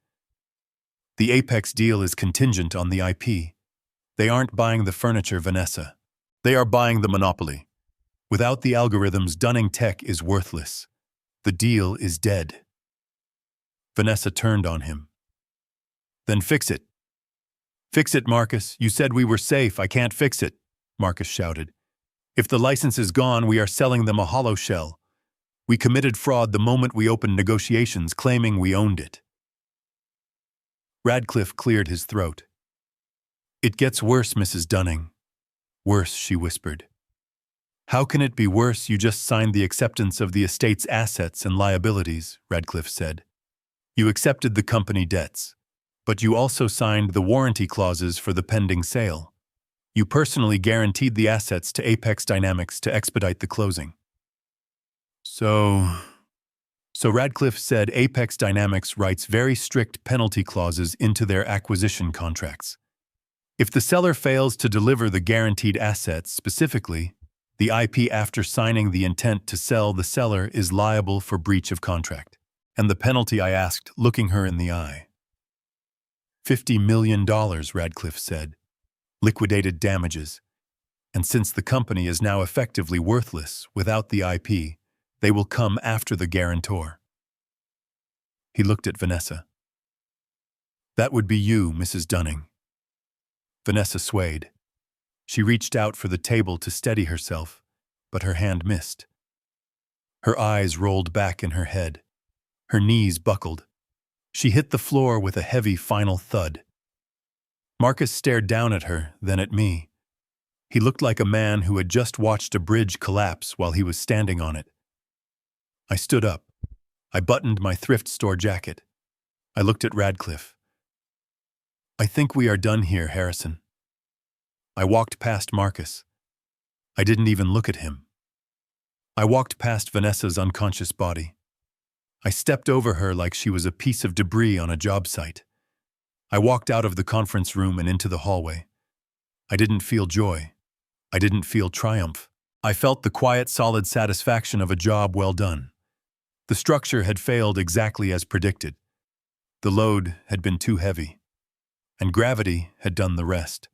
The Apex deal is contingent on the IP. They aren't buying the furniture, Vanessa. They are buying the monopoly. Without the algorithms, Dunning Tech is worthless. The deal is dead. Vanessa turned on him. Then fix it. Fix it, Marcus. You said we were safe. I can't fix it, Marcus shouted. If the license is gone, we are selling them a hollow shell. We committed fraud the moment we opened negotiations, claiming we owned it. Radcliffe cleared his throat. It gets worse, Mrs. Dunning. Worse, she whispered. How can it be worse? You just signed the acceptance of the estate's assets and liabilities, Radcliffe said. You accepted the company debts, but you also signed the warranty clauses for the pending sale. You personally guaranteed the assets to Apex Dynamics to expedite the closing. So Radcliffe said Apex Dynamics writes very strict penalty clauses into their acquisition contracts. If the seller fails to deliver the guaranteed assets, specifically the IP after signing the intent to sell, the seller is liable for breach of contract. And the penalty, I asked, looking her in the eye. $50 million, Radcliffe said. Liquidated damages. And since the company is now effectively worthless without the IP, they will come after the guarantor. He looked at Vanessa. That would be you, Mrs. Dunning. Vanessa swayed. She reached out for the table to steady herself, but her hand missed. Her eyes rolled back in her head. Her knees buckled. She hit the floor with a heavy final thud. Marcus stared down at her, then at me. He looked like a man who had just watched a bridge collapse while he was standing on it. I stood up. I buttoned my thrift store jacket. I looked at Radcliffe. I think we are done here, Harrison. I walked past Marcus. I didn't even look at him. I walked past Vanessa's unconscious body. I stepped over her like she was a piece of debris on a job site. I walked out of the conference room and into the hallway. I didn't feel joy. I didn't feel triumph. I felt the quiet, solid satisfaction of a job well done. The structure had failed exactly as predicted. The load had been too heavy, and gravity had done the rest.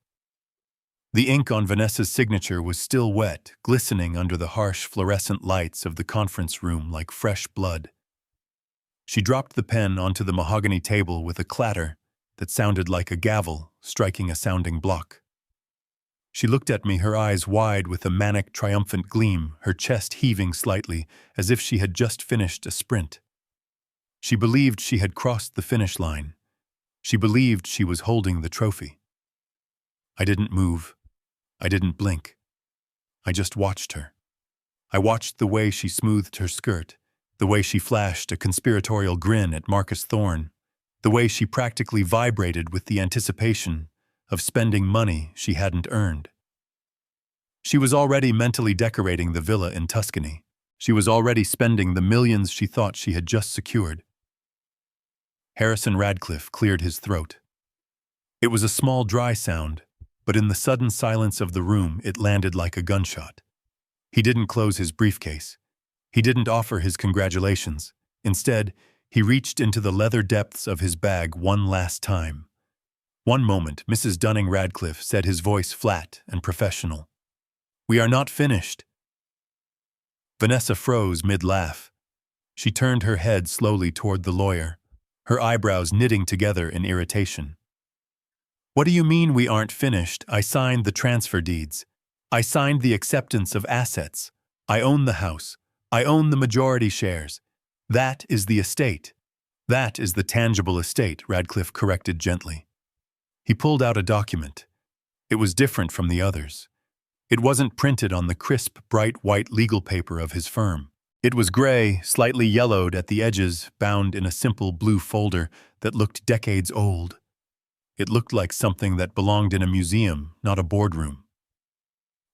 The ink on Vanessa's signature was still wet, glistening under the harsh fluorescent lights of the conference room like fresh blood. She dropped the pen onto the mahogany table with a clatter that sounded like a gavel striking a sounding block. She looked at me, her eyes wide with a manic, triumphant gleam, her chest heaving slightly as if she had just finished a sprint. She believed she had crossed the finish line. She believed she was holding the trophy. I didn't move. I didn't blink. I just watched her. I watched the way she smoothed her skirt, the way she flashed a conspiratorial grin at Marcus Thorne, the way she practically vibrated with the anticipation of spending money she hadn't earned. She was already mentally decorating the villa in Tuscany. She was already spending the millions she thought she had just secured. Harrison Radcliffe cleared his throat. It was a small, dry sound, but in the sudden silence of the room, it landed like a gunshot. He didn't close his briefcase. He didn't offer his congratulations. Instead, he reached into the leather depths of his bag one last time. One moment, Mrs. Dunning, Radcliffe said, his voice flat and professional. We are not finished. Vanessa froze mid-laugh. She turned her head slowly toward the lawyer, her eyebrows knitting together in irritation. What do you mean we aren't finished? I signed the transfer deeds. I signed the acceptance of assets. I own the house. I own the majority shares. That is the estate. That is the tangible estate, Radcliffe corrected gently. He pulled out a document. It was different from the others. It wasn't printed on the crisp, bright white legal paper of his firm. It was gray, slightly yellowed at the edges, bound in a simple blue folder that looked decades old. It looked like something that belonged in a museum, not a boardroom.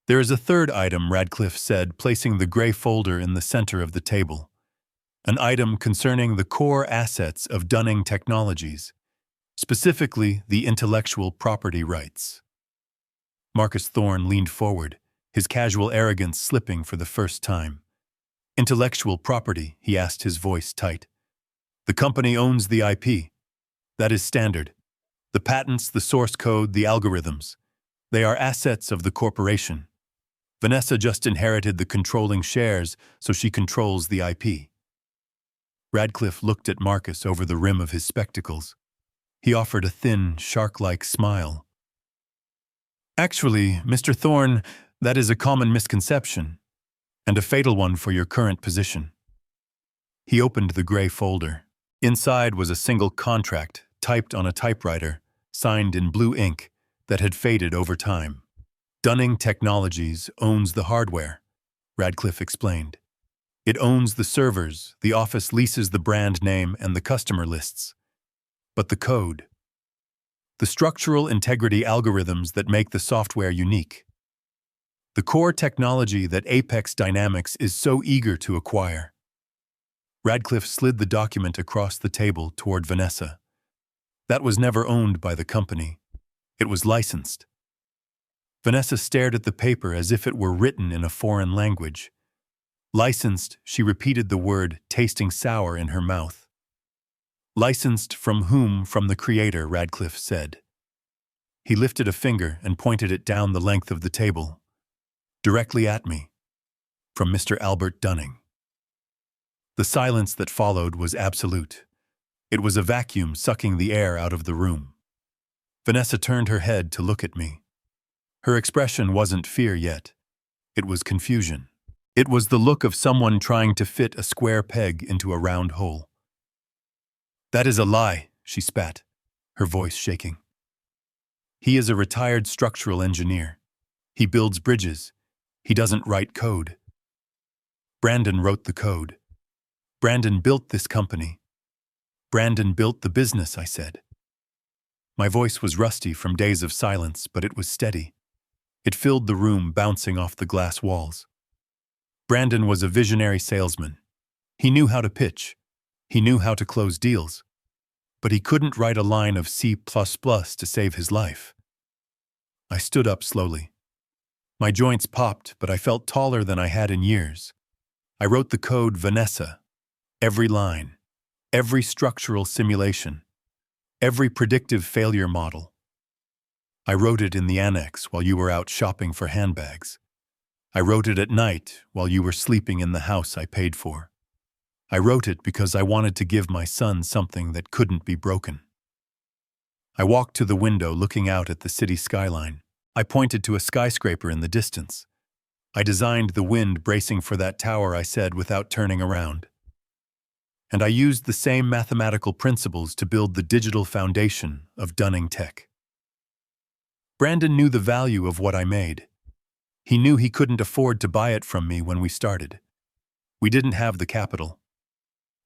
There is a third item, Radcliffe said, placing the gray folder in the center of the table. An item concerning the core assets of Dunning Technologies, specifically the intellectual property rights. Marcus Thorne leaned forward, his casual arrogance slipping for the first time. Intellectual property, he asked, his voice tight. The company owns the IP. That is standard. The patents, the source code, the algorithms. They are assets of the corporation. Vanessa just inherited the controlling shares, so she controls the IP. Radcliffe looked at Marcus over the rim of his spectacles. He offered a thin, shark-like smile. Actually, Mr. Thorne, that is a common misconception, and a fatal one for your current position. He opened the gray folder. Inside was a single contract, typed on a typewriter, signed in blue ink, that had faded over time. Dunning Technologies owns the hardware, Radcliffe explained. It owns the servers, the office leases the brand name and the customer lists. But the code, the structural integrity algorithms that make the software unique, the core technology that Apex Dynamics is so eager to acquire. Radcliffe slid the document across the table toward Vanessa. That was never owned by the company. It was licensed. Vanessa stared at the paper as if it were written in a foreign language. Licensed, she repeated the word, tasting sour in her mouth. Licensed from whom? From the creator, Radcliffe said. He lifted a finger and pointed it down the length of the table. Directly at me. From Mr. Albert Dunning. The silence that followed was absolute. It was a vacuum sucking the air out of the room. Vanessa turned her head to look at me. Her expression wasn't fear yet. It was confusion. It was the look of someone trying to fit a square peg into a round hole. That is a lie, she spat, her voice shaking. He is a retired structural engineer. He builds bridges. He doesn't write code. Brandon wrote the code. Brandon built this company. Brandon built the business, I said. My voice was rusty from days of silence, but it was steady. It filled the room, bouncing off the glass walls. Brandon was a visionary salesman. He knew how to pitch. He knew how to close deals. But he couldn't write a line of C++ to save his life. I stood up slowly. My joints popped, but I felt taller than I had in years. I wrote the code Vanessa. Every line. Every structural simulation. Every predictive failure model. I wrote it in the annex while you were out shopping for handbags. I wrote it at night while you were sleeping in the house I paid for. I wrote it because I wanted to give my son something that couldn't be broken. I walked to the window looking out at the city skyline. I pointed to a skyscraper in the distance. I designed the wind bracing for that tower, I said without turning around. And I used the same mathematical principles to build the digital foundation of Dunning Tech. Brandon knew the value of what I made. He knew he couldn't afford to buy it from me when we started. We didn't have the capital.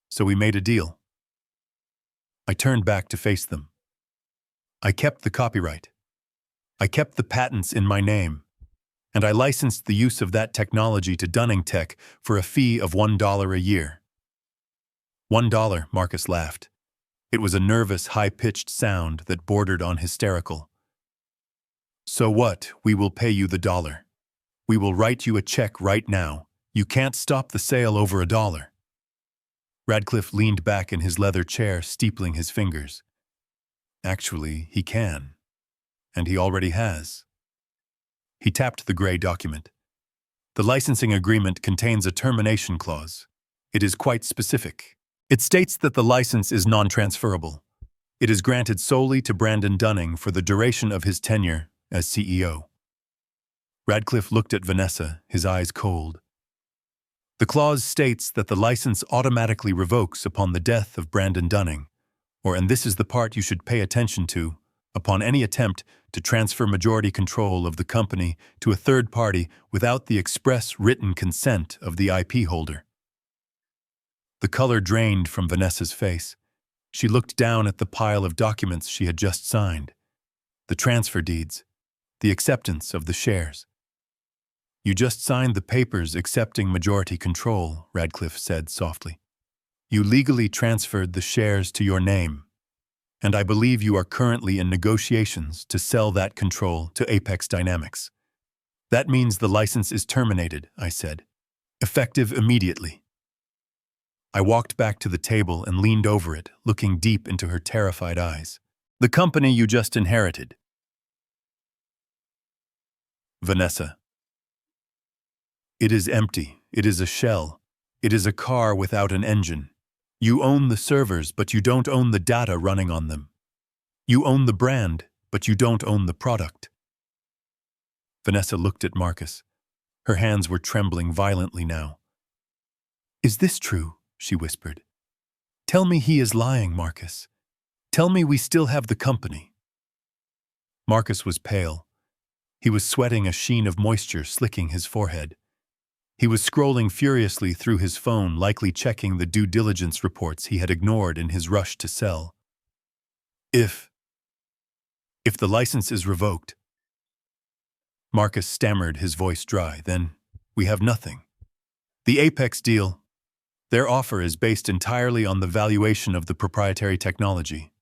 So we made a deal. I turned back to face them. I kept the copyright. I kept the patents in my name. And I licensed the use of that technology to Dunning Tech for a fee of $1 a year. $1, Marcus laughed. It was a nervous, high-pitched sound that bordered on hysterical. So what? We will pay you the dollar. We will write you a check right now. You can't stop the sale over $1. Radcliffe leaned back in his leather chair, steepling his fingers. Actually, he can. And he already has. He tapped the gray document. The licensing agreement contains a termination clause. It is quite specific. It states that the license is non-transferable. It is granted solely to Brandon Dunning for the duration of his tenure as CEO. Radcliffe looked at Vanessa, his eyes cold. The clause states that the license automatically revokes upon the death of Brandon Dunning, or, and this is the part you should pay attention to, upon any attempt to transfer majority control of the company to a third party without the express written consent of the IP holder. The color drained from Vanessa's face. She looked down at the pile of documents she had just signed. The transfer deeds. The acceptance of the shares. You just signed the papers accepting majority control, Radcliffe said softly. You legally transferred the shares to your name. And I believe you are currently in negotiations to sell that control to Apex Dynamics. That means the license is terminated, I said. Effective immediately. I walked back to the table and leaned over it, looking deep into her terrified eyes. The company you just inherited. Vanessa. It is empty. It is a shell. It is a car without an engine. You own the servers, but you don't own the data running on them. You own the brand, but you don't own the product. Vanessa looked at Marcus. Her hands were trembling violently now. Is this true? She whispered. Tell me he is lying, Marcus. Tell me we still have the company. Marcus was pale. He was sweating a sheen of moisture slicking his forehead. He was scrolling furiously through his phone, likely checking the due diligence reports he had ignored in his rush to sell. If the license is revoked. Marcus stammered, his voice dry. Then we have nothing. The Apex deal, their offer is based entirely on the valuation of the proprietary technology.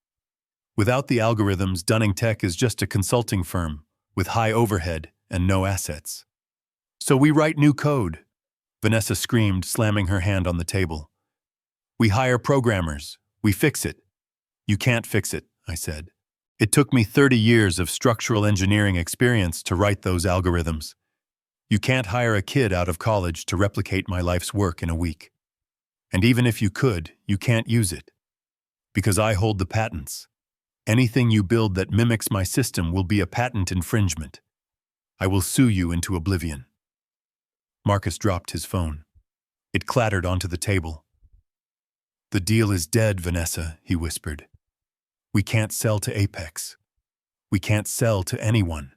Without the algorithms, Dunning Tech is just a consulting firm with high overhead and no assets. So we write new code, Vanessa screamed, slamming her hand on the table. We hire programmers. We fix it. You can't fix it, I said. It took me 30 years of structural engineering experience to write those algorithms. You can't hire a kid out of college to replicate my life's work in a week. And even if you could, you can't use it. Because I hold the patents. Anything you build that mimics my system will be a patent infringement. I will sue you into oblivion. Marcus dropped his phone. It clattered onto the table. The deal is dead, Vanessa, he whispered. We can't sell to Apex. We can't sell to anyone.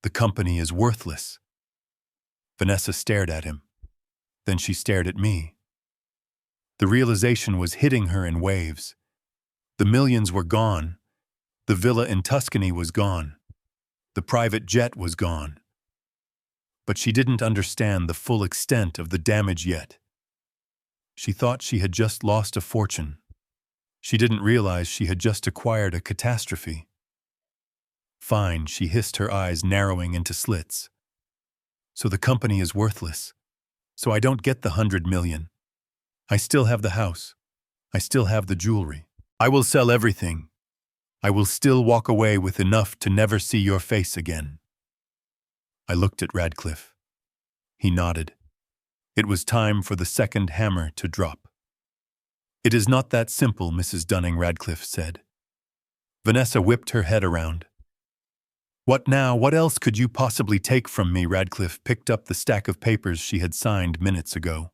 The company is worthless. Vanessa stared at him. Then she stared at me. The realization was hitting her in waves. The millions were gone. The villa in Tuscany was gone. The private jet was gone. But she didn't understand the full extent of the damage yet. She thought she had just lost a fortune. She didn't realize she had just acquired a catastrophe. Fine, she hissed, her eyes narrowing into slits. So the company is worthless. So I don't get the 100 million. I still have the house. I still have the jewelry. I will sell everything. I will still walk away with enough to never see your face again. I looked at Radcliffe. He nodded. It was time for the second hammer to drop. It is not that simple, Mrs. Dunning, Radcliffe said. Vanessa whipped her head around. What now? What else could you possibly take from me? Radcliffe picked up the stack of papers she had signed minutes ago.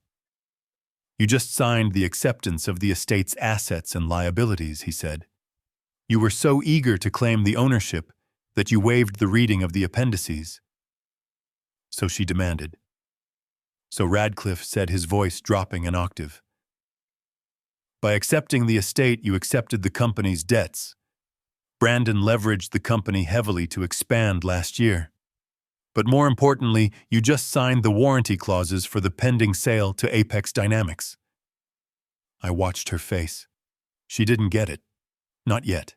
You just signed the acceptance of the estate's assets and liabilities, he said. You were so eager to claim the ownership that you waived the reading of the appendices. So she demanded. So Radcliffe said, his voice dropping an octave. By accepting the estate, you accepted the company's debts. Brandon leveraged the company heavily to expand last year. But more importantly, you just signed the warranty clauses for the pending sale to Apex Dynamics. I watched her face. She didn't get it. Not yet.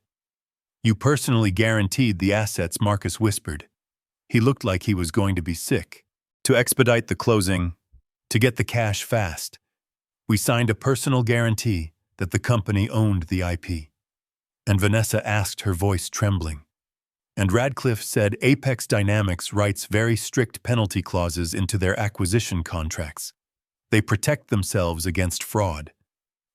You personally guaranteed the assets, Marcus whispered. He looked like he was going to be sick. To expedite the closing, to get the cash fast, we signed a personal guarantee that the company owned the IP. And Vanessa asked, her voice trembling. And Radcliffe said Apex Dynamics writes very strict penalty clauses into their acquisition contracts. They protect themselves against fraud.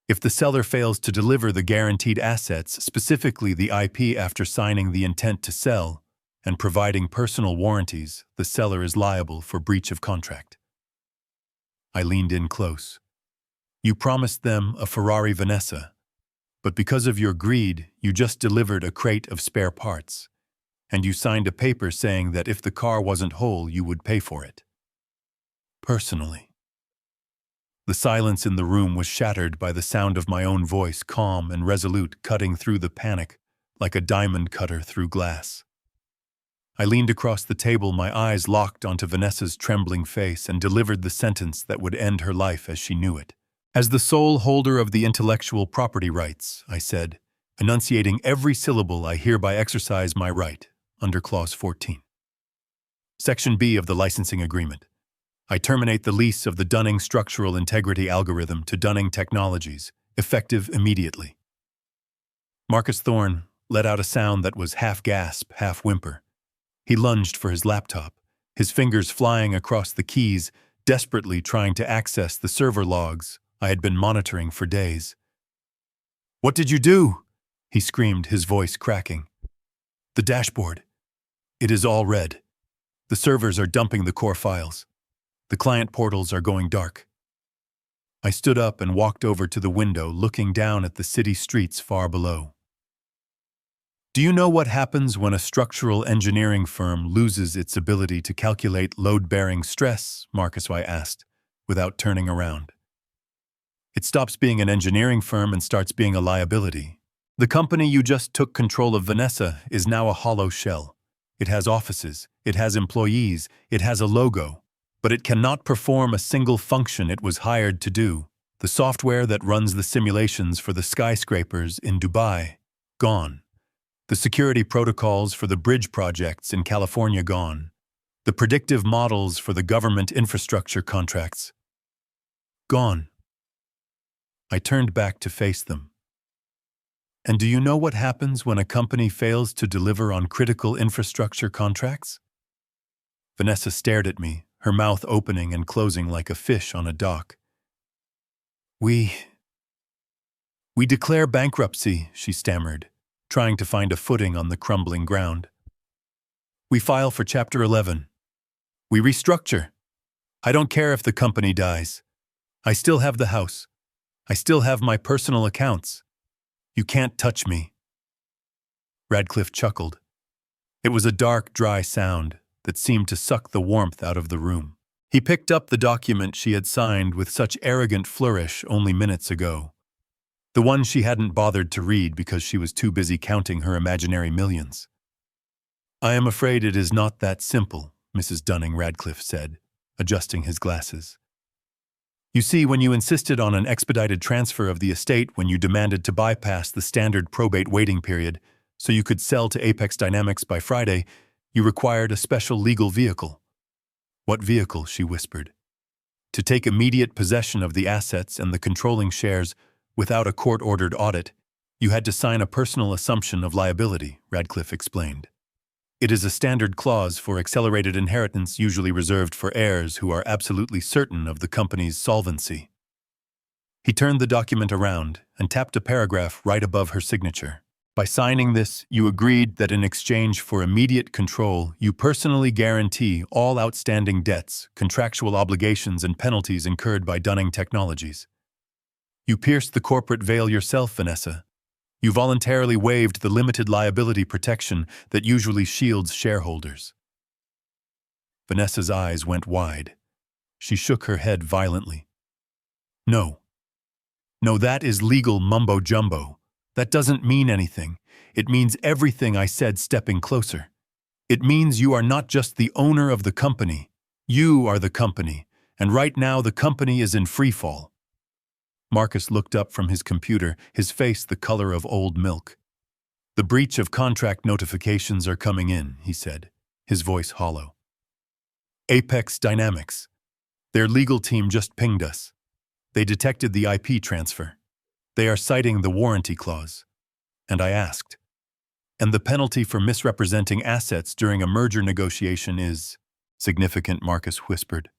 If the seller fails to deliver the guaranteed assets, specifically the IP, after signing the intent to sell and providing personal warranties, the seller is liable for breach of contract. I leaned in close. You promised them a Ferrari, Vanessa, but because of your greed, you just delivered a crate of spare parts. And you signed a paper saying that if the car wasn't whole, you would pay for it. Personally. The silence in the room was shattered by the sound of my own voice, calm and resolute, cutting through the panic like a diamond cutter through glass. I leaned across the table, my eyes locked onto Vanessa's trembling face, and delivered the sentence that would end her life as she knew it. As the sole holder of the intellectual property rights, I said, enunciating every syllable, I hereby exercise my right. Under Clause 14. Section B of the licensing agreement. I terminate the lease of the Dunning structural integrity algorithm to Dunning Technologies, effective immediately. Marcus Thorne let out a sound that was half gasp, half whimper. He lunged for his laptop. his fingers flying across the keys, desperately trying to access the server logs I had been monitoring for days. "What did you do?" he screamed, his voice cracking. "The dashboard. It is all red. The servers are dumping the core files. The client portals are going dark." I stood up and walked over to the window, looking down at the city streets far below. "Do you know what happens when a structural engineering firm loses its ability to calculate load-bearing stress?" Marcus I asked, without turning around. "It stops being an engineering firm and starts being a liability. The company you just took control of, Vanessa, is now a hollow shell. It has offices, it has employees, it has a logo, but it cannot perform a single function it was hired to do. The software that runs the simulations for the skyscrapers in Dubai, gone. The security protocols for the bridge projects in California, gone. The predictive models for the government infrastructure contracts, gone." I turned back to face them. "And do you know what happens when a company fails to deliver on critical infrastructure contracts?" Vanessa stared at me, her mouth opening and closing like a fish on a dock. We declare bankruptcy," she stammered, trying to find a footing on the crumbling ground. "We file for Chapter 11. We restructure. I don't care if the company dies. I still have the house. I still have my personal accounts. You can't touch me." Radcliffe chuckled. It was a dark, dry sound that seemed to suck the warmth out of the room. He picked up the document she had signed with such arrogant flourish only minutes ago. The one she hadn't bothered to read because she was too busy counting her imaginary millions. "I am afraid it is not that simple," Mrs. Dunning, Radcliffe said, adjusting his glasses. "You see, when you insisted on an expedited transfer of the estate, when you demanded to bypass the standard probate waiting period so you could sell to Apex Dynamics by Friday, you required a special legal vehicle." "What vehicle?" she whispered. "To take immediate possession of the assets and the controlling shares without a court-ordered audit, you had to sign a personal assumption of liability," Radcliffe explained. "It is a standard clause for accelerated inheritance, usually reserved for heirs who are absolutely certain of the company's solvency." He turned the document around and tapped a paragraph right above her signature. "By signing this, you agreed that in exchange for immediate control, you personally guarantee all outstanding debts, contractual obligations, and penalties incurred by Dunning Technologies. You pierced the corporate veil yourself, Vanessa. You voluntarily waived the limited liability protection that usually shields shareholders." Vanessa's eyes went wide. She shook her head violently. No, that is legal mumbo-jumbo. That doesn't mean anything. It means everything I said stepping closer. It means you are not just the owner of the company. You are the company, and right now the company is in freefall." Marcus looked up from his computer, his face the color of old milk. "The breach of contract notifications are coming in," he said, his voice hollow. "Apex Dynamics. Their legal team just pinged us. They detected the IP transfer. They are citing the warranty clause." And I asked, "And the penalty for misrepresenting assets during a merger negotiation is significant," Marcus whispered.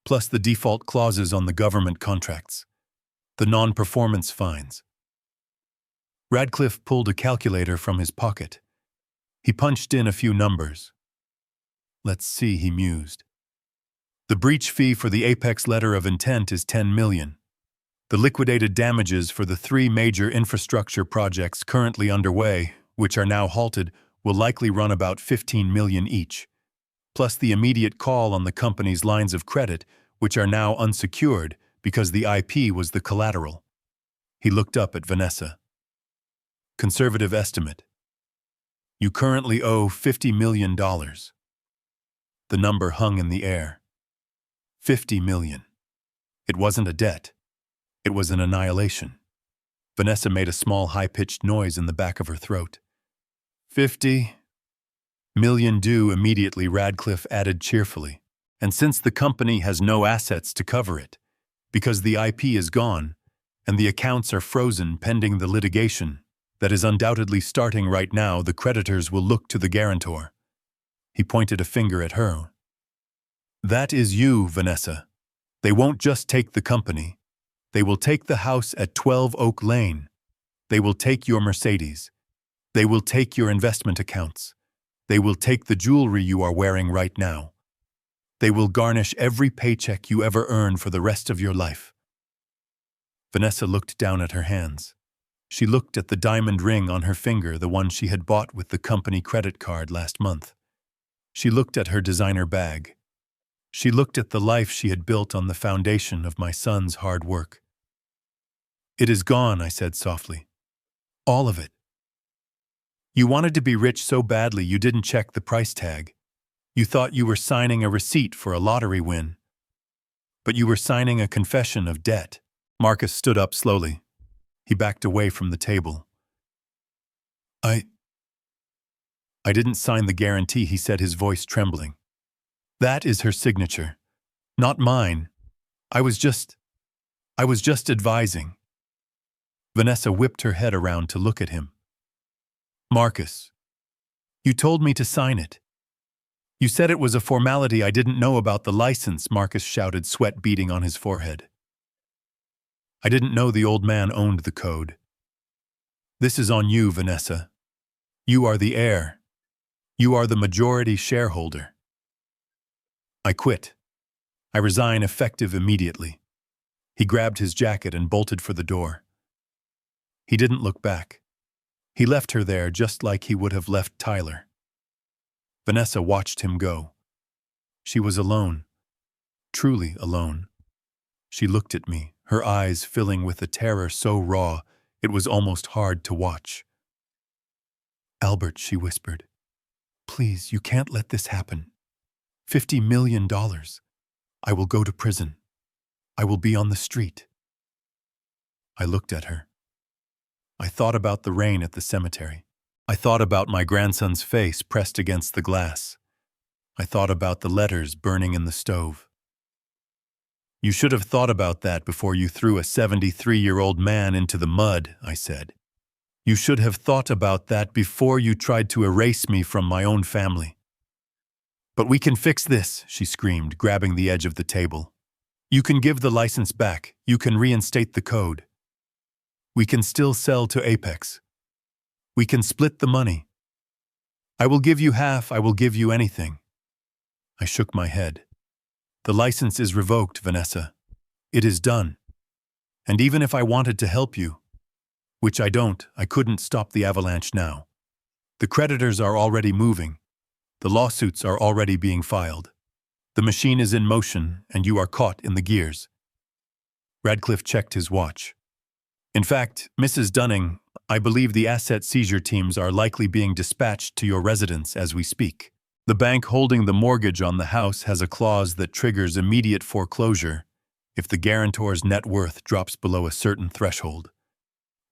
"Plus the default clauses on the government contracts. The non-performance fines." Radcliffe pulled a calculator from his pocket. He punched in a few numbers. "Let's see," he mused. "The breach fee for the Apex letter of intent is $10 million. The liquidated damages for the 3 major infrastructure projects currently underway, which are now halted, will likely run about $15 million each, plus the immediate call on the company's lines of credit, which are now unsecured because the IP was the collateral." He looked up at Vanessa. "Conservative estimate. You currently owe $50 million. The number hung in the air. 50 million. It wasn't a debt. It was an annihilation. Vanessa made a small high-pitched noise in the back of her throat. 50 million due immediately, Radcliffe added cheerfully. And since the company has no assets to cover it, because the IP is gone, and the accounts are frozen pending the litigation that is undoubtedly starting right now, the creditors will look to the guarantor. He pointed a finger at her. That is you, Vanessa. They won't just take the company. They will take the house at 12 Oak Lane. They will take your Mercedes. They will take your investment accounts. They will take the jewelry you are wearing right now. They will garnish every paycheck you ever earn for the rest of your life. Vanessa looked down at her hands. She looked at the diamond ring on her finger, the one she had bought with the company credit card last month. She looked at her designer bag. She looked at the life she had built on the foundation of my son's hard work. It is gone, I said softly. All of it. You wanted to be rich so badly you didn't check the price tag. You thought you were signing a receipt for a lottery win. But you were signing a confession of debt. Marcus stood up slowly. He backed away from the table. I didn't sign the guarantee, he said, his voice trembling. That is her signature, not mine. I was just advising. Vanessa whipped her head around to look at him. Marcus, you told me to sign it. You said it was a formality. I didn't know about the license, Marcus shouted, sweat beading on his forehead. I didn't know the old man owned the code. This is on you, Vanessa. You are the heir. You are the majority shareholder. I quit. I resign effective immediately. He grabbed his jacket and bolted for the door. He didn't look back. He left her there just like he would have left Tyler. Vanessa watched him go. She was alone. Truly alone. She looked at me, her eyes filling with a terror so raw it was almost hard to watch. Albert, she whispered, please, you can't let this happen. $50 million. I will go to prison. I will be on the street. I looked at her. I thought about the rain at the cemetery. I thought about my grandson's face pressed against the glass. I thought about the letters burning in the stove. You should have thought about that before you threw a 73-year-old man into the mud, I said. You should have thought about that before you tried to erase me from my own family. But we can fix this, she screamed, grabbing the edge of the table. You can give the license back. You can reinstate the code. We can still sell to Apex. We can split the money. I will give you half. I will give you anything. I shook my head. The license is revoked, Vanessa. It is done. And even if I wanted to help you, which I don't, I couldn't stop the avalanche now. The creditors are already moving. The lawsuits are already being filed. The machine is in motion, and you are caught in the gears. Radcliffe checked his watch. In fact, Mrs. Dunning, I believe the asset seizure teams are likely being dispatched to your residence as we speak. The bank holding the mortgage on the house has a clause that triggers immediate foreclosure if the guarantor's net worth drops below a certain threshold.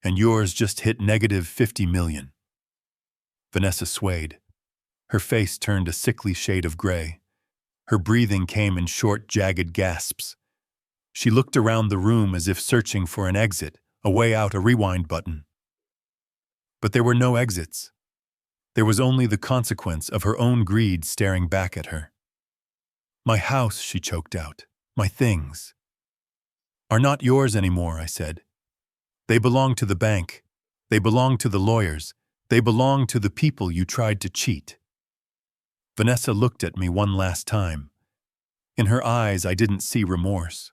And yours just hit negative $50 million. Vanessa swayed. Her face turned a sickly shade of gray. Her breathing came in short, jagged gasps. She looked around the room as if searching for an exit, a way out, a rewind button. But there were no exits. There was only the consequence of her own greed staring back at her. My house, she choked out, my things, are not yours anymore, I said. They belong to the bank. They belong to the lawyers. They belong to the people you tried to cheat. Vanessa looked at me one last time. In her eyes, I didn't see remorse.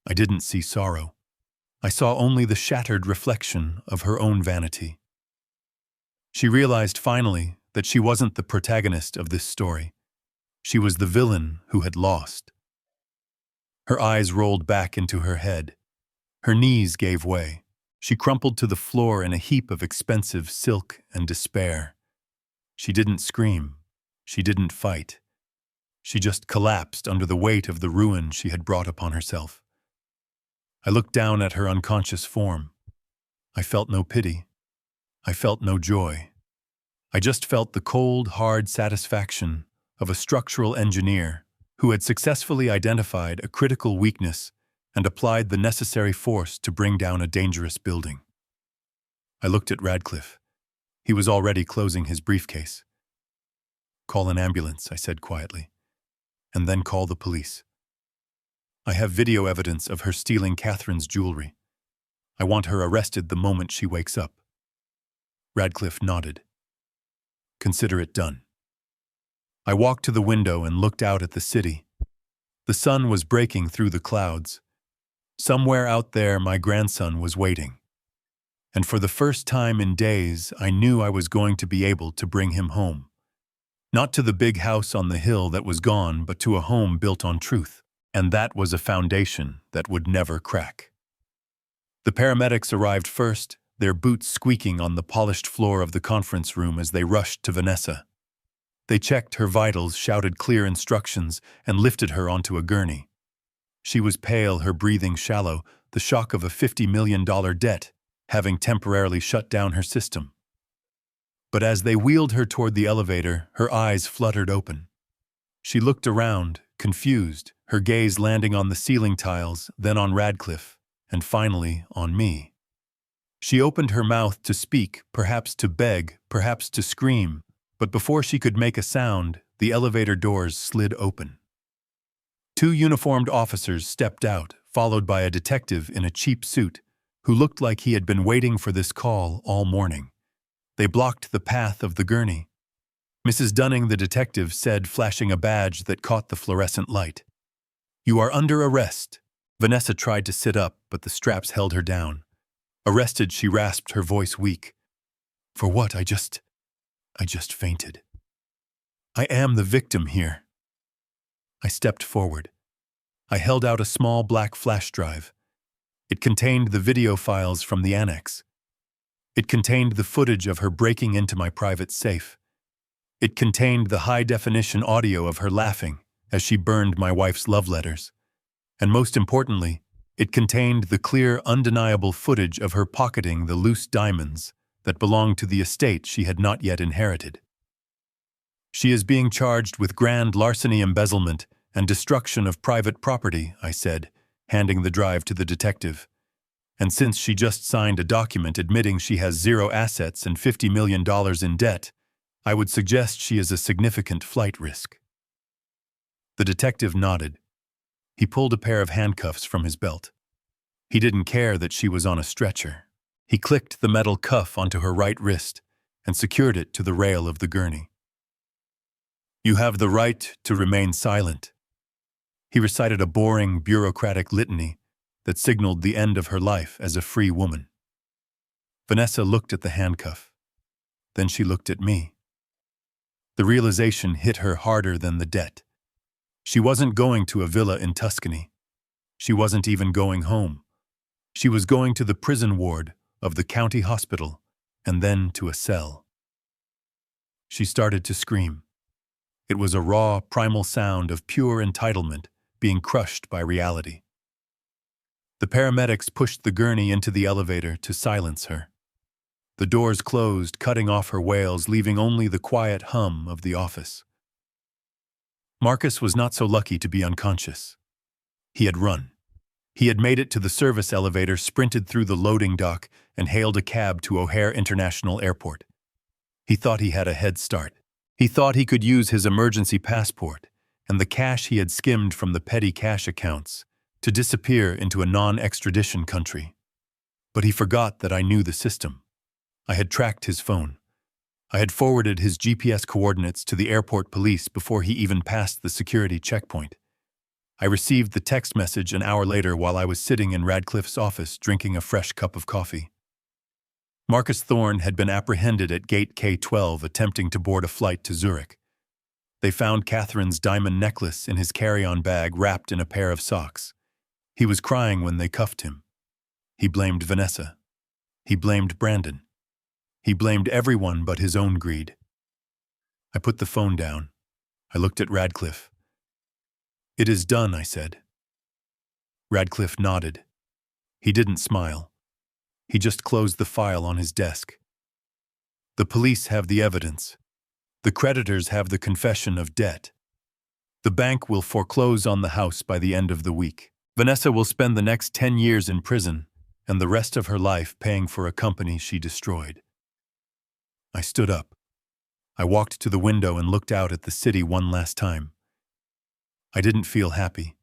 I didn't see sorrow. I saw only the shattered reflection of her own vanity. She realized finally that she wasn't the protagonist of this story. She was the villain who had lost. Her eyes rolled back into her head. Her knees gave way. She crumpled to the floor in a heap of expensive silk and despair. She didn't scream. She didn't fight. She just collapsed under the weight of the ruin she had brought upon herself. I looked down at her unconscious form. I felt no pity. I felt no joy. I just felt the cold, hard satisfaction of a structural engineer who had successfully identified a critical weakness and applied the necessary force to bring down a dangerous building. I looked at Radcliffe. He was already closing his briefcase. Call an ambulance, I said quietly. and then call the police. I have video evidence of her stealing Catherine's jewelry. I want her arrested the moment she wakes up. Radcliffe nodded. Consider it done. I walked to the window and looked out at the city. The sun was breaking through the clouds. Somewhere out there, my grandson was waiting. And for the first time in days, I knew I was going to be able to bring him home. Not to the big house on the hill that was gone, but to a home built on truth. And that was a foundation that would never crack. The paramedics arrived first, their boots squeaking on the polished floor of the conference room as they rushed to Vanessa. They checked her vitals, shouted clear instructions, and lifted her onto a gurney. She was pale, her breathing shallow, the shock of a $50 million debt, having temporarily shut down her system. But as they wheeled her toward the elevator, her eyes fluttered open. She looked around, confused, her gaze landing on the ceiling tiles, then on Radcliffe, and finally on me. She opened her mouth to speak, perhaps to beg, perhaps to scream, but before she could make a sound, the elevator doors slid open. Two uniformed officers stepped out, followed by a detective in a cheap suit, who looked like he had been waiting for this call all morning. They blocked the path of the gurney. Mrs. Dunning, the detective, said, flashing a badge that caught the fluorescent light. "You are under arrest." Vanessa tried to sit up, but the straps held her down. Arrested, she rasped, her voice weak. "For what? I just fainted. I am the victim here." I stepped forward. I held out a small black flash drive. It contained the video files from the annex. It contained the footage of her breaking into my private safe. It contained the high-definition audio of her laughing as she burned my wife's love letters. And most importantly, it contained the clear, undeniable footage of her pocketing the loose diamonds that belonged to the estate she had not yet inherited. "She is being charged with grand larceny, embezzlement, and destruction of private property," I said, handing the drive to the detective. "And since she just signed a document admitting she has zero assets and $50 million in debt, I would suggest she is a significant flight risk." The detective nodded. He pulled a pair of handcuffs from his belt. He didn't care that she was on a stretcher. He clicked the metal cuff onto her right wrist and secured it to the rail of the gurney. "You have the right to remain silent." He recited a boring, bureaucratic litany that signaled the end of her life as a free woman. Vanessa looked at the handcuff. Then she looked at me. The realization hit her harder than the debt. She wasn't going to a villa in Tuscany. She wasn't even going home. She was going to the prison ward of the county hospital and then to a cell. She started to scream. It was a raw, primal sound of pure entitlement being crushed by reality. The paramedics pushed the gurney into the elevator to silence her. The doors closed, cutting off her wails, leaving only the quiet hum of the office. Marcus was not so lucky to be unconscious. He had run. He had made it to the service elevator, sprinted through the loading dock, and hailed a cab to O'Hare International Airport. He thought he had a head start. He thought he could use his emergency passport and the cash he had skimmed from the petty cash accounts to disappear into a non-extradition country. But he forgot that I knew the system. I had tracked his phone. I had forwarded his GPS coordinates to the airport police before he even passed the security checkpoint. I received the text message an hour later while I was sitting in Radcliffe's office drinking a fresh cup of coffee. Marcus Thorne had been apprehended at Gate K-12 attempting to board a flight to Zurich. They found Catherine's diamond necklace in his carry-on bag wrapped in a pair of socks. He was crying when they cuffed him. He blamed Vanessa. He blamed Brandon. He blamed everyone but his own greed. I put the phone down. I looked at Radcliffe. "It is done," I said. Radcliffe nodded. He didn't smile. He just closed the file on his desk. "The police have the evidence. The creditors have the confession of debt. The bank will foreclose on the house by the end of the week. Vanessa will spend the next 10 years in prison and the rest of her life paying for a company she destroyed." I stood up. I walked to the window and looked out at the city one last time. I didn't feel happy.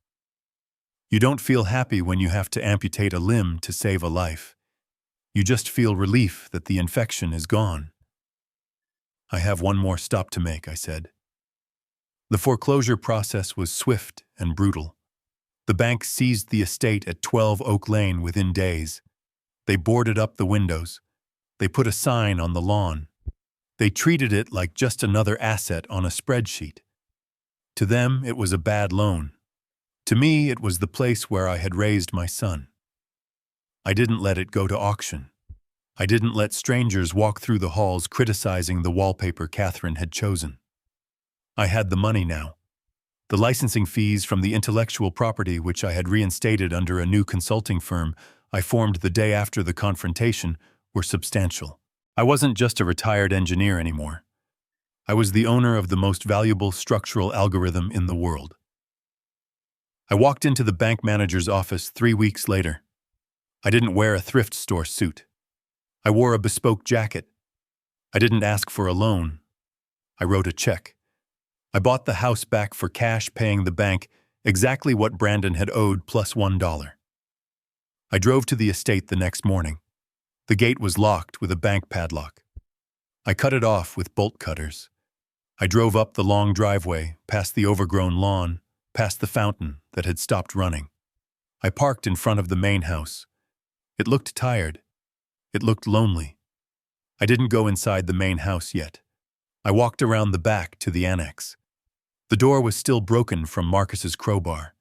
You don't feel happy when you have to amputate a limb to save a life. You just feel relief that the infection is gone. I have one more stop to make, I said. The foreclosure process was swift and brutal. The bank seized the estate at 12 Oak Lane within days. They boarded up the windows. They put a sign on the lawn. They treated it like just another asset on a spreadsheet. To them, it was a bad loan. To me, it was the place where I had raised my son. I didn't let it go to auction. I didn't let strangers walk through the halls criticizing the wallpaper Catherine had chosen. I had the money now. The licensing fees from the intellectual property which I had reinstated under a new consulting firm I formed the day after the confrontation were substantial. I wasn't just a retired engineer anymore. I was the owner of the most valuable structural algorithm in the world. I walked into the bank manager's office 3 weeks later. I didn't wear a thrift store suit. I wore a bespoke jacket. I didn't ask for a loan. I wrote a check. I bought the house back for cash, paying the bank exactly what Brandon had owed plus $1. I drove to the estate the next morning. The gate was locked with a bank padlock. I cut it off with bolt cutters. I drove up the long driveway, past the overgrown lawn, past the fountain that had stopped running. I parked in front of the main house. It looked tired. It looked lonely. I didn't go inside the main house yet. I walked around the back to the annex. The door was still broken from Marcus's crowbar.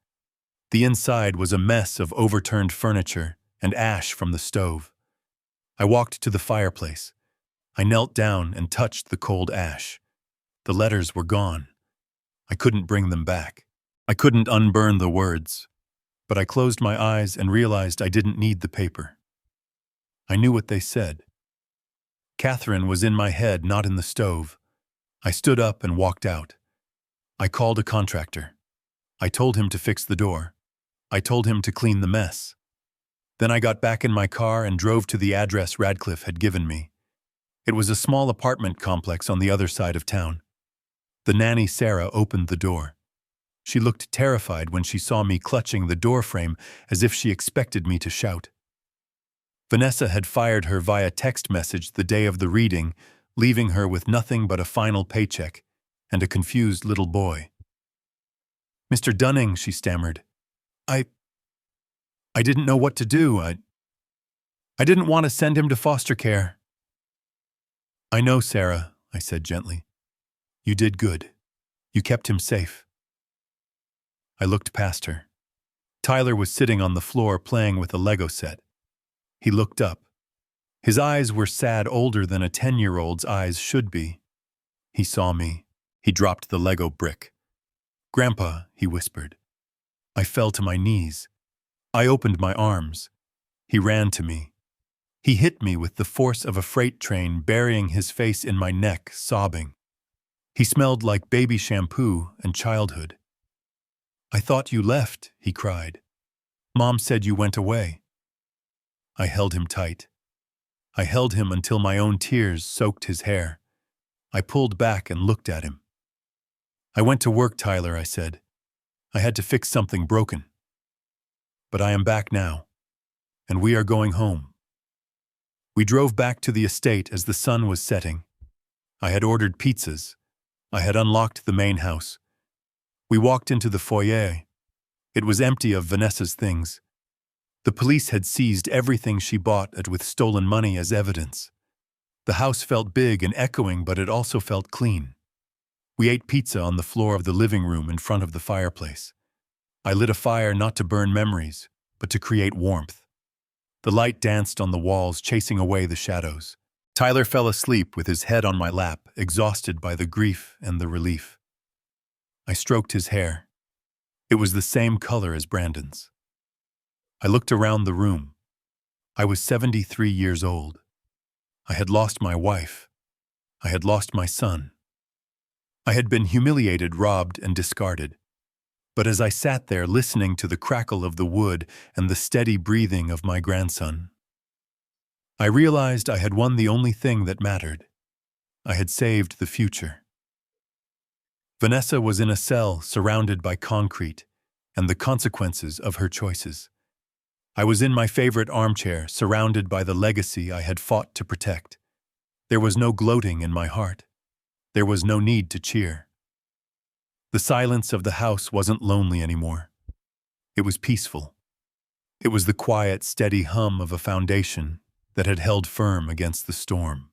The inside was a mess of overturned furniture and ash from the stove. I walked to the fireplace. I knelt down and touched the cold ash. The letters were gone. I couldn't bring them back. I couldn't unburn the words. But I closed my eyes and realized I didn't need the paper. I knew what they said. Catherine was in my head, not in the stove. I stood up and walked out. I called a contractor. I told him to fix the door. I told him to clean the mess. Then I got back in my car and drove to the address Radcliffe had given me. It was a small apartment complex on the other side of town. The nanny Sarah opened the door. She looked terrified when she saw me clutching the doorframe as if she expected me to shout. Vanessa had fired her via text message the day of the reading, leaving her with nothing but a final paycheck and a confused little boy. "Mr. Dunning," she stammered. I didn't know what to do. I didn't want to send him to foster care." "I know, Sarah," I said gently. "You did good. You kept him safe." I looked past her. Tyler was sitting on the floor playing with a Lego set. He looked up. His eyes were sad, older than a 10-year-old's eyes should be. He saw me. He dropped the Lego brick. "Grandpa," he whispered. I fell to my knees. I opened my arms. He ran to me. He hit me with the force of a freight train, burying his face in my neck, sobbing. He smelled like baby shampoo and childhood. "I thought you left," he cried. "Mom said you went away." I held him tight. I held him until my own tears soaked his hair. I pulled back and looked at him. "I went to work, Tyler," I said. "I had to fix something broken. But I am back now, and we are going home." We drove back to the estate as the sun was setting. I had ordered pizzas. I had unlocked the main house. We walked into the foyer. It was empty of Vanessa's things. The police had seized everything she bought with stolen money as evidence. The house felt big and echoing, but it also felt clean. We ate pizza on the floor of the living room in front of the fireplace. I lit a fire not to burn memories, but to create warmth. The light danced on the walls, chasing away the shadows. Tyler fell asleep with his head on my lap, exhausted by the grief and the relief. I stroked his hair. It was the same color as Brandon's. I looked around the room. I was 73 years old. I had lost my wife. I had lost my son. I had been humiliated, robbed, and discarded. But as I sat there listening to the crackle of the wood and the steady breathing of my grandson, I realized I had won the only thing that mattered. I had saved the future. Vanessa was in a cell surrounded by concrete and the consequences of her choices. I was in my favorite armchair, surrounded by the legacy I had fought to protect. There was no gloating in my heart. There was no need to cheer. The silence of the house wasn't lonely anymore. It was peaceful. It was the quiet, steady hum of a foundation that had held firm against the storm.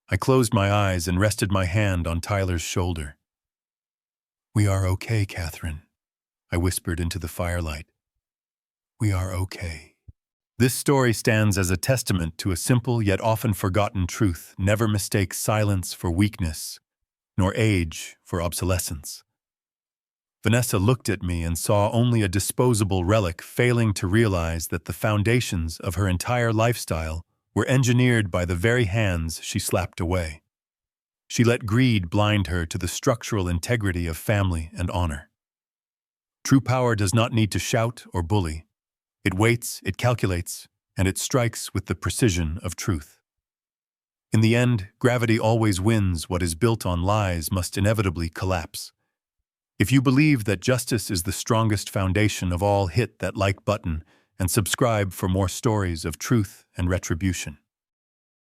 I closed my eyes and rested my hand on Tyler's shoulder. "We are okay, Catherine," I whispered into the firelight. "We are okay." This story stands as a testament to a simple yet often forgotten truth: never mistake silence for weakness, nor age for obsolescence. Vanessa looked at me and saw only a disposable relic, failing to realize that the foundations of her entire lifestyle were engineered by the very hands she slapped away. She let greed blind her to the structural integrity of family and honor. True power does not need to shout or bully. It waits, it calculates, and it strikes with the precision of truth. In the end, gravity always wins. What is built on lies must inevitably collapse. If you believe that justice is the strongest foundation of all, hit that like button and subscribe for more stories of truth and retribution.